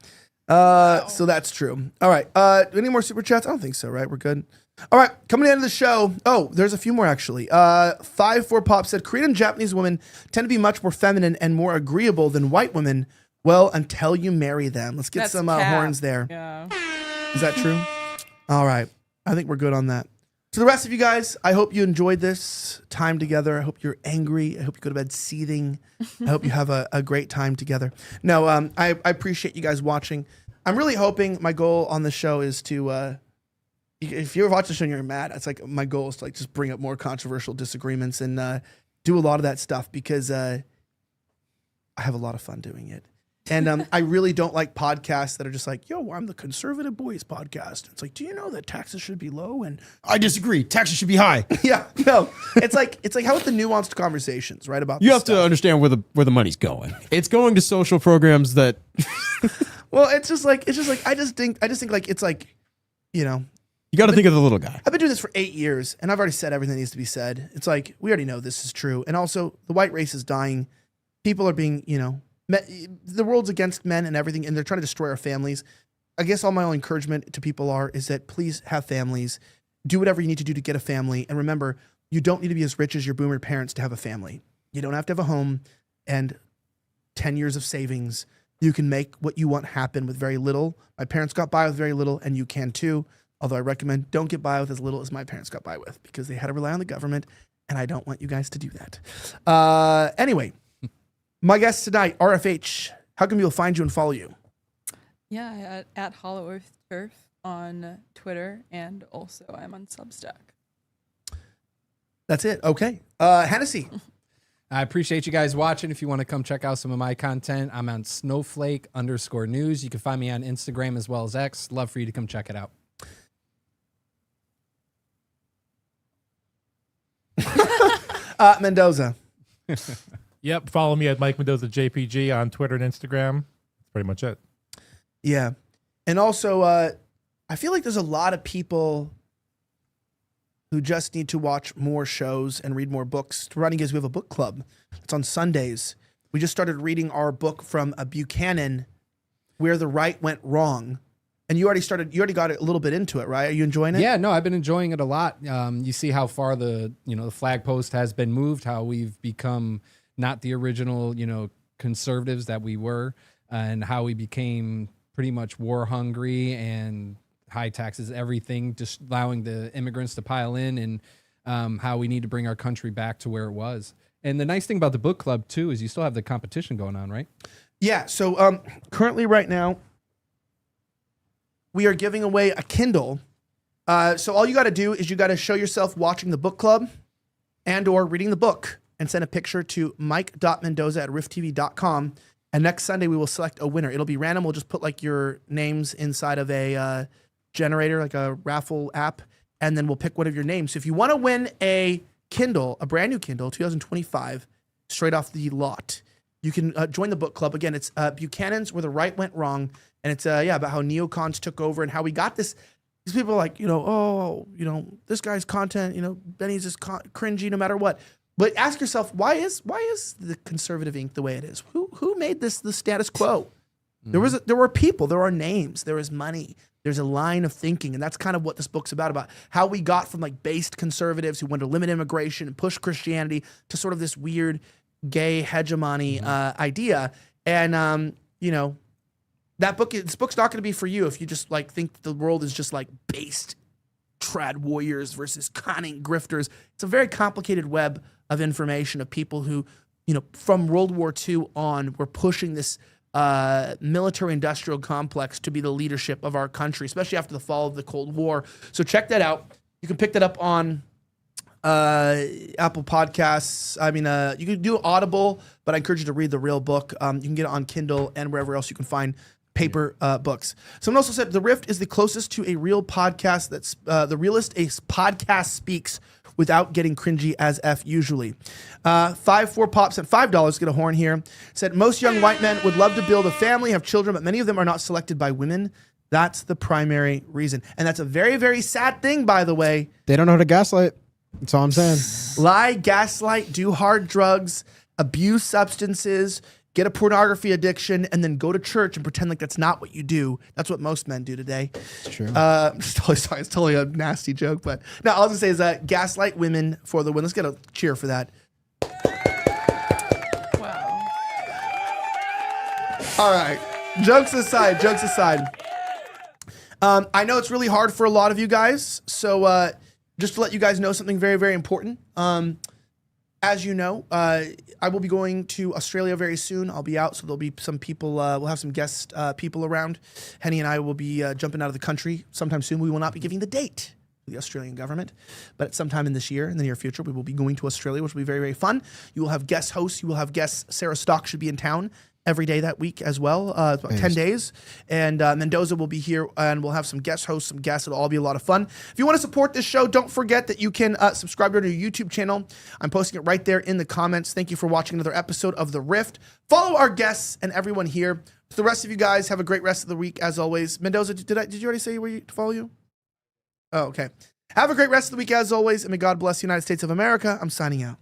So that's true. All right. Any more super chats? I don't think so. Right? We're good. All right, coming into the show. Oh, there's a few more actually. 5-4 Pop said Korean and Japanese women tend to be much more feminine and more agreeable than white women. Well, until you marry them. Let's get That's some cap. horns there. Yeah. Is that true? All right. I think we're good on that. To the rest of you guys, I hope you enjoyed this time together. I hope you're angry. I hope you go to bed seething. I hope you have a great time together. No, I appreciate you guys watching. I'm really hoping my goal on the show is to... if you ever watch the show and you're mad, it's like my goal is to like just bring up more controversial disagreements and do a lot of that stuff because I have a lot of fun doing it. And I really don't like podcasts that are just like, yo, I'm the Conservative Boys podcast. It's like, do you know that taxes should be low? And I disagree. Taxes should be high. Yeah, no. It's like how about the nuanced conversations, right? About You this have stuff. to understand where the money's going. It's going to social programs that. Well, it's just like I just think like it's like, you know. You got to think of the little guy. I've been doing this for 8 years, and I've already said everything that needs to be said. It's like, we already know this is true. And also, the white race is dying. People are being, the world's against men and everything, and they're trying to destroy our families. I guess all my only encouragement to people is that please have families. Do whatever you need to do to get a family. And remember, you don't need to be as rich as your boomer parents to have a family. You don't have to have a home and 10 years of savings. You can make what you want happen with very little. My parents got by with very little, and you can too. Although I recommend don't get by with as little as my parents got by with because they had to rely on the government, and I don't want you guys to do that. Anyway, my guest tonight, RFH. How can people find you and follow you? Yeah, at Hollow Earth Turf on Twitter, and also I'm on Substack. That's it. Okay. Hennessy. I appreciate you guys watching. If you want to come check out some of my content, I'm on Snowflake_news. You can find me on Instagram as well as X. Love for you to come check it out. Mendoza. Yep. Follow me at Mike Mendoza JPG on Twitter and Instagram. That's pretty much it. Yeah. And also, I feel like there's a lot of people who just need to watch more shows and read more books. Running is we have a book club. It's on Sundays. We just started reading our book from Buchanan, Where the Right Went Wrong. And you already got a little bit into it, right? Are you enjoying it? Yeah, no, I've been enjoying it a lot. You see how far the flag post has been moved, how we've become not the original, conservatives that we were, and how we became pretty much war hungry and high taxes, everything, just allowing the immigrants to pile in, and how we need to bring our country back to where it was. And the nice thing about the book club too is you still have the competition going on, right? Yeah. So currently, right now, we are giving away a Kindle. So all you got to do is you got to show yourself watching the book club and or reading the book and send a picture to mike.mendoza@rifftv.com. And next Sunday, we will select a winner. It'll be random. We'll just put like your names inside of a generator, like a raffle app, and then we'll pick one of your names. So if you want to win a Kindle, a brand new Kindle, 2025, straight off the lot, you can join the book club. Again, it's Buchanan's Where the Right Went Wrong. And it's about how neocons took over and how we got this. These people are like, this guy's content, Benny's just cringy no matter what. But ask yourself, why is the conservative ink the way it is? Who made this the status quo? There were people, there are names, there is money, There's a line of thinking, and that's kind of what this book's about how we got from like based conservatives who wanted to limit immigration and push Christianity to sort of this weird gay hegemony idea. And this book's not going to be for you if you just like think the world is just like based trad warriors versus conning grifters. It's a very complicated web of information of people who, from World War II on, were pushing this military-industrial complex to be the leadership of our country, especially after the fall of the Cold War. So check that out. You can pick that up on Apple Podcasts. I mean, you can do Audible, but I encourage you to read the real book. You can get it on Kindle and wherever else you can find paper books. Someone also said The Rift is the closest to a real podcast that's the realest a podcast speaks without getting cringy as F usually. 5-4 Pops at $5, get a horn here. Said, most young white men would love to build a family, have children, but many of them are not selected by women. That's the primary reason. And that's a very, very sad thing, by the way. They don't know how to gaslight. That's all I'm saying. Lie, gaslight, do hard drugs, abuse substances, get a pornography addiction, and then go to church and pretend like that's not what you do. That's what most men do today. It's true. I'm just totally sorry. It's totally a nasty joke. But no, all I was going to say is gaslight women for the win. Let's get a cheer for that. Wow. All right. Jokes aside. I know it's really hard for a lot of you guys. So just to let you guys know something very, very important. As you know, I will be going to Australia very soon. I'll be out, so there'll be some people. We'll have some guest people around. Henny and I will be jumping out of the country sometime soon. We will not be giving the date to the Australian government, but at sometime in this year, in the near future, we will be going to Australia, which will be very, very fun. You will have guest hosts. You will have guests. Sarah Stock should be in town every day that week as well. It's about 10 days. And Mendoza will be here, and we'll have some guest hosts, some guests. It'll all be a lot of fun. If you want to support this show, don't forget that you can subscribe to our YouTube channel. I'm posting it right there in the comments. Thank you for watching another episode of The Rift. Follow our guests and everyone here. To the rest of you guys, have a great rest of the week, as always. Mendoza, did you already say where to follow you? Oh, okay. Have a great rest of the week, as always, and may God bless the United States of America. I'm signing out.